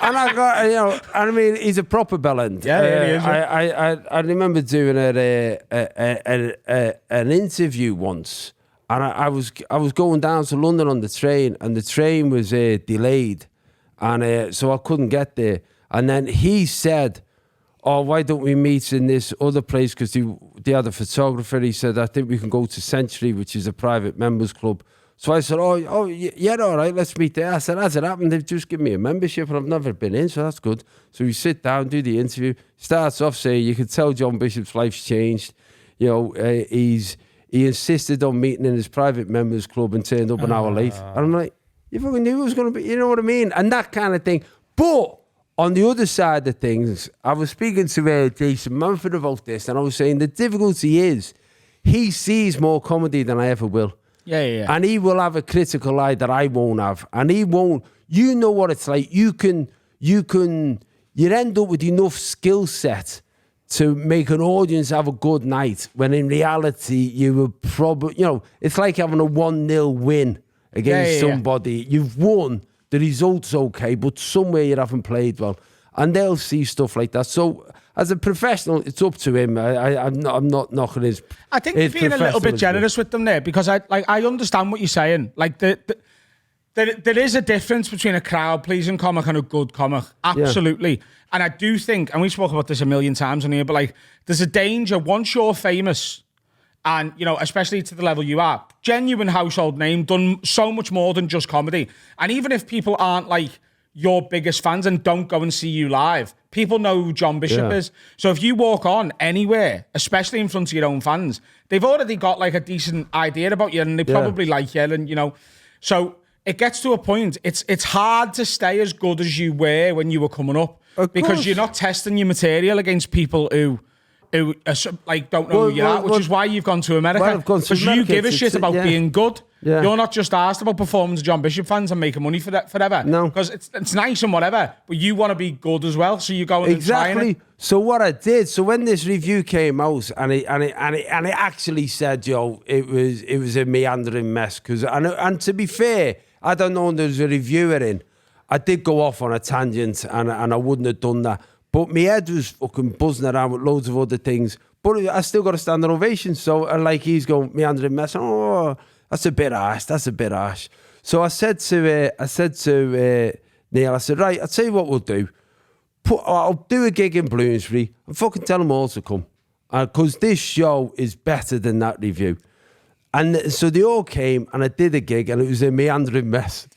And I got, I mean, he's a proper bellend. Yeah, he is. I remember doing an interview once, and I was going down to London on the train, and the train was delayed, and so I couldn't get there. And then he said, "Oh, why don't we meet in this other place?" Because they had a photographer. He said, "I think we can go to Century, which is a private members club." So I said, oh, yeah, all right, let's meet there. I said, as it happened, they've just given me a membership and I've never been in, so that's good. So we sit down, do the interview. Starts off saying, you can tell John Bishop's life's changed. He insisted on meeting in his private members club and turned up an hour late. And I'm like, you fucking knew it was going to be, you know what I mean? And that kind of thing. But on the other side of things, I was speaking to Jason Manford about this, and I was saying the difficulty is he sees more comedy than I ever will. Yeah. And he will have a critical eye that I won't have. And he won't, you know what it's like. You end up with enough skill set to make an audience have a good night, when in reality, you were probably, it's like having a 1-0 win against somebody. You've won, the result's okay, but somewhere you haven't played well. And they'll see stuff like that. So as a professional, it's up to him. I'm not knocking his. I think you're being a little bit generous with them there, because I understand what you're saying. Like There is a difference between a crowd-pleasing comic and a good comic. Absolutely. And I do think, and we spoke about this a million times on here, but like, there's a danger once you're famous, and, you know, especially to the level you are, genuine household name, done so much more than just comedy. And even if people aren't like your biggest fans and don't go and see you live, people know who John Bishop is. So if you walk on anywhere, especially in front of your own fans, they've already got like a decent idea about you and they probably like you, and, you know, so it gets to a point, it's hard to stay as good as you were when you were coming up, because you're not testing your material against people who like don't know who you are, which is why you've gone to America. Because you give a shit about being good. Yeah. You're not just asked about performing to John Bishop fans and making money for that forever. No. Because it's nice and whatever, but you want to be good as well, so you go and exactly. So what I did, so when this review came out and it actually said, yo, it was a meandering mess. And to be fair, I don't know if there was a reviewer in. I did go off on a tangent and I wouldn't have done that. But my head was fucking buzzing around with loads of other things. But I still got a standing ovation. So, like, he's going, meandering mess. Oh, that's a bit harsh. That's a bit harsh. So I said to Neil, I said, right, I'll tell you what we'll do. I'll do a gig in Bloomsbury and fucking tell them all to come. Because this show is better than that review. And so they all came and I did a gig and it was a meandering mess.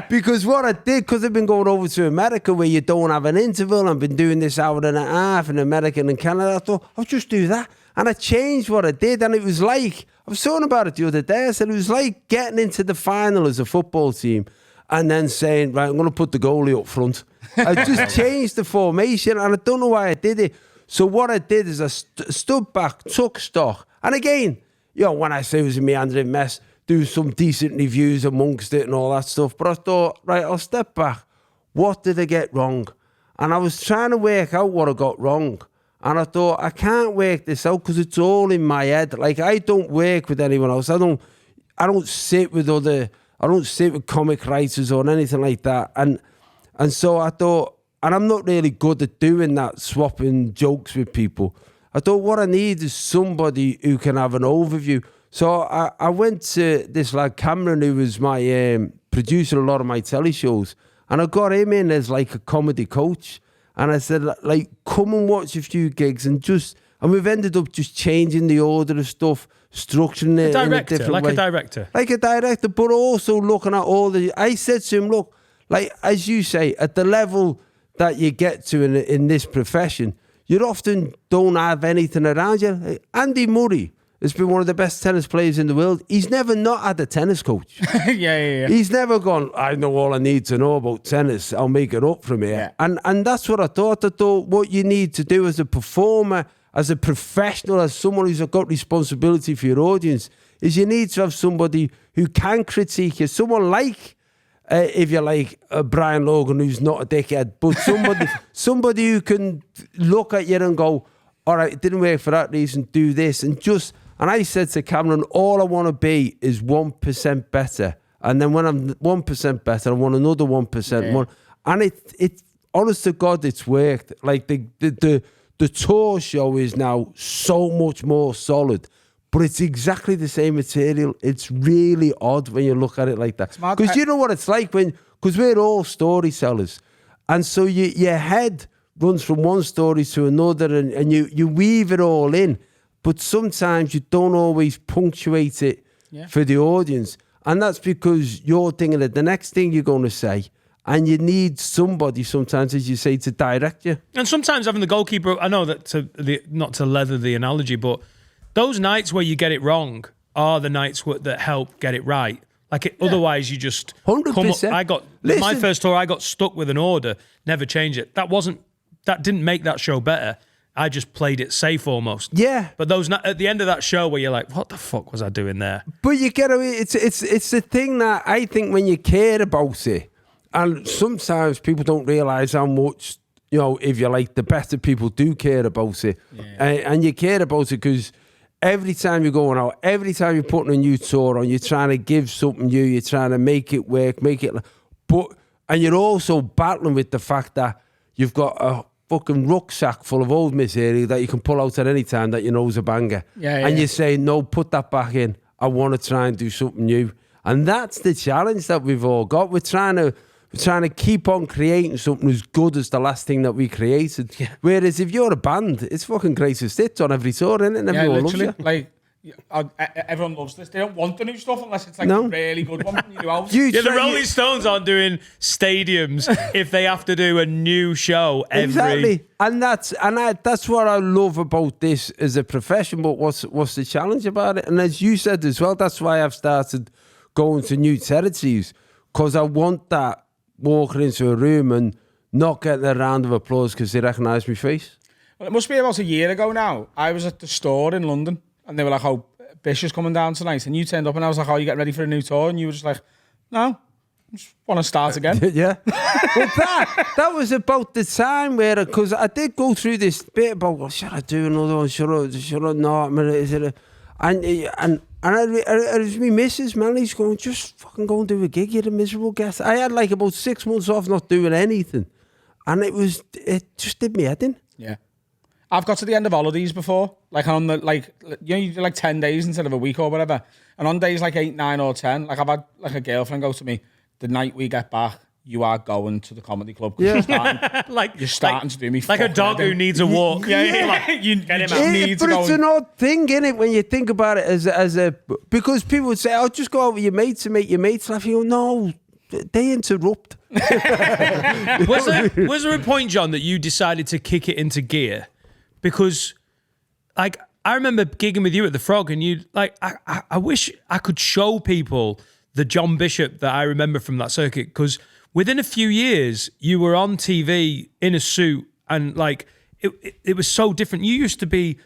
Because what I did, because I've been going over to America where you don't have an interval, I've been doing this hour and a half in America and Canada, I thought, I'll just do that. And I changed what I did, and it was like, I was talking about it the other day, I said it was like getting into the final as a football team and then saying, right, I'm going to put the goalie up front. I just changed the formation and I don't know why I did it. So what I did is I stood back, took stock, and again, you know, when I say it was a meandering mess, do some decent reviews amongst it and all that stuff. But I thought, right, I'll step back. What did I get wrong? And I was trying to work out what I got wrong. And I thought, I can't work this out because it's all in my head. Like, I don't work with anyone else. I don't sit with comic writers or anything like that. And so I thought, and I'm not really good at doing that, swapping jokes with people. I thought what I need is somebody who can have an overview. So I went to this lad Cameron, who was my producer a lot of my telly shows, and I got him in as like a comedy coach. And I said, like, come and watch a few gigs and we've ended up just changing the order of stuff, structuring it in a different way. Like a director, but also looking at I said to him, look, like, as you say, at the level that you get to in this profession, you often don't have anything around you. Andy Murray has been one of the best tennis players in the world. He's never not had a tennis coach. Yeah. He's never gone, I know all I need to know about tennis. I'll make it up from here. Yeah. And that's what I thought. I thought what you need to do as a performer, as a professional, as someone who's got responsibility for your audience, is you need to have somebody who can critique you. Someone like, if you're like Brian Logan, who's not a dickhead, but somebody who can look at you and go, all right, it didn't work for that reason, do this. And I said to Cameron, all I want to be is 1% better. And then when I'm 1% better, I want another 1% more. And it honest to God, it's worked. Like the tour show is now so much more solid. But it's exactly the same material. It's really odd when you look at it like that. Because you know what it's like because we're all storytellers. And so your head runs from one story to another and you weave it all in. But sometimes you don't always punctuate it for the audience. And that's because you're thinking of the next thing you're going to say. And you need somebody sometimes, as you say, to direct you. And sometimes having the goalkeeper, I know that not to leather the analogy, but those nights where you get it wrong are the nights that help get it right. Otherwise you just 100%. My first tour, I got stuck with an order, never change it. That didn't make that show better. I just played it safe almost. Yeah. But those at the end of that show where you're like, what the fuck was I doing there? But you get away. It's the thing that I think when you care about it, and sometimes people don't realise how much, you know, if you like, the better people do care about it. Yeah. And you care about it because every time you're going out, every time you're putting a new tour on, you're trying to give something new, you're trying to make it work, and you're also battling with the fact that you've got a fucking rucksack full of old material that you can pull out at any time that you know is a banger. And you're saying, no, put that back in. I want to try and do something new. And that's the challenge that we've all got. We're trying to keep on creating something as good as the last thing that we created. Yeah. Whereas if you're a band, it's fucking greatest hits on every tour, isn't it? And everyone loves you. Like, everyone loves this. They don't want the new stuff unless it's like a really good one from your new album. The Rolling Stones aren't doing stadiums if they have to do a new show every... Exactly. And that's what I love about this as a profession. But what's the challenge about it? And as you said as well, that's why I've started going to new territories, because I want that walking into a room and not getting a round of applause because they recognise my face. Well, it must be about a year ago now. I was at the store in London and they were like, "Oh, Bish is coming down tonight." And you turned up and I was like, "Oh, you getting ready for a new tour?" And you were just like, "No, I just want to start again." Yeah. Well, that was about the time where, because I did go through this bit about, well, should I do another one? Should I not? And it was me missus, Melly's going, just fucking go and do a gig, you're a miserable guest. I had like about 6 months off not doing anything. And it just did me head in. Yeah. I've got to the end of holidays before, like on the, like, you know, you do like 10 days instead of a week or whatever. And on days like 8, 9 or 10, like I've had like a girlfriend go to me, the night we get back, you are going to the comedy club. Yeah. You're starting to do me like a dog who needs a walk. Yeah. Like, you get him out. But it's an odd thing, innit, when you think about it as a... Because people would say, "Oh, just go out with your mates and make your mates laugh." You go, no, they interrupt. Was there a point, John, that you decided to kick it into gear? Because, like, I remember gigging with you at the Frog, and you, like, I wish I could show people the John Bishop that I remember from that circuit, because within a few years, you were on TV in a suit, and, like, it was so different. You used to be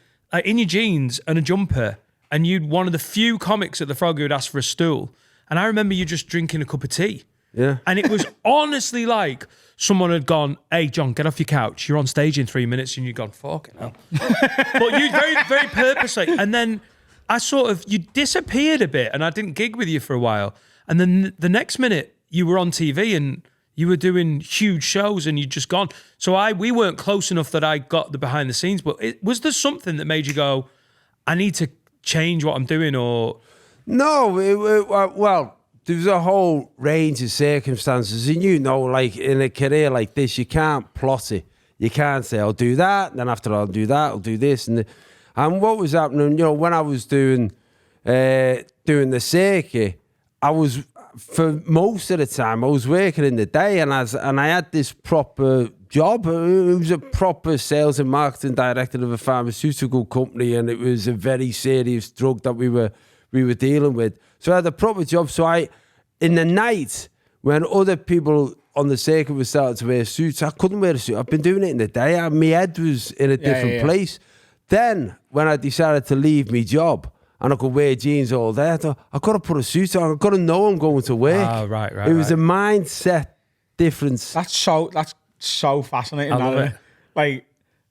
in your jeans and a jumper, and you'd one of the few comics at the Frog who would ask for a stool. And I remember you just drinking a cup of tea. Yeah. And it was honestly like someone had gone, "Hey, John, get off your couch. You're on stage in 3 minutes." And you'd gone, "Fuck it now." But you very, very purposely. And then you disappeared a bit, and I didn't gig with you for a while. And then the next minute you were on TV and you were doing huge shows and you'd just gone. So we weren't close enough that I got the behind the scenes, but was there something that made you go, "I need to change what I'm doing," or? No, well, there was a whole range of circumstances. And you know, like in a career like this, you can't plot it. You can't say, "I'll do that, and then after I'll do that, I'll do this." And what was happening, you know, when I was doing the circuit, I was, for most of the time, I was working in the day, and I had this proper job. It was a proper sales and marketing director of a pharmaceutical company, and it was a very serious drug that we were dealing with. So I had a proper job. So in the night, when other people on the circuit were starting to wear suits, I couldn't wear a suit. I've been doing it in the day. My head was in a different place. Then, when I decided to leave my job and I could wear jeans all day, I thought, I've got to put a suit on. I've got to know I'm going to work. Oh, right. It was a mindset difference. That's so fascinating. I love it. Like,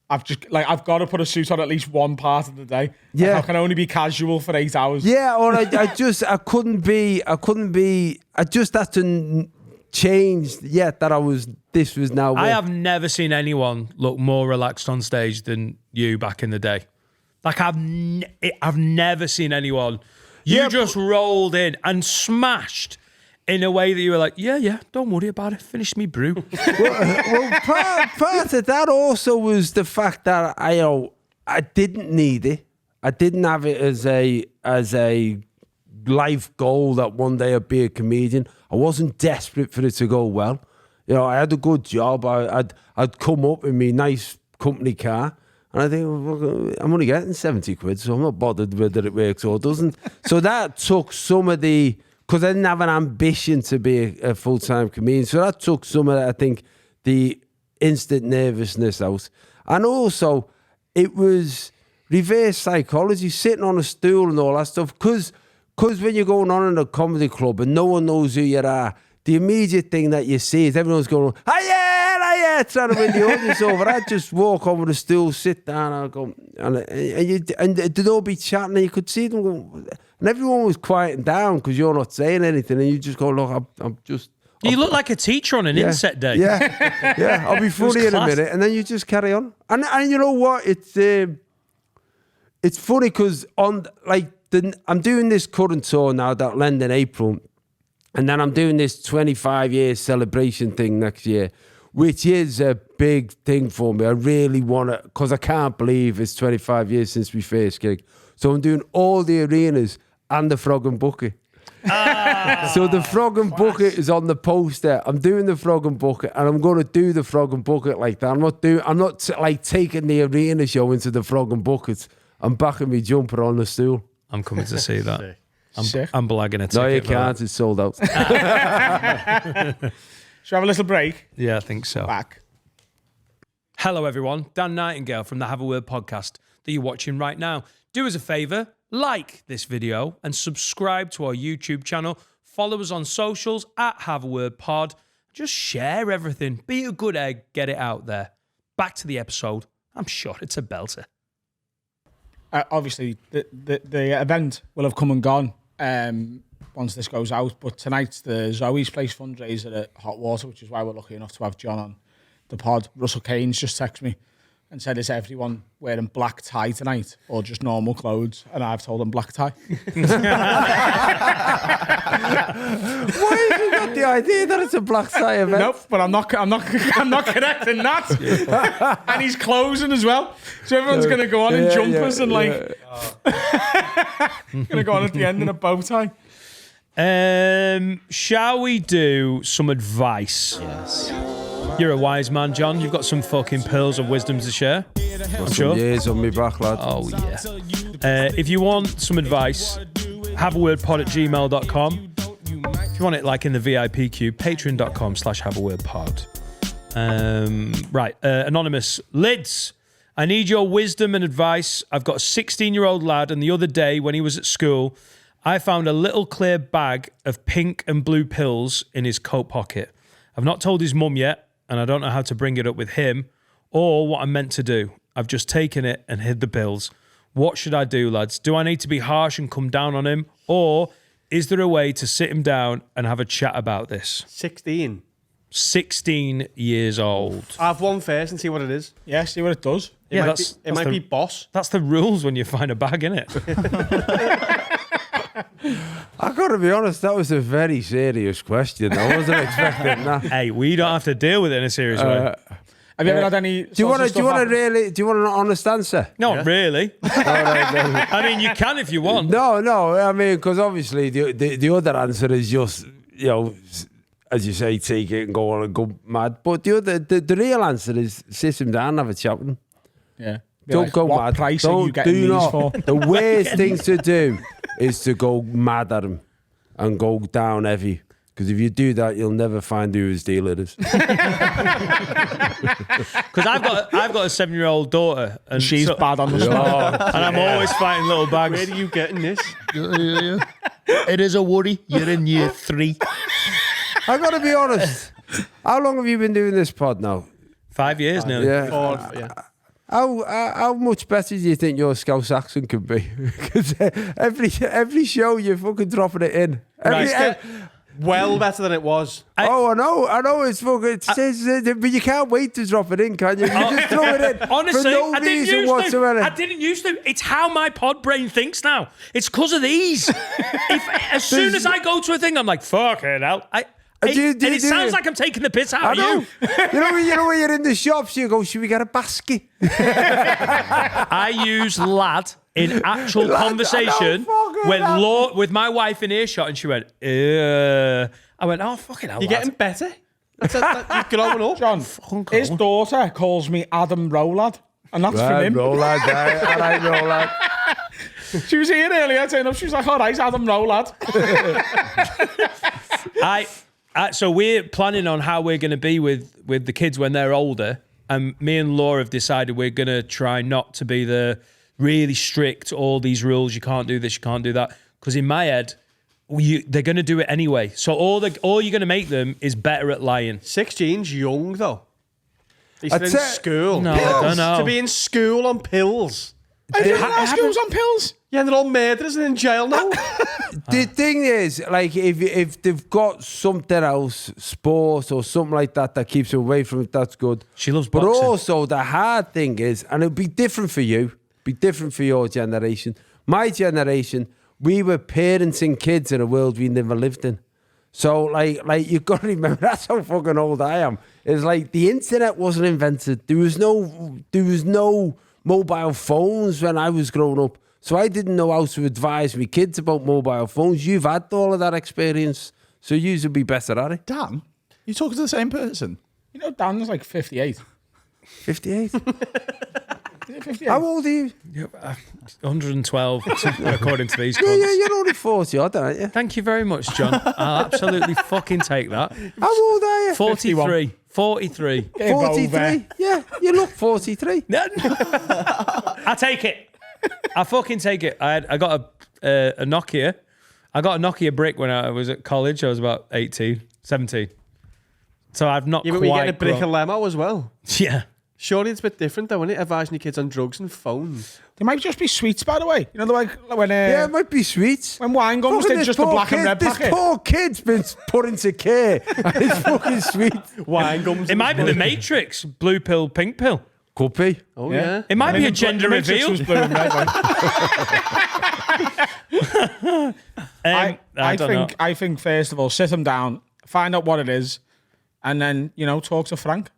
I've got to put a suit on at least one part of the day. Yeah. Like, I can only be casual for 8 hours. Yeah, or I couldn't be, I just had to change yet that this was now. I have never seen anyone look more relaxed on stage than you back in the day. Like, I've never seen anyone. You just rolled in and smashed in a way that you were like, yeah, don't worry about it. Finish me brew. well, part of that also was the fact that I didn't need it. I didn't have it as a life goal that one day I'd be a comedian. I wasn't desperate for it to go well. You know, I had a good job. I'd come up in my nice company car, and I think, well, I'm only getting 70 quid, so I'm not bothered whether it works or doesn't. So that took some of the... Because I didn't have an ambition to be a full-time comedian. So that took some of, I think, the instant nervousness out. And also, it was reverse psychology, sitting on a stool and all that stuff. Because when you're going on in a comedy club and no one knows who you are, the immediate thing that you see is everyone's going, hiya, trying to win the audience over. I'd just walk over the stool, sit down, and I'd go, and they'd all be chatting, and you could see them going... And everyone was quieting down because you're not saying anything, and you just go, "Look, I'm just." You look like a teacher on an inset day. Yeah, I'll be funny in a minute, and then you just carry on. And you know what? It's funny because I'm doing this current tour now that'll end in April, And then I'm doing this 25 year celebration thing next year, which is a big thing for me. I really want to, because I can't believe it's 25 years since we first gig. So I'm doing all the arenas and the Frog and Bucket. So the Frog and Bucket is on the poster. I'm doing the Frog and Bucket, and I'm going to do the Frog and Bucket like that. I'm not like taking the arena show into the Frog and Bucket. I'm backing me jumper on the stool. I'm coming to see that. Sick. I'm blagging a ticket. No, you for can't. that. It's sold out. Should we have a little break? Yeah, I think so. Back. Hello, everyone. Dan Nightingale from the Have a Word podcast that you're watching right now. Do us a favour, like this video and subscribe to our YouTube channel. Follow us on socials at Have a Word Pod. Just share everything. Be a good egg. Get it out there. Back to the episode. I'm sure it's a belter. Obviously, the event will have come and gone once this goes out. But tonight's the Zoe's Place fundraiser at Hot Water, which is why we're lucky enough to have John on the pod. Russell Keynes just texted me and said, is everyone wearing black tie tonight or just normal clothes? And I've told him black tie. Why have you got the idea that it's a black tie event? Nope, but I'm not connecting that. And he's closing as well. So everyone's going to go on in jumpers and going to go on at the end in a bow tie. Shall we do some advice? Yes. You're a wise man, John. You've got some fucking pearls of wisdom to share. I'm sure. Years on me back, lad. Oh, yeah. If you want some advice, haveawordpod@gmail.com. If you want it like in the VIP queue, patreon.com/haveawordpod. Right. Anonymous. Lids, I need your wisdom and advice. I've got a 16-year-old lad, and the other day when he was at school, I found a little clear bag of pink and blue pills in his coat pocket. I've not told his mum yet, and I don't know how to bring it up with him or what I'm meant to do. I've just taken it and hid the pills. What should I do, lads? Do I need to be harsh and come down on him, or is there a way to sit him down and have a chat about this? 16. 16 years old. Have one first and see what it is. Yeah, see what it does. It might be boss. That's the rules when you find a bag, innit? I got to be honest, that was a very serious question. I wasn't expecting that. Hey, we don't have to deal with it in a serious way. Have you ever had any? Do you want an honest answer? Not really. I mean, you can if you want. No. I mean, because obviously the other answer is just, as you say, take it and go on and go mad. But the real answer is sit him down and have a chat with him. Yeah. Don't go what mad. Price are you getting these for? The worst thing to do is to go mad at him and go down heavy. Because if you do that, you'll never find who his dealer is. Because I've got a 7-year-old daughter, and she's bad on the spot, and I'm always fighting little bags. Where are you getting this? It is a worry. You're in year 3. I got to be honest. How long have you been doing this pod now? 5 years now. Yeah. How much better do you think your Scouse accent could be? Because every show you're fucking dropping it in. Well better than it was. I know it's fucking. But you can't wait to drop it in, can you? You just throw it in. Honestly, for no I didn't reason used whatsoever. to. I didn't used to. It's how my pod brain thinks now. It's because of these. As soon as I go to a thing, I'm like, fucking hell. It sounds like I'm taking the piss out of you. You know when you're in the shops, you go, should we get a basket? I use lad in actual conversation with my wife in earshot, and she went, I went, oh, fucking hell, You're getting better. You're growing up. John, his daughter calls me Adam Rowlad, and that's from him. Rowlad, I like Rowlad. She was here earlier, turning up. She was like, all right, Adam Rowlad. So we're planning on how we're going to be with the kids when they're older. And me and Laura have decided we're going to try not to be the really strict, all these rules, you can't do this, you can't do that. Because in my head, they're going to do it anyway. So all you're going to make them is better at lying. 16's young, though. He's in school. No, I don't know. To be in school on pills. I didn't know schools on pills. Yeah, they're all murderers and in jail now. The thing is, like, if they've got something else, sport or something like that keeps them away from it, that's good. She loves boxing. But also, the hard thing is, and it'll be different for you, be different for your generation. My generation, we were parenting kids in a world we never lived in. So like you got to remember, that's how fucking old I am. It's like the internet wasn't invented. There was no mobile phones when I was growing up. So I didn't know how to advise my kids about mobile phones. You've had all of that experience, so you would be better at it. Dan, you talking to the same person? You know, Dan's like 58. 58? Is it 58? How old are you? 112, according to these Yeah, cunts. you're only 40 odd, aren't you? Thank you very much, John. I'll absolutely fucking take that. How old are you? 43. 43. Get over 43? it. Yeah, you look 43. I take it. I fucking take it. I got a Nokia. I got a Nokia brick when I was at college. I was about 18, 17. So I've not Yeah, quite but we get a brick grown- of lemo as well. Yeah. Surely it's a bit different though, isn't it? Advising your kids on drugs and phones. They might just be sweets, by the way. You know, like when Yeah, it might be sweet. when wine gums Fucking did this just a poor black and kid- red This packet. poor kid's been put into care. And it's fucking sweet. Wine gums. It might be the Matrix. Blue pill, pink pill. Could be. Oh yeah. It might be a the gender Matrix reveal. was blue and red, right? I think first of all, sit them down, find out what it is, and then talk to Frank.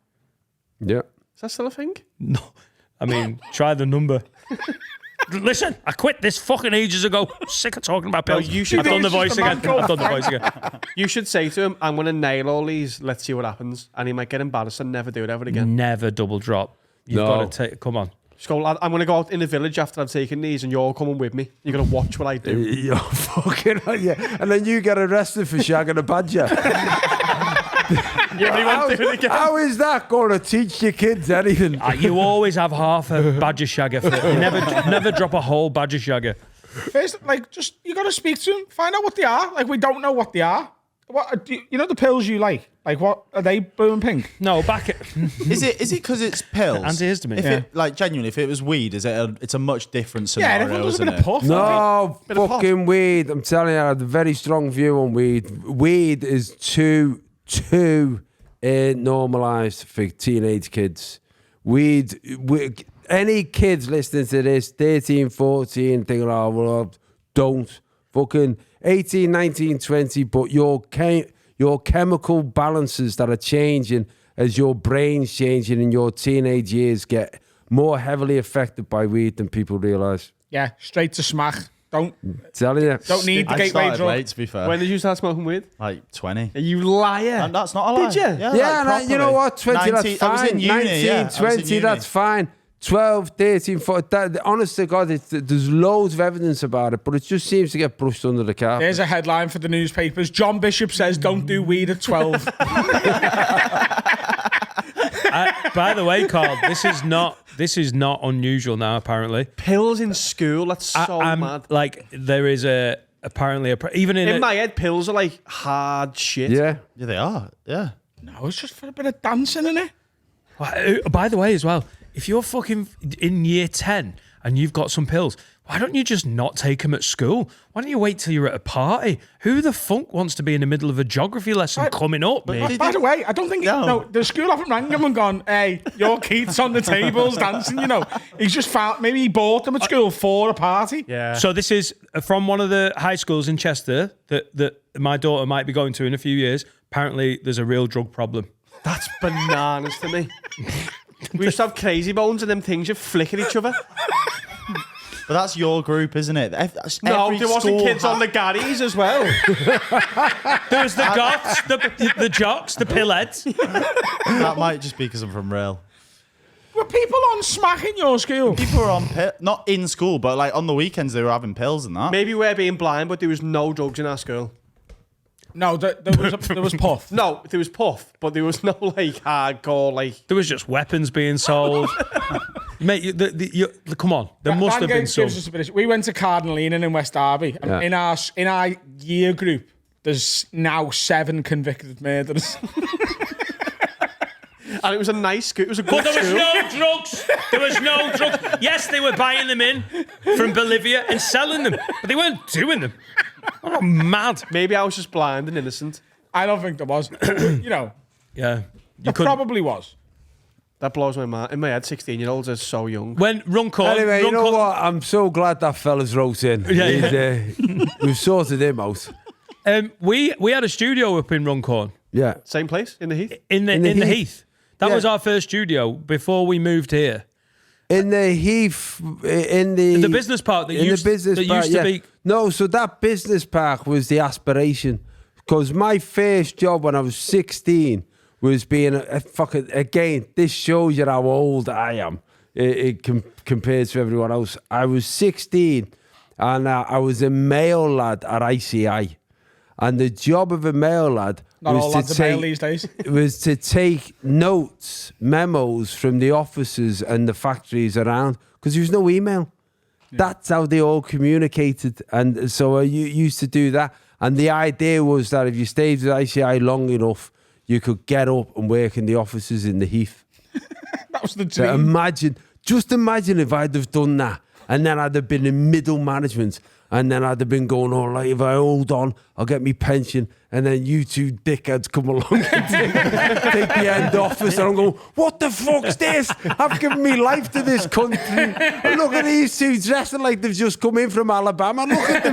Yeah. Is that still a thing? No. I mean, try the number. Listen, I quit this fucking ages ago. Sick of talking about pills. you should I've done the It's just voice a man again. called I've done the Frank. voice again. You should say to him, I'm going to nail all these, let's see what happens. And he might get embarrassed and never do it ever again. Never double drop. You've No. got to take. Come on. Just go, lad, I'm going to go out in the village after I've taken these and you're coming with me. You're going to watch what I do. You're fucking yeah. And then you get arrested for shagging a badger. Yeah, but he won't do it again. How is that going to teach your kids anything? You always have half a badger shagger. You never drop a whole badger shagger. First, you got to speak to them, find out what they are. Like, we don't know what they are. What you know the pills you like? Like, what are they? Blue and pink? No, back it. Is it because it's pills? Antihistamine. If it, like, genuinely, if it was weed, it's a much different Yeah, scenario, everyone does a isn't bit of it? puff. No, Bit of fucking weed. I'm telling you, I have a very strong view on weed. Weed is too normalised for teenage kids. Weed, any kids listening to this, 13, 14, thinking, oh, well, don't. Fucking 18, 19, 20, but your chemical balances that are changing as your brain's changing in your teenage years get more heavily affected by weed than people realise. Yeah, straight to smack. Don't Telling you. need the I gateway started drug. late, to be fair. When did you start smoking weed? Like 20. Are you liar? And that's not a lie. Did you? Yeah, like, and you know properly. what? 20, 19 that's fine. I was in uni, 19, yeah. I was in 20, uni. that's fine. 12, 13, 14. Honest to God, there's loads of evidence about it, but it just seems to get brushed under the carpet. There's a headline for the newspapers. John Bishop says, don't do weed at 12. By the way, Carl, this is not unusual now. Apparently, Pills in school, that's so I'm mad. like there is apparently even in In my head, pills are like hard shit. Yeah. Yeah, they are. Yeah. No, it's just for a bit of dancing, innit? By the way, as well, if you're fucking in year 10 and you've got some pills, why don't you just not take them at school? Why don't you wait till you're at a party? Who the fuck wants to be in the middle of a geography lesson coming up? By the way, I don't think the school haven't rang him and gone, hey, your Keith's on the tables dancing, He's just found, maybe he bought them at school for a party. Yeah. So this is from one of the high schools in Chester that my daughter might be going to in a few years. Apparently, there's a real drug problem. That's bananas to me. We used to have crazy bones and them things you flick at each other. But that's your group, isn't it? No, Every there wasn't school kids on the Garys as well. There's the goths, the jocks, the pillheads. That might just be because I'm from Rail. Were people on smack in your school? People were on not in school, but like on the weekends they were having pills and that. Maybe we're being blind, but there was no drugs in our school. No, there was puff. No, there was puff, but there was no like hardcore like. There was just weapons being sold. Mate, come on. There must have been some. We went to Cardinal Eanan in West Derby. And in our year group, there's now 7 convicted murderers. And it was a nice school. It was a But good there was school. no drugs. There was no drugs. Yes, they were buying them in from Bolivia and selling them, but they weren't doing them. Oh, mad. Maybe I was just blind and innocent. I don't think there was. Yeah. There probably was. That blows my mind. In my head, 16-year-olds are so young. When Runcorn... Anyway, you know Runcorn- what? I'm so glad that fella's wrote in. Yeah. We've sorted him out. We had a studio up in Runcorn. Yeah. Same place in the Heath. In the Heath. That Yeah. was our first studio before we moved here. In the Heath, in the business park that in used, the business that park, used to yeah. be. No, so that business park was the aspiration. Because my first job when I was 16 was being a fucking, again, this shows you how old I am. Compared to everyone else. I was 16 and I was a mail lad at ICI. And the job of a mail lad Not all lads was are male these days. was to take notes, memos from the offices and the factories around because there was no email. Yeah. That's how they all communicated. And so you used to do that. And the idea was that if you stayed with ICI long enough, you could get up and work in the offices in the Heath. That was the So dream. just imagine if I'd have done that and then I'd have been in middle management and then I'd have been going, all right, if I hold on, I'll get me pension. And then you two dickheads come along and take the end office. And I'm going, what the fuck's this? I've given me life to this country. And look at these two dressing like they've just come in from Alabama. Look at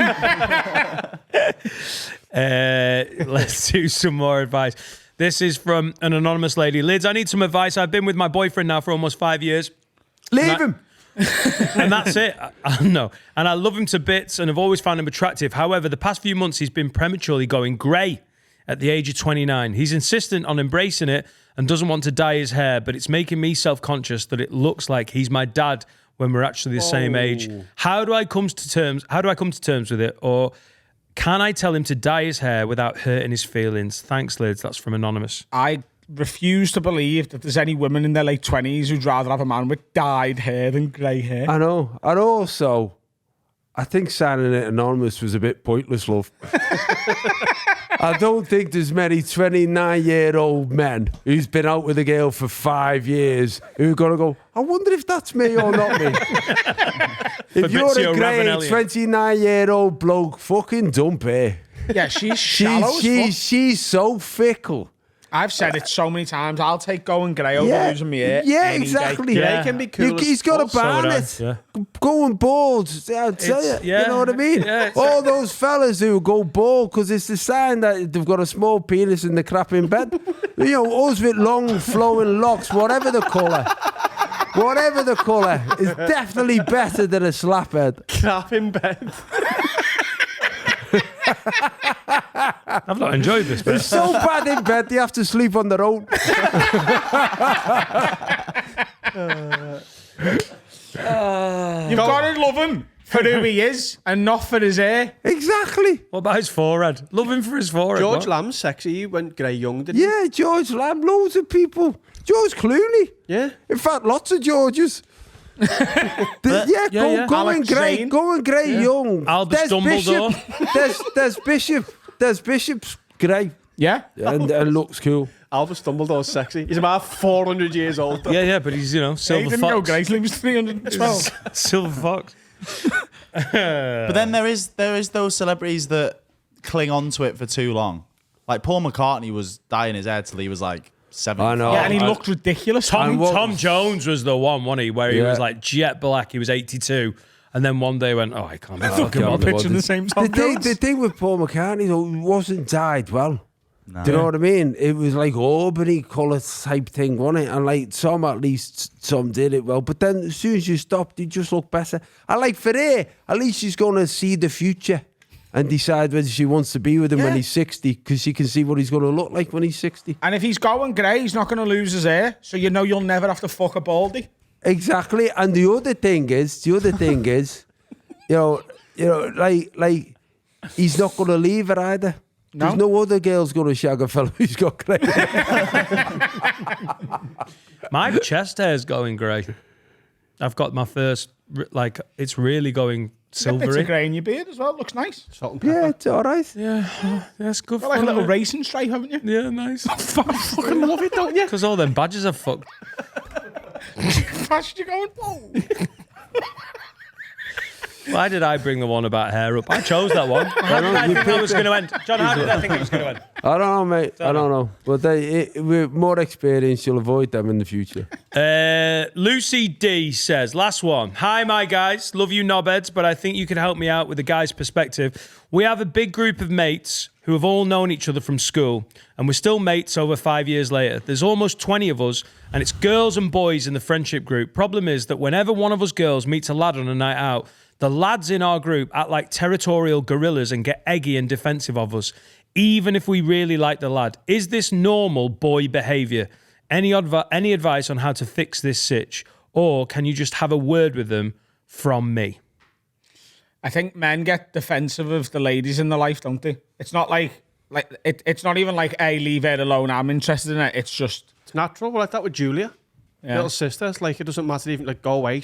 them. Let's do some more advice. This is from an anonymous lady. Lids, I need some advice. I've been with my boyfriend now for almost 5 years. Leave him. And that's it. I know. And I love him to bits and have always found him attractive. However, the past few months, he's been prematurely going grey at the age of 29. He's insistent on embracing it and doesn't want to dye his hair, but it's making me self-conscious that it looks like he's my dad when we're actually the same age. How do I come to terms with it? Or can I tell him to dye his hair without hurting his feelings? Thanks, Lids. That's from Anonymous. I refuse to believe that there's any women in their late 20s who'd rather have a man with dyed hair than grey hair. I know. And also, I think signing it anonymous was a bit pointless, love. I don't think there's many 29-year-old men who's been out with a girl for 5 years who are going to go, I wonder if that's me or not me. If you're Fabrizio a great Ravanelli. 29-year-old bloke, fucking dump her. Yeah, she's shallow as fuck. She's so fickle. I've said it so many times. I'll take going grey over losing my hair. Yeah, any day. exactly. Yeah. Can be cool. He's got to ban would I, it. yeah. Going bald, I'll tell you. Yeah. You know what I mean? Yeah, all those fellas who go bald because it's the sign that they've got a small penis and they're crap in bed. You know, us with long flowing locks, whatever the colour. Whatever the colour is definitely better than a slaphead. Crap in bed. I've not enjoyed this bit. It's so bad in bed they have to sleep on their own. You've got to love him for who he is and not for his hair. Exactly. What about his forehead? Love him for his forehead. George what? Lamb's sexy. He went grey young, didn't he? Yeah, George Lamb, loads of people. George Clooney. Yeah. In fact, lots of Georges. Going Alex great, Zane. going great young. Albus Dumbledore. There's Bishop's great Yeah? and looks cool. Albus Dumbledore's sexy. He's about 400 years old. Yeah, but he's, He Silver didn't go Fox. grey till he was 312. Silver Fox. But then there is those celebrities that cling on to it for too long. Like Paul McCartney was dyeing his hair till he was like 70. I know. Yeah, and he looked ridiculous. Tom Jones was the one, wasn't he? Where he Yeah. was like jet black. He was 82. And then one day went, I can't be Fucking fucking all bothered. pitching the same Tom Jones. The thing with Paul McCartney, though, he wasn't dyed well. Do you know what I mean? It was like Aubrey colour type thing, wasn't it? And like some did it well. But then as soon as you stopped, he just looked better. I like for her, at least she's going to see the future and decide whether she wants to be with him when he's 60, because she can see what he's going to look like when he's 60. And if he's going grey, he's not going to lose his hair. So you know you'll never have to fuck a baldy. Exactly. And the other thing is, you know, like he's not going to leave her either. No? There's no other girl's going to shag a fella who's got grey. My chest hair's going grey. I've got my first, it's really going Bits of silvery. grey in your beard as well. It looks nice. Salt and pepper. Yeah, it's all right. Yeah, that's good Got like a fun, little isn't it? racing stripe, haven't you? Yeah, nice. I fucking love it, don't you? Because all them badges are fucked. Fast you going, whoa. Why did I bring the one about hair up? I chose that one. How did I think that was going to end? John, how did I think it was going to end? I don't know, mate. I don't know. But with more experience, you'll avoid them in the future. Lucy D says, last one. Hi, my guys. Love you, knobheads, but I think you can help me out with the guy's perspective. We have a big group of mates who have all known each other from school, and we're still mates over 5 years later. There's almost 20 of us, and it's girls and boys in the friendship group. Problem is that whenever one of us girls meets a lad on a night out, the lads in our group act like territorial gorillas and get eggy and defensive of us, even if we really like the lad. Is this normal boy behaviour? Any advice on how to fix this sitch? Or can you just have a word with them from me? I think men get defensive of the ladies in their life, don't they? It's not it's not even like, hey, leave her alone, I'm interested in it. It's just... It's natural. We're like that with Julia. Yeah. Little sister. It's like, it doesn't matter even, like, go away.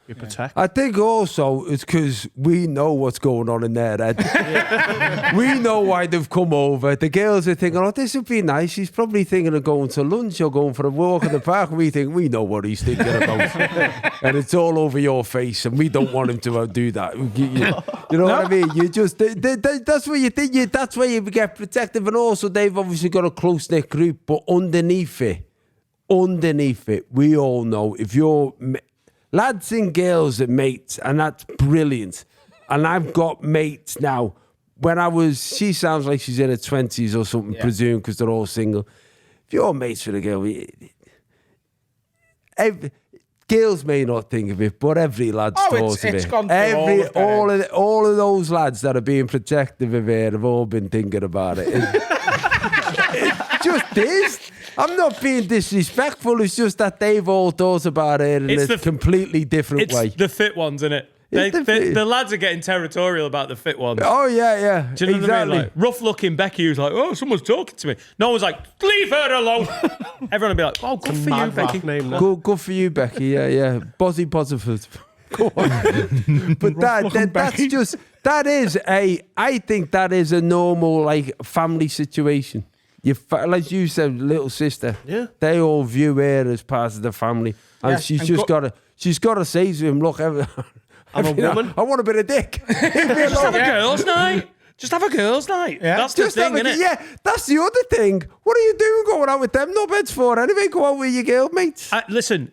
You protect. I think also it's because we know what's going on in their head. We know why they've come over. The girls are thinking, oh, this would be nice. He's probably thinking of going to lunch or going for a walk in the park. We think, we know what he's thinking about. And it's all over your face, and we don't want him to do that. You know what I mean? You just, that's what you think. That's why you get protective. And also, they've obviously got a close-knit group, but underneath it, we all know if you're... Lads and girls are mates, and that's brilliant. And I've got mates now. She sounds like she's in her 20s or something, presume, because they're all single. If you're mates with a girl, girls may not think of it, but every lad's thought of it. Gone through all of those lads that are being protective of her have all been thinking about it. It just is. I'm not being disrespectful. It's just that they've all thought about it in a completely different way. It's the fit ones, isn't it? The lads are getting territorial about the fit ones. Oh, yeah. Do you know what I mean? Like, rough-looking Becky who's like, oh, someone's talking to me. No one's like, leave her alone. Everyone will be like, oh, good for you, Becky. Good for you, Becky. Yeah. Bozzy Bozzyford. Go on. But that's just... I think that is a normal, like, family situation. Like you said, little sister. Yeah. They all view her as part of the family, and she's got to say to him, "Look, I'm a woman. I want a bit of dick. Just have a girls' night. Just have a girls' night. Yeah. That's the thing, isn't it? Yeah, that's the other thing. What are you doing going out with them? No beds for anyway. Go out with your girl mates. Listen,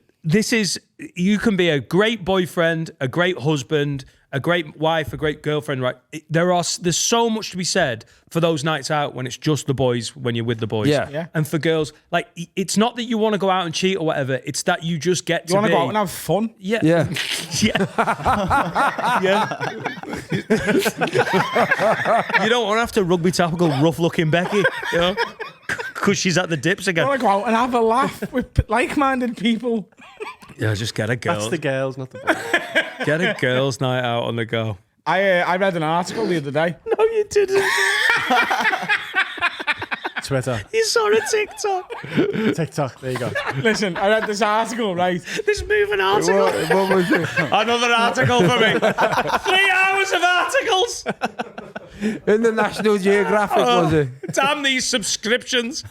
you can be a great boyfriend, a great husband, a great wife, a great girlfriend, right? There's so much to be said for those nights out when it's just the boys, when you're with the boys. Yeah. And for girls, like, it's not that you want to go out and cheat or whatever, it's that you just get to You want to go out and have fun? Yeah. Yeah. Yeah. You don't want to have to rugby tackle rough-looking Becky, you know? Because she's at the dips again. I want to go out and have a laugh with like-minded people. Yeah, just get a girl. That's the girls, not the boys. Get a girls' night out on the go. I read an article the other day. No, you didn't. Twitter. You saw a TikTok. TikTok, there you go. Listen, I read this article, right? This moving article. What was it? Another article for me. 3 hours of articles. In the National Geographic, was it? Damn these subscriptions.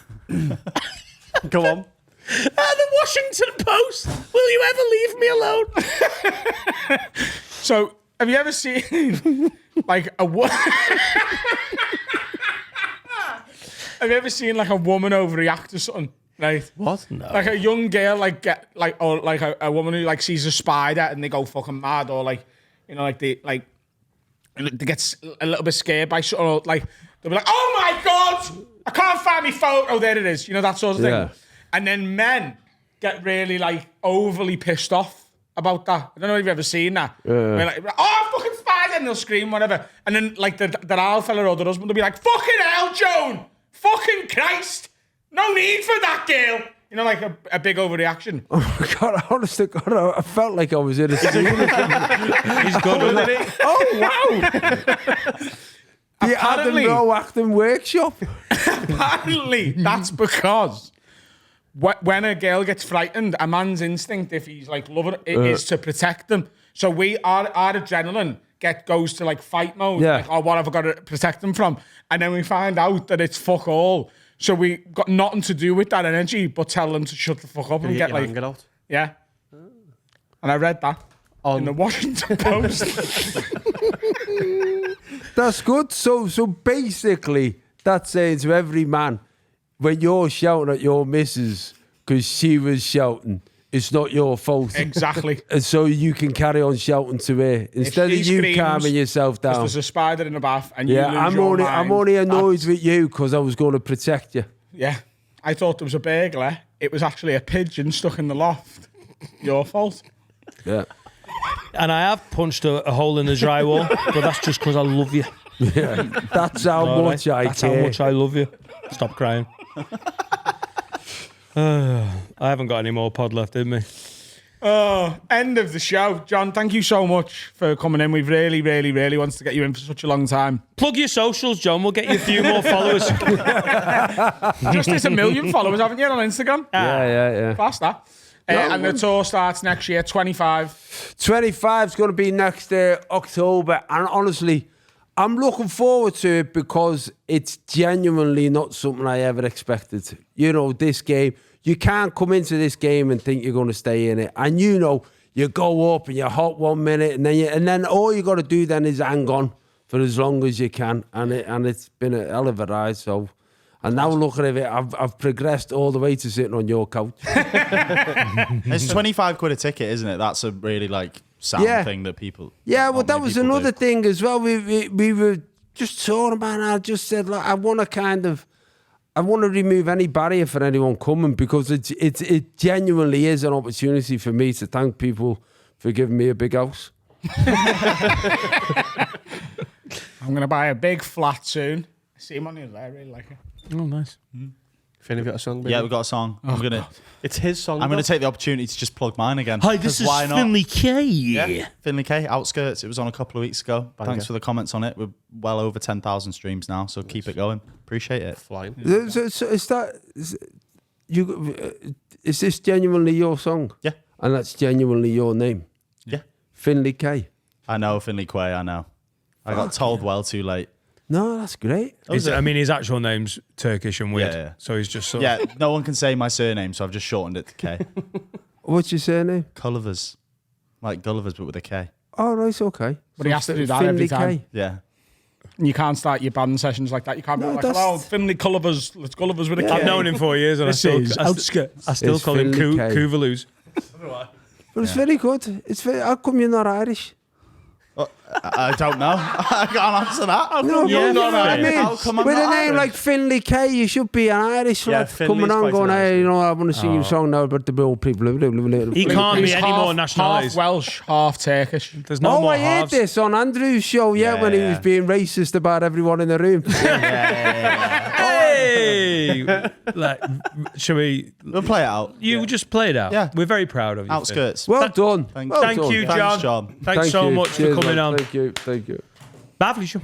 Go on. The Washington Post. Will you ever leave me alone? So, have you ever seen like a Have you ever seen like a woman overreact to something? Right? What? No. Like a young girl, like or like a woman who like sees a spider and they go fucking mad, or like, you know, like they get a little bit scared by something, or like they'll be like, "Oh my god, I can't find my photo." That it is, you know, that sort of thing. Yeah. And then men get really like overly pissed off about that. I don't know if you've ever seen that. They're like, "Oh, fucking spider," and they'll scream whatever. And then like the owl fella or the husband will be like, "Fucking hell, Joan! Fucking Christ! No need for that, girl." You know, like a big overreaction. Oh my God, honestly, God, I felt like I was in a scene. He's good, isn't he? Oh, wow. The Adam Rowe acting workshop. Apparently, that's because when a girl gets frightened, a man's instinct, if he's like loving it, is to protect them. So our adrenaline goes to like fight mode. Yeah. Like, oh, what have I got to protect them from? And then we find out that it's fuck all. So we got nothing to do with that energy, but tell them to shut the fuck up and get like, anger out. Yeah. And I read that in the Washington Post. That's good. So basically, that's saying to every man, when you're shouting at your missus because she was shouting, it's not your fault. Exactly. And so you can carry on shouting to her instead of she you screams, calming yourself down. There's a spider in the bath, and Yeah, you lose your mind. I'm only annoyed with you because I was going to protect you. Yeah, I thought there was a burglar. It was actually a pigeon stuck in the loft. Your fault. Yeah. And I have punched a hole in the drywall, but that's just because I love you. Yeah, that's how All much right? I That's care. how much I love you. Stop crying. I haven't got any more pod left, did me? Oh, end of the show. John, thank you so much for coming in. We've really, really, really wanted to get you in for such a long time. Plug your socials, John. We'll get you a few more followers. Just hit 1 million followers, haven't you, on Instagram? Yeah. Fast that. And the tour starts next year, 25. 25 is going to be next October, and honestly, I'm looking forward to it because it's genuinely not something I ever expected. You know, this game, you can't come into this game and think you're going to stay in it. And you know, you go up and you're hot 1 minute, and then all you got to do then is hang on for as long as you can. And it's been a hell of a ride. So, and now looking at it, I've progressed all the way to sitting on your couch. It's 25 quid a ticket, isn't it? That's a really sound thing that people. Yeah, well, not that many was people another do. thing as well. We were just talking about it. I just said, like, I want to remove any barrier for anyone coming because it genuinely is an opportunity for me to thank people for giving me a big house. I'm going to buy a big flat soon. I see him on the other there. I really like it. Oh, nice. Finn, have you got a song? Baby? Yeah, we've got a song. It's his song. I'm gonna though. take the opportunity to just plug mine again. Hi, this 'cause is why not? Finley K. Yeah, Finley K, Outskirts. It was on a couple of weeks ago. Thanks for the comments on it. We're well over 10,000 streams now, so keep it going. Appreciate it. Flying. So is this genuinely your song? Yeah. And that's genuinely your name? Yeah. Finley K? I know, Finley Quay, I know. I got told well too late. No, that's great. His actual name's Turkish and weird. Yeah. So he's just sort Yeah, no one can say my surname, so I've just shortened it to K. What's your surname? Gullivers. Like Gullivers, but with a K. Oh, right, okay. But he has to do that Finley every time. K. Yeah. And you can't start your band sessions like that. You can't be like, that's- hello, Finley Gullivers. Let's Gullivers with a K. I've known him 4 years and This is Outskirts. I still It's call him Finley K. Koovaloos. But it's very good. How come you're not Irish? I don't know. I can't answer that. No, you're not I Irish? mean, How come I'm with a not name Irish? like Finley K, you should be an Irish Yeah, lad Finley's coming on quite going, an Irish hey, I want to sing your song now about the old people. He can't be He's any more half nationalities. Welsh, half Turkish. There's no more I heard halves. this on Andrew's show, when he was being racist about everyone in the room. Hey! Shall we... We'll play it out. You just play it out. Yeah. We're very proud of you. Outskirts. Well done. Thank Well Thank done. you, Thanks, John. John. Thanks so you. much Cheers, for coming man. on. Thank you. Bye, Felicia.